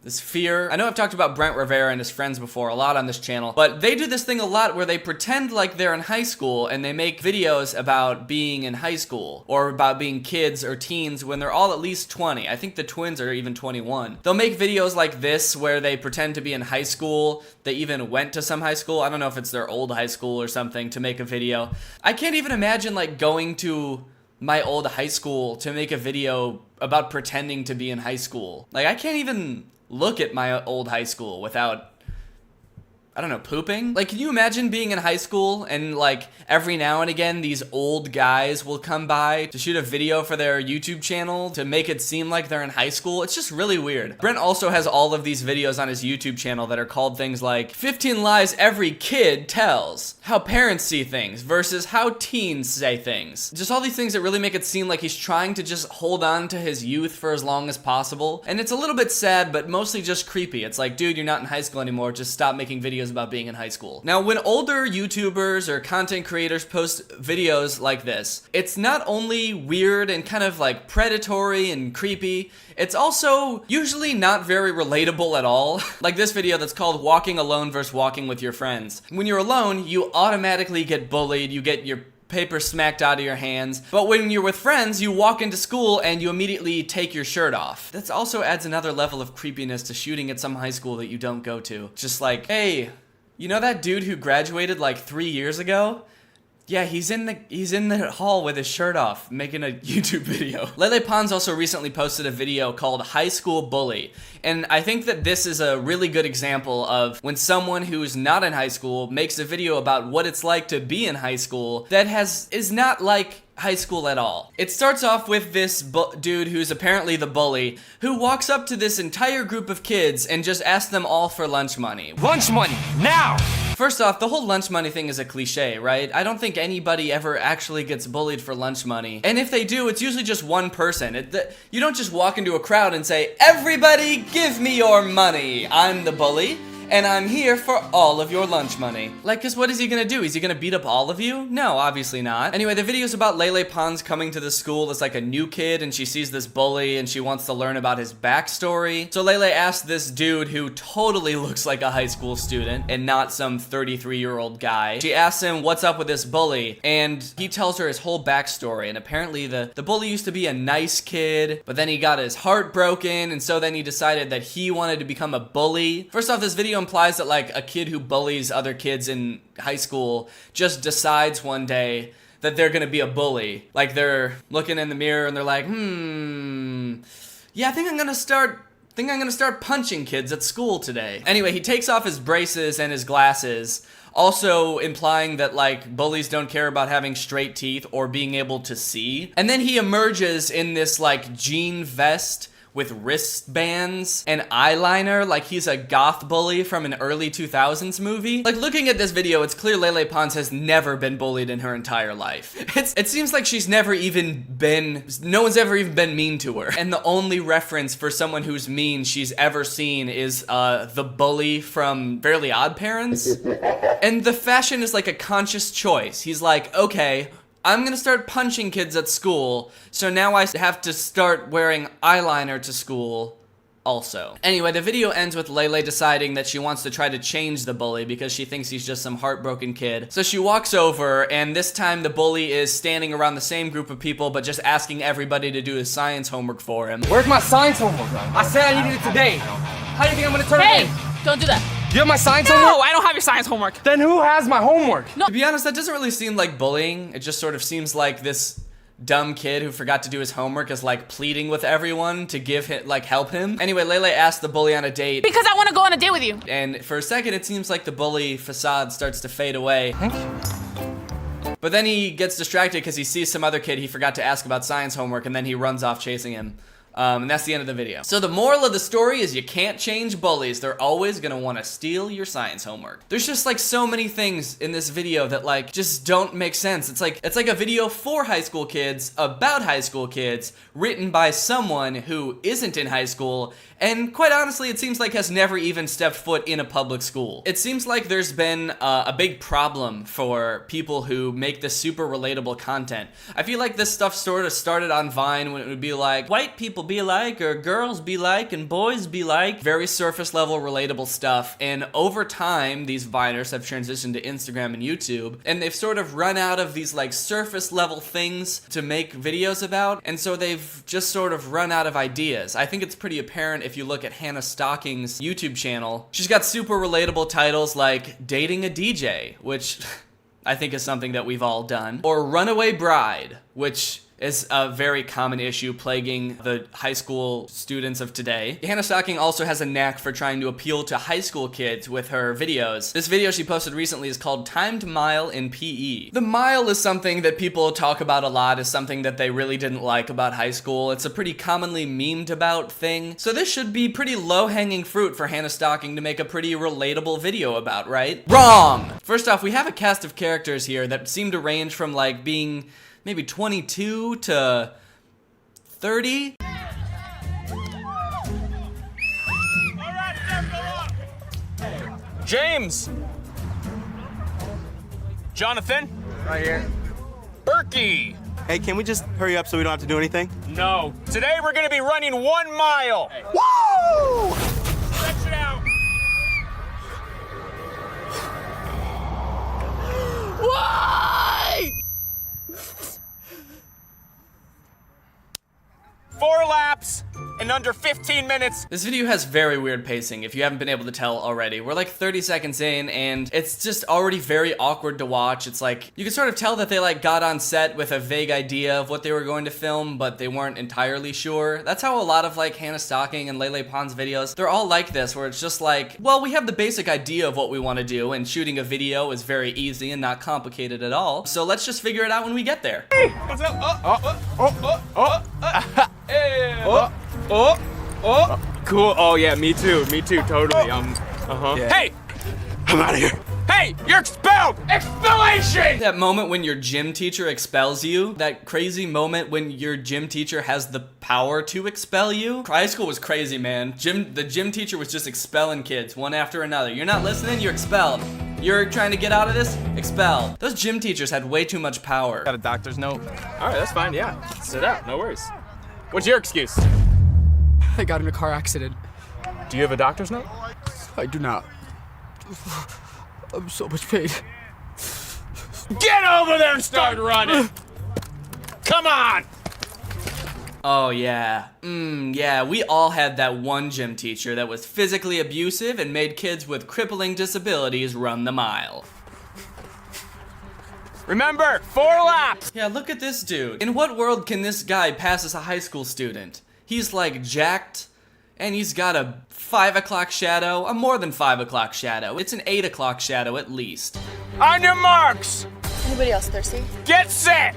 this fear. I know I've talked about Brent Rivera and his friends before a lot on this channel, but they do this thing a lot where they pretend like they're in high school and they make videos about being in high school or about being kids or teens when they're all at least 20. I think the twins are even 21. They'll make videos like this where they pretend to be in high school. They even went to some high school. I don't know if it's their old high school or something to make a video. I can't even imagine like going to my old high school to make a video about pretending to be in high school. Like I can't even look at my old high school without, I don't know, pooping? Like, can you imagine being in high school and like every now and again these old guys will come by to shoot a video for their YouTube channel to make it seem like they're in high school? It's just really weird. Brent also has all of these videos on his YouTube channel that are called things like 15 lies every kid tells, how parents see things versus how teens say things. Just all these things that really make it seem like he's trying to just hold on to his youth for as long as possible. And it's a little bit sad, but mostly just creepy. It's like, dude, you're not in high school anymore. Just stop making videos about being in high school. Now, when older YouTubers or content creators post videos like this, it's not only weird and kind of like predatory and creepy, it's also usually not very relatable at all. Like this video that's called Walking Alone versus Walking with Your Friends. When you're alone, you automatically get bullied, you get your paper smacked out of your hands. But when you're with friends, you walk into school and you immediately take your shirt off. That also adds another level of creepiness to shooting at some high school that you don't go to. Just like, hey, you know that dude who graduated like 3 years ago? Yeah, he's in the hall with his shirt off, making a YouTube video. Lele Pons also recently posted a video called High School Bully. And I think that this is a really good example of when someone who's not in high school makes a video about what it's like to be in high school that is not like high school at all. It starts off with this dude who's apparently the bully who walks up to this entire group of kids and just asks them all for lunch money. Lunch money, now! First off, the whole lunch money thing is a cliche, right? I don't think anybody ever actually gets bullied for lunch money. And if they do, it's usually just one person. You don't just walk into a crowd and say, everybody give me your money. I'm the bully. And I'm here for all of your lunch money. Like, cause what is he gonna do? Is he gonna beat up all of you? No, obviously not. Anyway, the video's about Lele Pons coming to the school as like a new kid and she sees this bully and she wants to learn about his backstory. So Lele asks this dude who totally looks like a high school student and not some 33-year-old guy. She asks him what's up with this bully and he tells her his whole backstory. And apparently the bully used to be a nice kid, but then he got his heart broken and so then he decided that he wanted to become a bully. First off, this video implies that like a kid who bullies other kids in high school just decides one day that they're gonna be a bully. Like they're looking in the mirror and they're like, yeah, I think I'm gonna start punching kids at school today. Anyway, he takes off his braces and his glasses, also implying that like bullies don't care about having straight teeth or being able to see. And then he emerges in this like jean vest with wristbands and eyeliner like he's a goth bully from an early 2000s movie. Like looking at this video, it's clear Lele Pons has never been bullied in her entire life. It seems like no one's ever even been mean to her. And the only reference for someone who's mean she's ever seen is the bully from Fairly Odd Parents. And the fashion is like a conscious choice. He's like, okay, I'm gonna start punching kids at school, so now I have to start wearing eyeliner to school also. Anyway, the video ends with Lele deciding that she wants to try to change the bully because she thinks he's just some heartbroken kid. So she walks over, and this time the bully is standing around the same group of people, but just asking everybody to do his science homework for him. Where's my science homework? I said I needed it today. How do you think I'm gonna turn it in? Hey, don't do that. You have my science homework? No, I don't have your science homework. Then who has my homework? No. To be honest, that doesn't really seem like bullying. It just sort of seems like this dumb kid who forgot to do his homework is like pleading with everyone to help him. Anyway, Lele asked the bully on a date. Because I want to go on a date with you. And for a second, it seems like the bully facade starts to fade away. But then he gets distracted because he sees some other kid he forgot to ask about science homework and then he runs off chasing him. And that's the end of the video. So the moral of the story is you can't change bullies. They're always gonna wanna steal your science homework. There's just like so many things in this video that like just don't make sense. It's like a video for high school kids, about high school kids, written by someone who isn't in high school, and quite honestly, it seems like has never even stepped foot in a public school. It seems like there's been a big problem for people who make this super relatable content. I feel like this stuff sort of started on Vine when it would be like, white people be like, or girls be like, and boys be like. Very surface level relatable stuff. And over time, these Viners have transitioned to Instagram and YouTube, and they've sort of run out of these like surface level things to make videos about, and so they've just sort of run out of ideas. I think it's pretty apparent if you look at Hannah Stocking's YouTube channel. She's got super relatable titles like Dating a DJ, which I think is something that we've all done, or Runaway Bride, which is a very common issue plaguing the high school students of today. Hannah Stocking also has a knack for trying to appeal to high school kids with her videos. This video she posted recently is called Timed Mile in PE. The mile is something that people talk about a lot, is something that they really didn't like about high school. It's a pretty commonly memed about thing. So this should be pretty low-hanging fruit for Hannah Stocking to make a pretty relatable video about, right? Wrong! First off, we have a cast of characters here that seem to range from like being maybe 22 to 30. James! Jonathan? Right here. Berkey! Hey, can we just hurry up so we don't have to do anything? No. Today we're gonna be running 1 mile! Hey. Woo! Stretch it out! Why? 4 laps in under 15 minutes. This video has very weird pacing, if you haven't been able to tell already. We're like 30 seconds in, and it's just already very awkward to watch. It's like, you can sort of tell that they like got on set with a vague idea of what they were going to film, but they weren't entirely sure. That's how a lot of like Hannah Stocking and Lele Pons videos, they're all like this, where it's just like, well, we have the basic idea of what we want to do, and shooting a video is very easy and not complicated at all. So let's just figure it out when we get there. Hey, what's up? Hey. Cool. Oh yeah, me too, totally. Yeah. Hey! I'm out of here. Hey, you're expelled! Expellation! That moment when your gym teacher expels you, that crazy moment when your gym teacher has the power to expel you. High school was crazy, man. The gym teacher was just expelling kids one after another. You're not listening, you're expelled. You're trying to get out of this? Expelled. Those gym teachers had way too much power. Got a doctor's note. All right, that's fine, yeah. Sit out, no worries. What's your excuse? I got in a car accident. Do you have a doctor's note? I do not. I'm so much pain. Get over there and start running! Come on! Oh yeah. Yeah, we all had that one gym teacher that was physically abusive and made kids with crippling disabilities run the mile. Remember, 4 laps! Yeah, look at this dude. In what world can this guy pass as a high school student? He's like jacked, and he's got a 5 o'clock shadow, a more than 5 o'clock shadow. It's an 8 o'clock shadow at least. On your marks! Anybody else thirsty? Get set!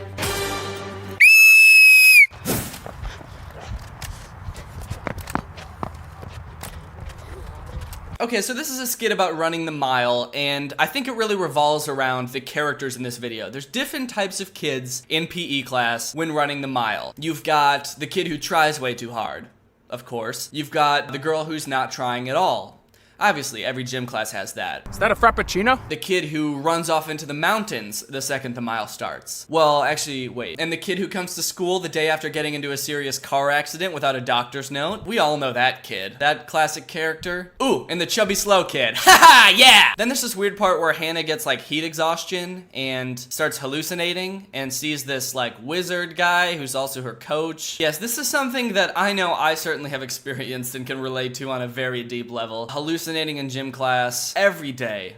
Okay, so this is a skit about running the mile, and I think it really revolves around the characters in this video. There's different types of kids in PE class when running the mile. You've got the kid who tries way too hard, of course. You've got the girl who's not trying at all. Obviously, every gym class has that. Is that a frappuccino? The kid who runs off into the mountains the second the mile starts. Well, actually, wait. And the kid who comes to school the day after getting into a serious car accident without a doctor's note. We all know that kid. That classic character. Ooh, and the chubby slow kid. Haha, yeah! Then there's this weird part where Hannah gets like heat exhaustion and starts hallucinating and sees this like wizard guy who's also her coach. Yes, this is something that I know I certainly have experienced and can relate to on a very deep level. Hallucinating in gym class every day.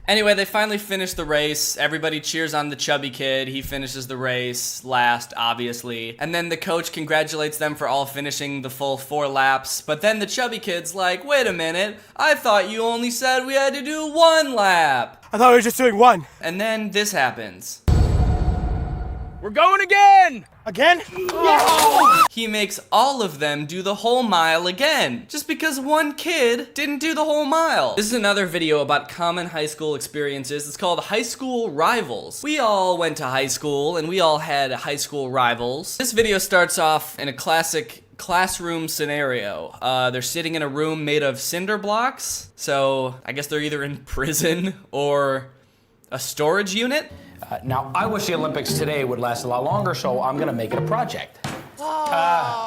Anyway, they finally finish the race. Everybody cheers on the chubby kid. He finishes the race last, obviously. And then the coach congratulates them for all finishing the full 4 laps. But then the chubby kid's like, wait a minute, I thought you only said we had to do 1 lap. I thought we were just doing 1. And then this happens. We're going again! Again? He makes all of them do the whole mile again, just because one kid didn't do the whole mile. This is another video about common high school experiences. It's called High School Rivals. We all went to high school and we all had high school rivals. This video starts off in a classic classroom scenario. They're sitting in a room made of cinder blocks, so I guess they're either in prison or a storage unit. Now, I wish the Olympics today would last a lot longer, so I'm gonna make it a project.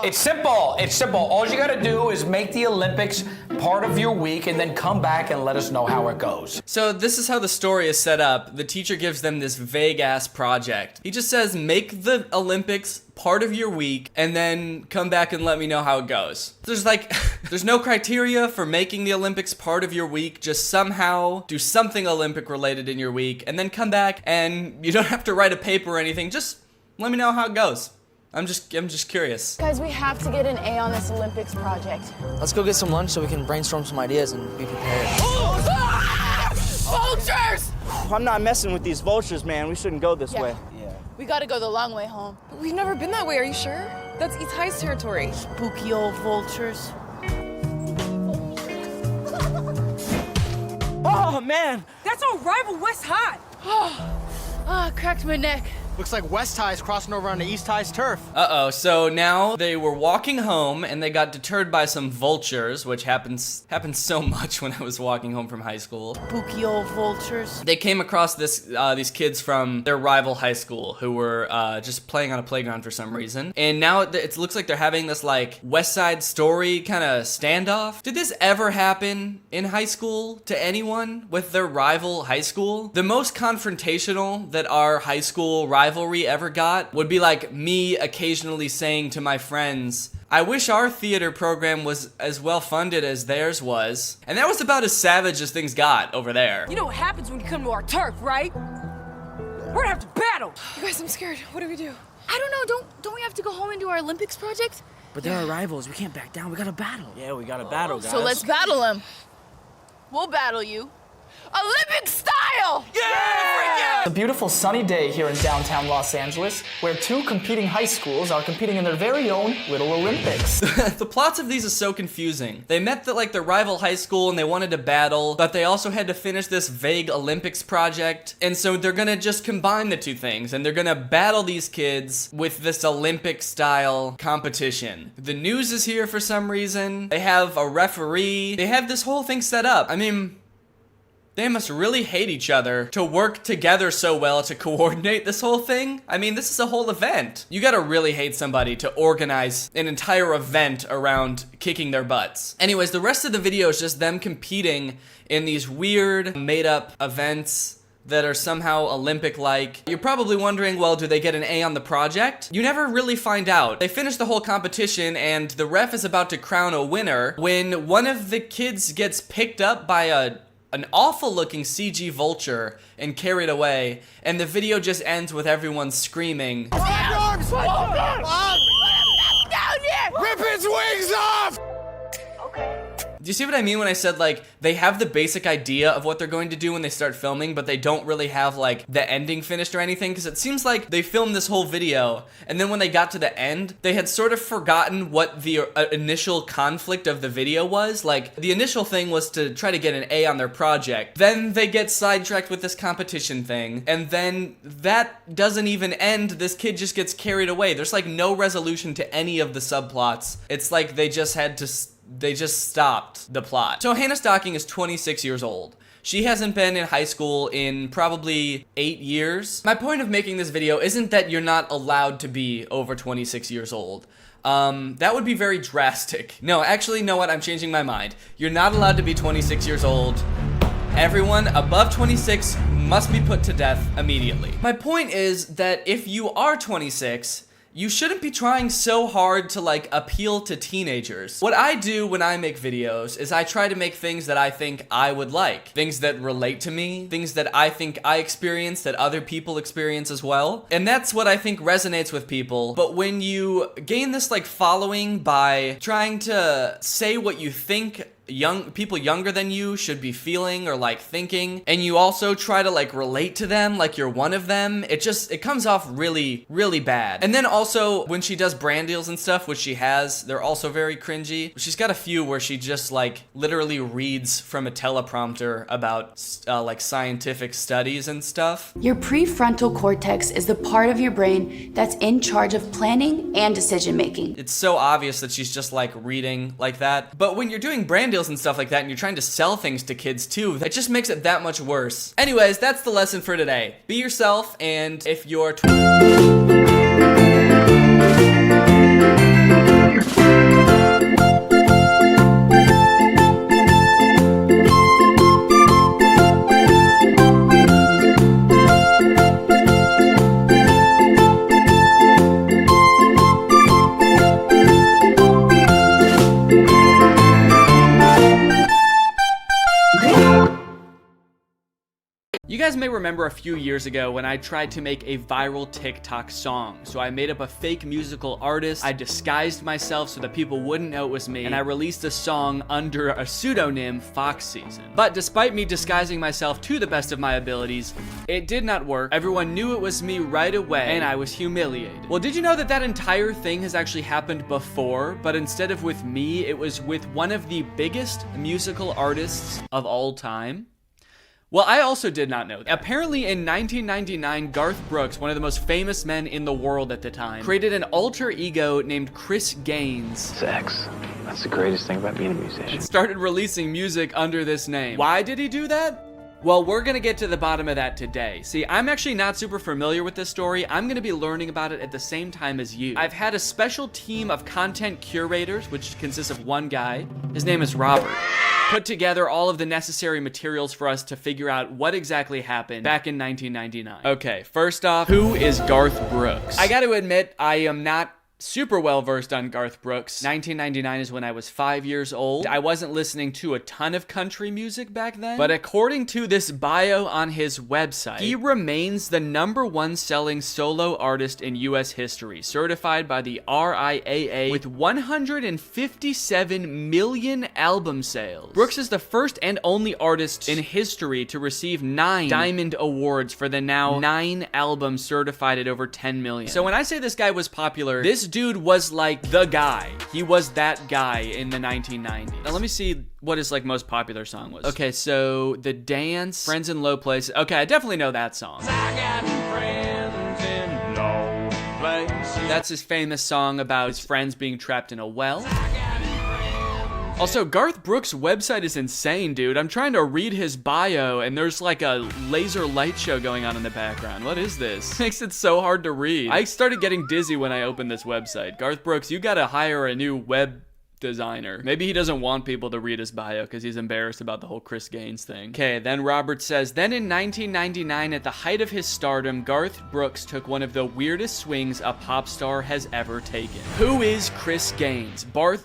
It's simple. It's simple. All you gotta do is make the Olympics part of your week and then come back and let us know how it goes. So this is how the story is set up. The teacher gives them this vague ass project. He just says, make the Olympics part of your week and then come back and let me know how it goes. There's like, there's no criteria for making the Olympics part of your week. Just somehow do something Olympic related in your week and then come back, and you don't have to write a paper or anything. Just let me know how it goes. I'm just curious. Guys, we have to get an A on this Olympics project. Let's go get some lunch so we can brainstorm some ideas and be prepared. Vultures! I'm not messing with these vultures, man. We shouldn't go this way. We gotta go the long way home. We've never been that way, are you sure? That's Itai's territory. Spooky old vultures. Oh, man! That's our rival West High! Cracked my neck. Looks like West High is crossing over onto East High's turf. Uh-oh, so now they were walking home and they got deterred by some vultures, which happens so much when I was walking home from high school. Spooky old vultures. They came across these kids from their rival high school who were just playing on a playground for some reason. And now it looks like they're having this like West Side Story kind of standoff. Did this ever happen in high school to anyone with their rival high school? The most confrontational that our high school rivalry ever got would be like me occasionally saying to my friends, I wish our theater program was as well funded as theirs was. And that was about as savage as things got over there. You know what happens when you come to our turf, right? We're gonna have to battle! You guys, I'm scared. What do we do? I don't know, don't we have to go home and do our Olympics project? But they're our rivals. We can't back down. We gotta battle. Yeah, we gotta battle, guys. So let's battle them. We'll battle you. Olympic style! Yeah! It's a beautiful sunny day here in downtown Los Angeles, where two competing high schools are competing in their very own little Olympics. The plots of these are so confusing. They met their rival high school and they wanted to battle, but they also had to finish this vague Olympics project. And so they're gonna just combine the two things and they're gonna battle these kids with this Olympic style competition. The news is here for some reason. They have a referee. They have this whole thing set up. I mean, they must really hate each other to work together so well to coordinate this whole thing. I mean, this is a whole event. You gotta really hate somebody to organize an entire event around kicking their butts. Anyways, the rest of the video is just them competing in these weird, made-up events that are somehow Olympic-like. You're probably wondering, well, do they get an A on the project? You never really find out. They finish the whole competition and the ref is about to crown a winner when one of the kids gets picked up by an awful looking CG vulture and carried away, and the video just ends with everyone screaming, Down here! Rip its wings off! Do you see what I mean when I said, like, they have the basic idea of what they're going to do when they start filming, but they don't really have, like, the ending finished or anything? Because it seems like they filmed this whole video, and then when they got to the end, they had sort of forgotten what the initial conflict of the video was. Like, the initial thing was to try to get an A on their project. Then they get sidetracked with this competition thing, and then that doesn't even end. This kid just gets carried away. There's, like, no resolution to any of the subplots. It's like they just stopped the plot. So Hannah Stocking is 26 years old. She hasn't been in high school in probably 8 years. My point of making this video isn't that you're not allowed to be over 26 years old. That would be very drastic. No, actually, you know what? I'm changing my mind. You're not allowed to be 26 years old. Everyone above 26 must be put to death immediately. My point is that if you are 26, you shouldn't be trying so hard to, like, appeal to teenagers. What I do when I make videos is I try to make things that I think I would like. Things that relate to me, things that I think I experience, that other people experience as well. And that's what I think resonates with people. But when you gain this, like, following by trying to say what you think people younger than you should be feeling or like thinking, and you also try to like relate to them like you're one of them. It comes off really, really bad. And then also when she does brand deals and stuff, which she has, they're also very cringy. She's got a few where she just like literally reads from a teleprompter about like scientific studies and stuff. Your prefrontal cortex is the part of your brain that's in charge of planning and decision making. It's so obvious that she's just like reading like that. But when you're doing brand deals and stuff like that and you're trying to sell things to kids too, it just makes it that much worse. Anyways, that's the lesson for today. Be yourself, and if you're You guys may remember a few years ago when I tried to make a viral TikTok song. So I made up a fake musical artist, I disguised myself so that people wouldn't know it was me, and I released a song under a pseudonym, Fox Season. But despite me disguising myself to the best of my abilities, it did not work. Everyone knew it was me right away, and I was humiliated. Well, did you know that that entire thing has actually happened before, but instead of with me, it was with one of the biggest musical artists of all time? Well, I also did not know that. Apparently in 1999, Garth Brooks, one of the most famous men in the world at the time, created an alter ego named Chris Gaines. Sex. That's the greatest thing about being a musician. And started releasing music under this name. Why did he do that? Well, we're gonna get to the bottom of that today. See, I'm actually not super familiar with this story. I'm gonna be learning about it at the same time as you. I've had a special team of content curators, which consists of one guy. His name is Robert. Put together all of the necessary materials for us to figure out what exactly happened back in 1999. Okay, first off, who is Garth Brooks? I gotta admit, I am not super well versed on Garth Brooks. 1999 is when I was 5 years old. I wasn't listening to a ton of country music back then, but according to this bio on his website, he remains the #1 selling solo artist in US history, certified by the RIAA with 157 million album sales. Brooks is the first and only artist in history to receive 9 Diamond Awards for the now 9 albums certified at over 10 million. So when I say this guy was popular, this dude was like the guy. He was that guy in the 1990s. Now let me see what his like most popular song was. Okay, so The Dance, Friends in Low Places. Okay, I definitely know that song. I got friends in low places. That's his famous song about his friends being trapped in a well. Also, Garth Brooks' website is insane, dude. I'm trying to read his bio, and there's like a laser light show going on in the background. What is this? Makes it so hard to read. I started getting dizzy when I opened this website. Garth Brooks, you gotta hire a new web designer. Maybe he doesn't want people to read his bio because he's embarrassed about the whole Chris Gaines thing. Okay, then Robert says, then in 1999, at the height of his stardom, Garth Brooks took one of the weirdest swings a pop star has ever taken. Who is Chris Gaines? Barf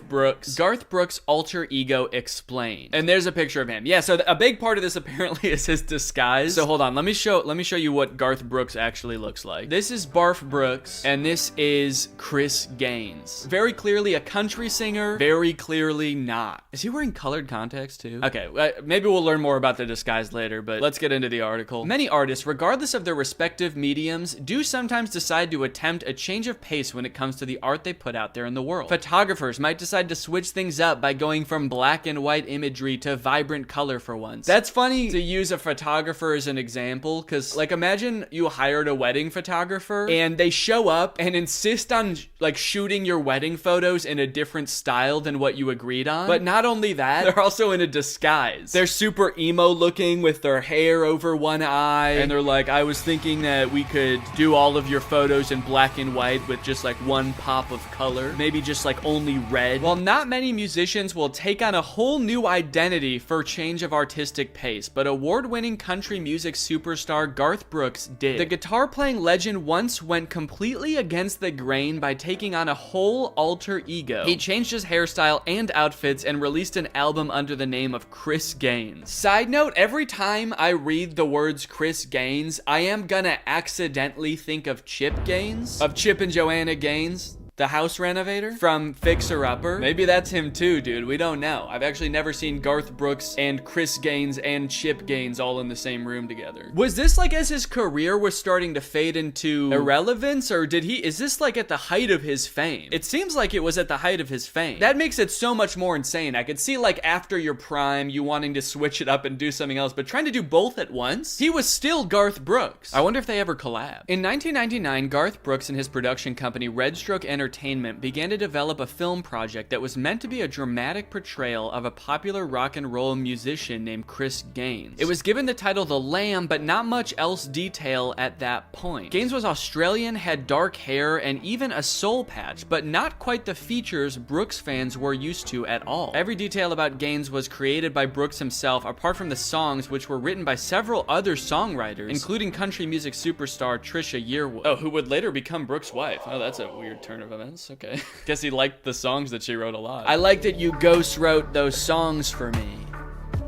Brooks. Garth Brooks' alter ego explained. And there's a picture of him. Yeah, so a big part of this apparently is his disguise. So hold on, let me show you what Garth Brooks actually looks like. This is Barf Brooks, and this is Chris Gaines. Very clearly a country singer, very clearly not. Is he wearing colored contacts too? Okay, maybe we'll learn more about the disguise later, but let's get into the article. Many artists, regardless of their respective mediums, do sometimes decide to attempt a change of pace when it comes to the art they put out there in the world. Photographers might decide to switch things up by going from black and white imagery to vibrant color for once. That's funny to use a photographer as an example, because like imagine you hired a wedding photographer and they show up and insist on like shooting your wedding photos in a different style than what you agreed on. But not only that, they're also in a disguise. They're super emo looking with their hair over one eye, and they're like, I was thinking that we could do all of your photos in black and white with just like one pop of color. Maybe just like only red. While not many musicians will take on a whole new identity for change of artistic pace, but award-winning country music superstar Garth Brooks did. The guitar-playing legend once went completely against the grain by taking on a whole alter ego. He changed his hairstyle and outfits and released an album under the name of Chris Gaines. Side note, every time I read the words Chris Gaines, I am gonna accidentally think of Chip Gaines, of Chip and Joanna Gaines. The house renovator from Fixer Upper. Maybe that's him too, dude. We don't know. I've actually never seen Garth Brooks and Chris Gaines and Chip Gaines all in the same room together. Was this like as his career was starting to fade into irrelevance, or is this like at the height of his fame? It seems like it was at the height of his fame. That makes it so much more insane. I could see like after your prime, you wanting to switch it up and do something else, but trying to do both at once? He was still Garth Brooks. I wonder if they ever collab. In 1999, Garth Brooks and his production company Red Stroke Entertainment began to develop a film project that was meant to be a dramatic portrayal of a popular rock and roll musician named Chris Gaines. It was given the title The Lamb, but not much else detail at that point. Gaines was Australian, had dark hair, and even a soul patch, but not quite the features Brooks fans were used to at all. Every detail about Gaines was created by Brooks himself, apart from the songs, which were written by several other songwriters, including country music superstar Trisha Yearwood. Oh, who would later become Brooks' wife. Oh, that's a weird turn of events. Okay. Guess he liked the songs that she wrote a lot. I like that you ghost wrote those songs for me.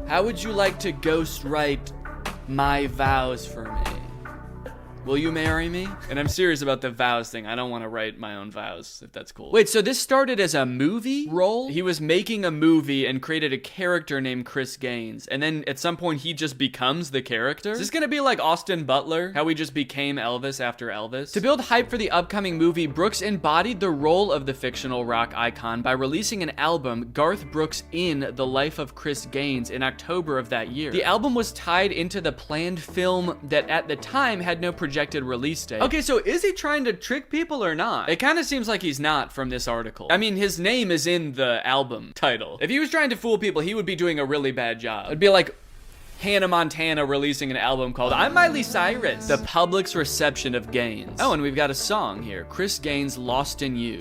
How would you like to ghost write my vows for me? Will you marry me? And I'm serious about the vows thing. I don't want to write my own vows, if that's cool. Wait, so this started as a movie role? He was making a movie and created a character named Chris Gaines. And then at some point, he just becomes the character? Is this gonna be like Austin Butler? How he just became Elvis after Elvis? To build hype for the upcoming movie, Brooks embodied the role of the fictional rock icon by releasing an album, Garth Brooks in The Life of Chris Gaines, in October of that year. The album was tied into the planned film that at the time had no projected release date. Okay, so is he trying to trick people or not? It kind of seems like he's not from this article. I mean, his name is in the album title. If he was trying to fool people, he would be doing a really bad job. It'd be like Hannah Montana releasing an album called I'm Miley Cyrus. The public's reception of Gaines. Oh, and we've got a song here. Chris Gaines, Lost in You.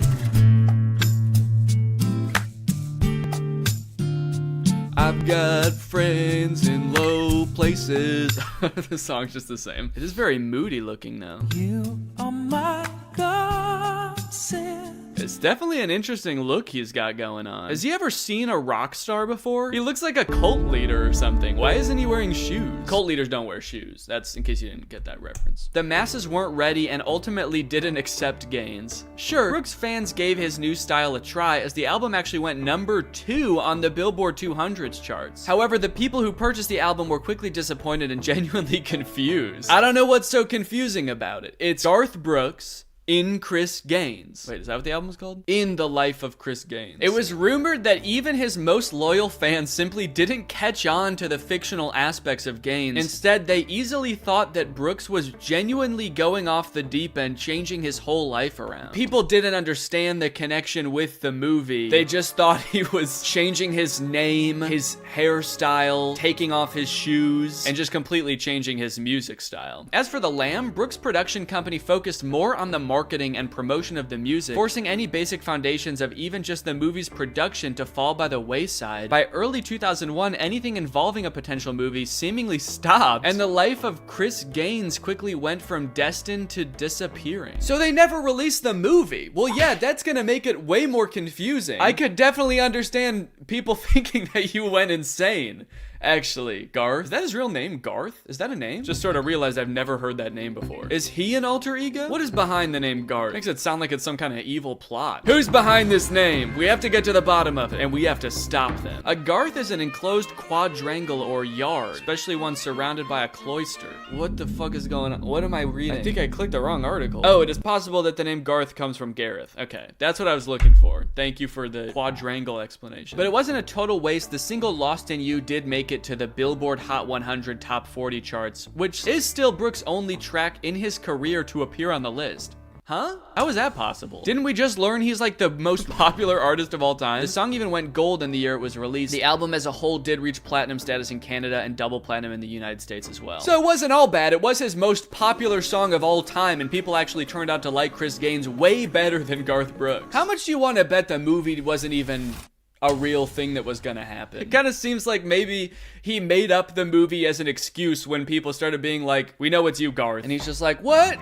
I've got friends in low places. The song's just the same. It is very moody looking though. You are my godsend. It's definitely an interesting look he's got going on. Has he ever seen a rock star before? He looks like a cult leader or something. Why isn't he wearing shoes? Cult leaders don't wear shoes. That's in case you didn't get that reference. The masses weren't ready and ultimately didn't accept Gaines. Sure, Brooks fans gave his new style a try as the album actually went #2 on the Billboard 200s charts. However, the people who purchased the album were quickly disappointed and genuinely confused. I don't know what's so confusing about it. It's Garth Brooks in Chris Gaines. Wait, is that what the album was called? In the Life of Chris Gaines. It was rumored that even his most loyal fans simply didn't catch on to the fictional aspects of Gaines. Instead, they easily thought that Brooks was genuinely going off the deep end, changing his whole life around. People didn't understand the connection with the movie. They just thought he was changing his name, his hairstyle, taking off his shoes, and just completely changing his music style. As for The Lamb, Brooks' production company focused more on the marketing and promotion of the music, forcing any basic foundations of even just the movie's production to fall by the wayside. By early 2001, anything involving a potential movie seemingly stopped, and the life of Chris Gaines quickly went from destined to disappearing. So they never released the movie. Well, yeah, that's gonna make it way more confusing. I could definitely understand people thinking that you went insane. Actually, Garth. Is that his real name, Garth? Is that a name? Just sort of realized I've never heard that name before. Is he an alter ego? What is behind the name Garth? Makes it sound like it's some kind of evil plot. Who's behind this name? We have to get to the bottom of it, and we have to stop them. A garth is an enclosed quadrangle or yard, especially one surrounded by a cloister. What the fuck is going on? What am I reading? I think I clicked the wrong article. Oh, it is possible that the name Garth comes from Gareth. Okay, that's what I was looking for. Thank you for the quadrangle explanation. But it wasn't a total waste. The single Lost in You did make it to the Billboard Hot 100 Top 40 charts, which is still Brooks' only track in his career to appear on the list. Huh? How is that possible? Didn't we just learn he's like the most popular artist of all time? The song even went gold in the year it was released. The album as a whole did reach platinum status in Canada and double platinum in the United States as well. So it wasn't all bad. It was his most popular song of all time, and people actually turned out to like Chris Gaines way better than Garth Brooks. How much do you want to bet the movie wasn't even a real thing that was gonna happen? It kind of seems like maybe he made up the movie as an excuse when people started being like, we know it's you, Garth. And he's just like, what?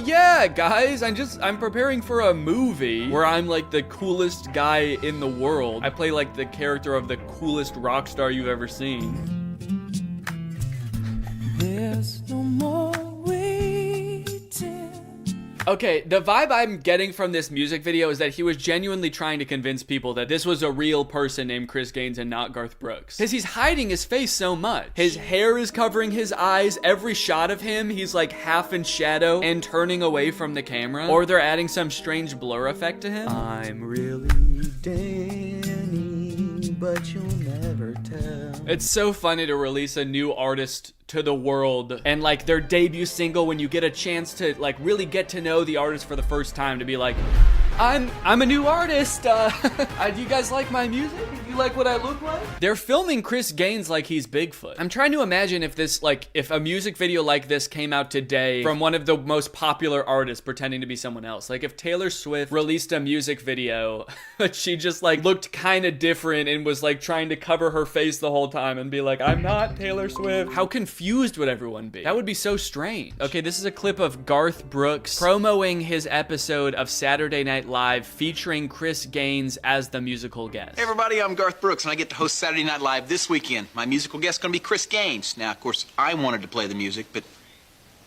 Yeah, guys, I'm preparing for a movie where I'm like the coolest guy in the world. I play like the character of the coolest rock star you've ever seen. There's no more waiting. Okay, the vibe I'm getting from this music video is that he was genuinely trying to convince people that this was a real person named Chris Gaines and not Garth Brooks. Because he's hiding his face so much. His hair is covering his eyes. Every shot of him, he's like half in shadow and turning away from the camera. Or they're adding some strange blur effect to him. I'm really Danny, but you'll never tell. It's so funny to release a new artist to the world and like their debut single, when you get a chance to like really get to know the artist for the first time, to be like, I'm a new artist. Do you guys like my music? Do you like what I look like? They're filming Chris Gaines like he's Bigfoot. I'm trying to imagine if this, like, if a music video like this came out today from one of the most popular artists pretending to be someone else. Like if Taylor Swift released a music video, but she just like looked kind of different and was like trying to cover her face the whole time and be like, I'm not Taylor Swift. How confused would everyone be? That would be so strange. Okay, this is a clip of Garth Brooks promoting his episode of Saturday Night Live featuring Chris Gaines as the musical guest. Hey everybody, I'm Garth Brooks and I get to host Saturday Night Live this weekend. My musical guest is gonna be Chris Gaines. Now, of course, I wanted to play the music, but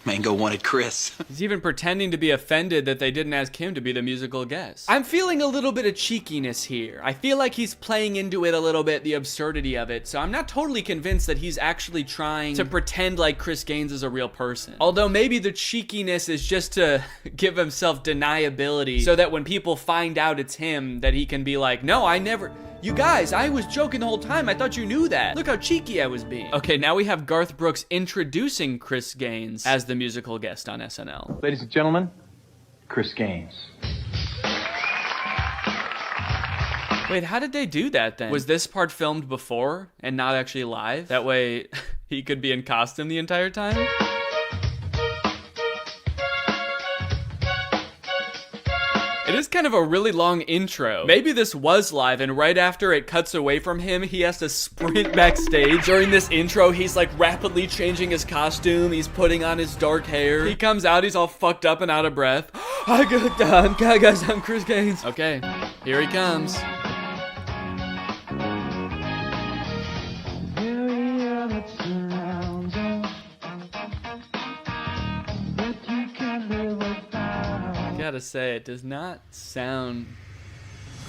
Mango wanted Chris. He's even pretending to be offended that they didn't ask him to be the musical guest. I'm feeling a little bit of cheekiness here. I feel like he's playing into it a little bit, the absurdity of it, so I'm not totally convinced that he's actually trying to pretend like Chris Gaines is a real person. Although maybe the cheekiness is just to give himself deniability so that when people find out it's him, that he can be like, no, I never... You guys, I was joking the whole time. I thought you knew that. Look how cheeky I was being. Okay, now we have Garth Brooks introducing Chris Gaines as the musical guest on SNL. Ladies and gentlemen, Chris Gaines. Wait, how did they do that then? Was this part filmed before and not actually live? That way he could be in costume the entire time? It is kind of a really long intro. Maybe this was live, and right after it cuts away from him, he has to sprint backstage. During this intro, he's like rapidly changing his costume. He's putting on his dark hair. He comes out, he's all fucked up and out of breath. Hi guys, I'm Chris Gaines. Okay, here he comes. Gotta say, it does not sound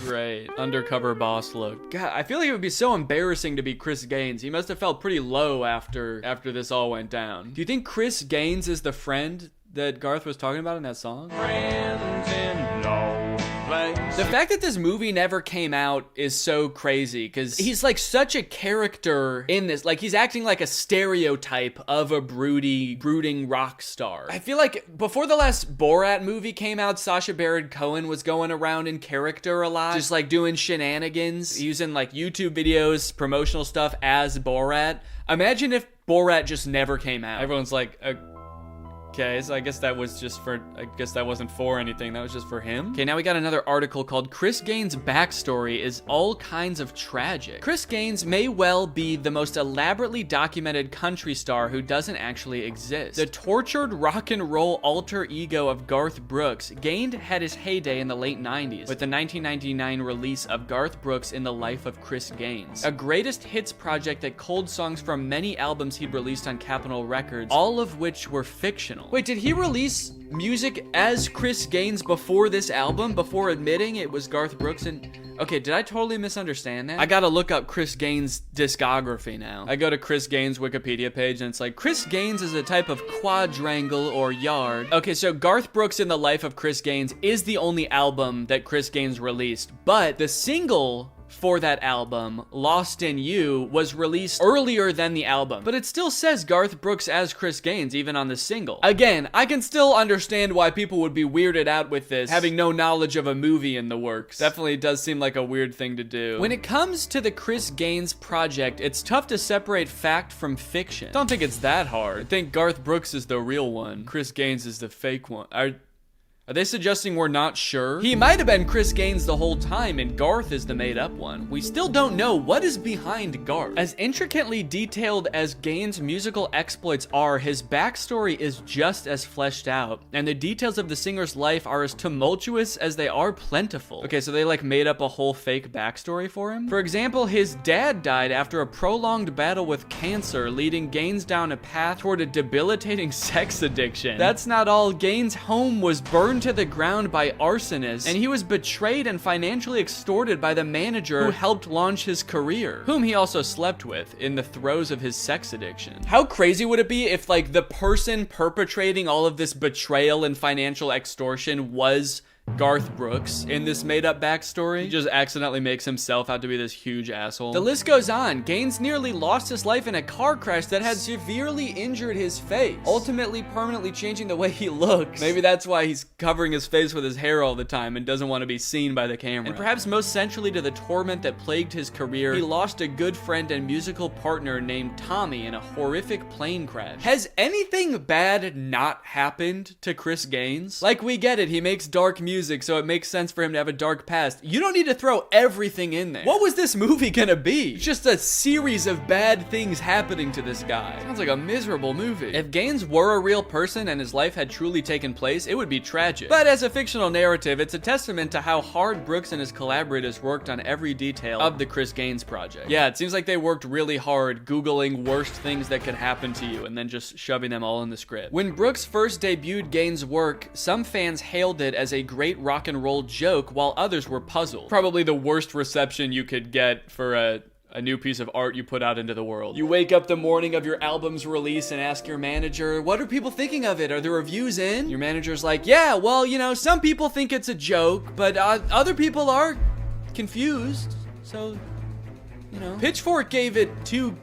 great. Undercover boss look. God, I feel like it would be so embarrassing to be Chris Gaines. He must have felt pretty low after this all went down. Do you think Chris Gaines is the friend that Garth was talking about in that song? Friends in no place. The fact that this movie never came out is so crazy, because he's like such a character in this. Like he's acting like a stereotype of a brooding rock star. I feel like before the last Borat movie came out, Sacha Baron Cohen was going around in character a lot, just like doing shenanigans, using like YouTube videos, promotional stuff as Borat. Imagine if Borat just never came out. Everyone's like, okay, so I guess that wasn't for anything. That was just for him. Okay, now we got another article called Chris Gaines' backstory is all kinds of tragic. Chris Gaines may well be the most elaborately documented country star who doesn't actually exist. The tortured rock and roll alter ego of Garth Brooks had his heyday in the late 90s with the 1999 release of Garth Brooks in the Life of Chris Gaines, a greatest hits project that culled songs from many albums he'd released on Capitol Records, all of which were fictional. Wait, did he release music as Chris Gaines before this album, before admitting it was Garth Brooks? And okay, did I totally misunderstand that? I gotta look up Chris Gaines' discography now. I go to Chris Gaines' Wikipedia page and it's like, Chris Gaines is a type of quadrangle or yard. Okay, so Garth Brooks in the Life of Chris Gaines is the only album that Chris Gaines released, but the single for that album, Lost in You, was released earlier than the album, but it still says Garth Brooks as Chris Gaines even on the single. Again, I can still understand why people would be weirded out with this, having no knowledge of a movie in the works. Definitely does seem like a weird thing to do. When it comes to the Chris Gaines project, it's tough to separate fact from fiction. Don't think it's that hard. I think Garth Brooks is the real one. Chris Gaines is the fake one. Are they suggesting we're not sure? He might have been Chris Gaines the whole time and Garth is the made-up one. We still don't know what is behind Garth. As intricately detailed as Gaines' musical exploits are, his backstory is just as fleshed out, and the details of the singer's life are as tumultuous as they are plentiful. Okay, so they like made up a whole fake backstory for him? For example, his dad died after a prolonged battle with cancer, leading Gaines down a path toward a debilitating sex addiction. That's not all. Gaines' home was burned burned to the ground by arsonists, and he was betrayed and financially extorted by the manager who helped launch his career, whom he also slept with in the throes of his sex addiction. How crazy would it be if, like, the person perpetrating all of this betrayal and financial extortion was Garth Brooks in this made-up backstory? He just accidentally makes himself out to be this huge asshole. The list goes on. Gaines nearly lost his life in a car crash that had severely injured his face, ultimately permanently changing the way he looks. Maybe that's why he's covering his face with his hair all the time and doesn't want to be seen by the camera. And perhaps most centrally to the torment that plagued his career, he lost a good friend and musical partner named Tommy in a horrific plane crash. Has anything bad not happened to Chris Gaines? Like, we get it, he makes dark music, so it makes sense for him to have a dark past. You don't need to throw everything in there. What was this movie gonna be? It's just a series of bad things happening to this guy. Sounds like a miserable movie. If Gaines were a real person and his life had truly taken place, it would be tragic. But as a fictional narrative, it's a testament to how hard Brooks and his collaborators worked on every detail of the Chris Gaines project. Yeah, it seems like they worked really hard Googling worst things that could happen to you and then just shoving them all in the script. When Brooks first debuted Gaines' work, some fans hailed it as a great rock and roll joke, while others were puzzled. Probably the worst reception you could get for a new piece of art you put out into the world. You wake up the morning of your album's release and ask your manager, what are people thinking of it? Are the reviews in? Your manager's like, yeah, well, you know, some people think it's a joke, but other people are confused. So, you know. Pitchfork gave it 2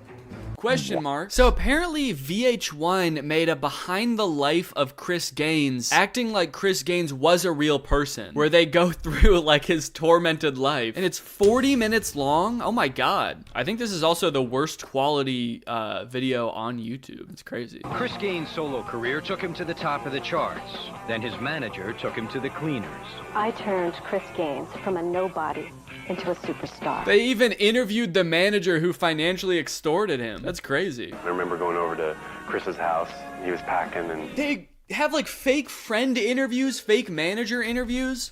question marks. So apparently VH1 made a behind the life of Chris Gaines, acting like Chris Gaines was a real person, where they go through like his tormented life. And it's 40 minutes long. Oh my God. I think this is also the worst quality video on YouTube. It's crazy. Chris Gaines' solo career took him to the top of the charts. Then his manager took him to the cleaners. I turned Chris Gaines from a nobody into a superstar. They even interviewed the manager who financially extorted him. That's crazy. I remember going over to Chris's house. He was packing and... They have like fake friend interviews, fake manager interviews.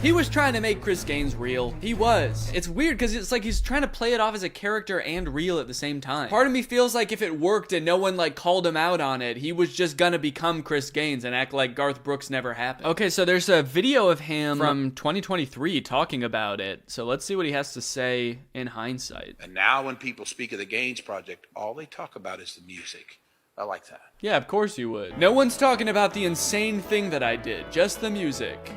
He was trying to make Chris Gaines real. He was. It's weird because it's like he's trying to play it off as a character and real at the same time. Part of me feels like if it worked and no one like called him out on it, he was just gonna become Chris Gaines and act like Garth Brooks never happened. Okay, so there's a video of him from 2023 talking about it. So let's see what he has to say in hindsight. And now when people speak of the Gaines Project, all they talk about is the music. I like that. Yeah, of course you would. No one's talking about the insane thing that I did, just the music.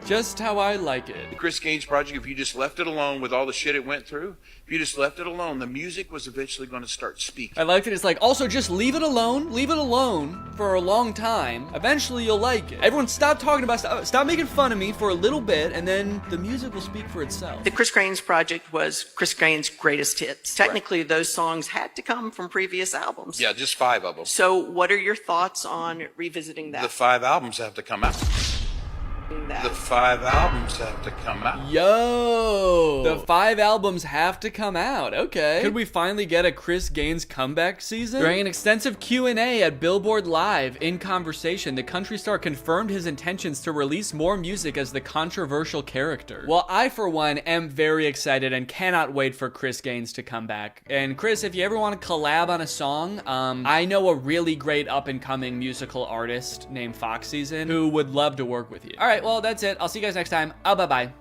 Just how I like it. The Chris Gaines Project, if you just left it alone with all the shit it went through, if you just left it alone, the music was eventually going to start speaking. I like that it's like, also just leave it alone for a long time. Eventually you'll like it. Everyone stop talking about, stop making fun of me for a little bit, and then the music will speak for itself. The Chris Gaines Project was Chris Gaines' greatest hits. Technically, those songs had to come from previous albums. Yeah, just 5 of them. So what are your thoughts on revisiting that? The 5 albums have to come out. The 5 albums have to come out. Yo! The 5 albums have to come out. Okay. Could we finally get a Chris Gaines comeback season? During an extensive Q&A at Billboard Live, in conversation, the country star confirmed his intentions to release more music as the controversial character. Well, I, for one, am very excited and cannot wait for Chris Gaines to come back. And Chris, if you ever want to collab on a song, I know a really great up-and-coming musical artist named Fox Season who would love to work with you. All right, well, that's it. I'll see you guys next time. Bye-bye.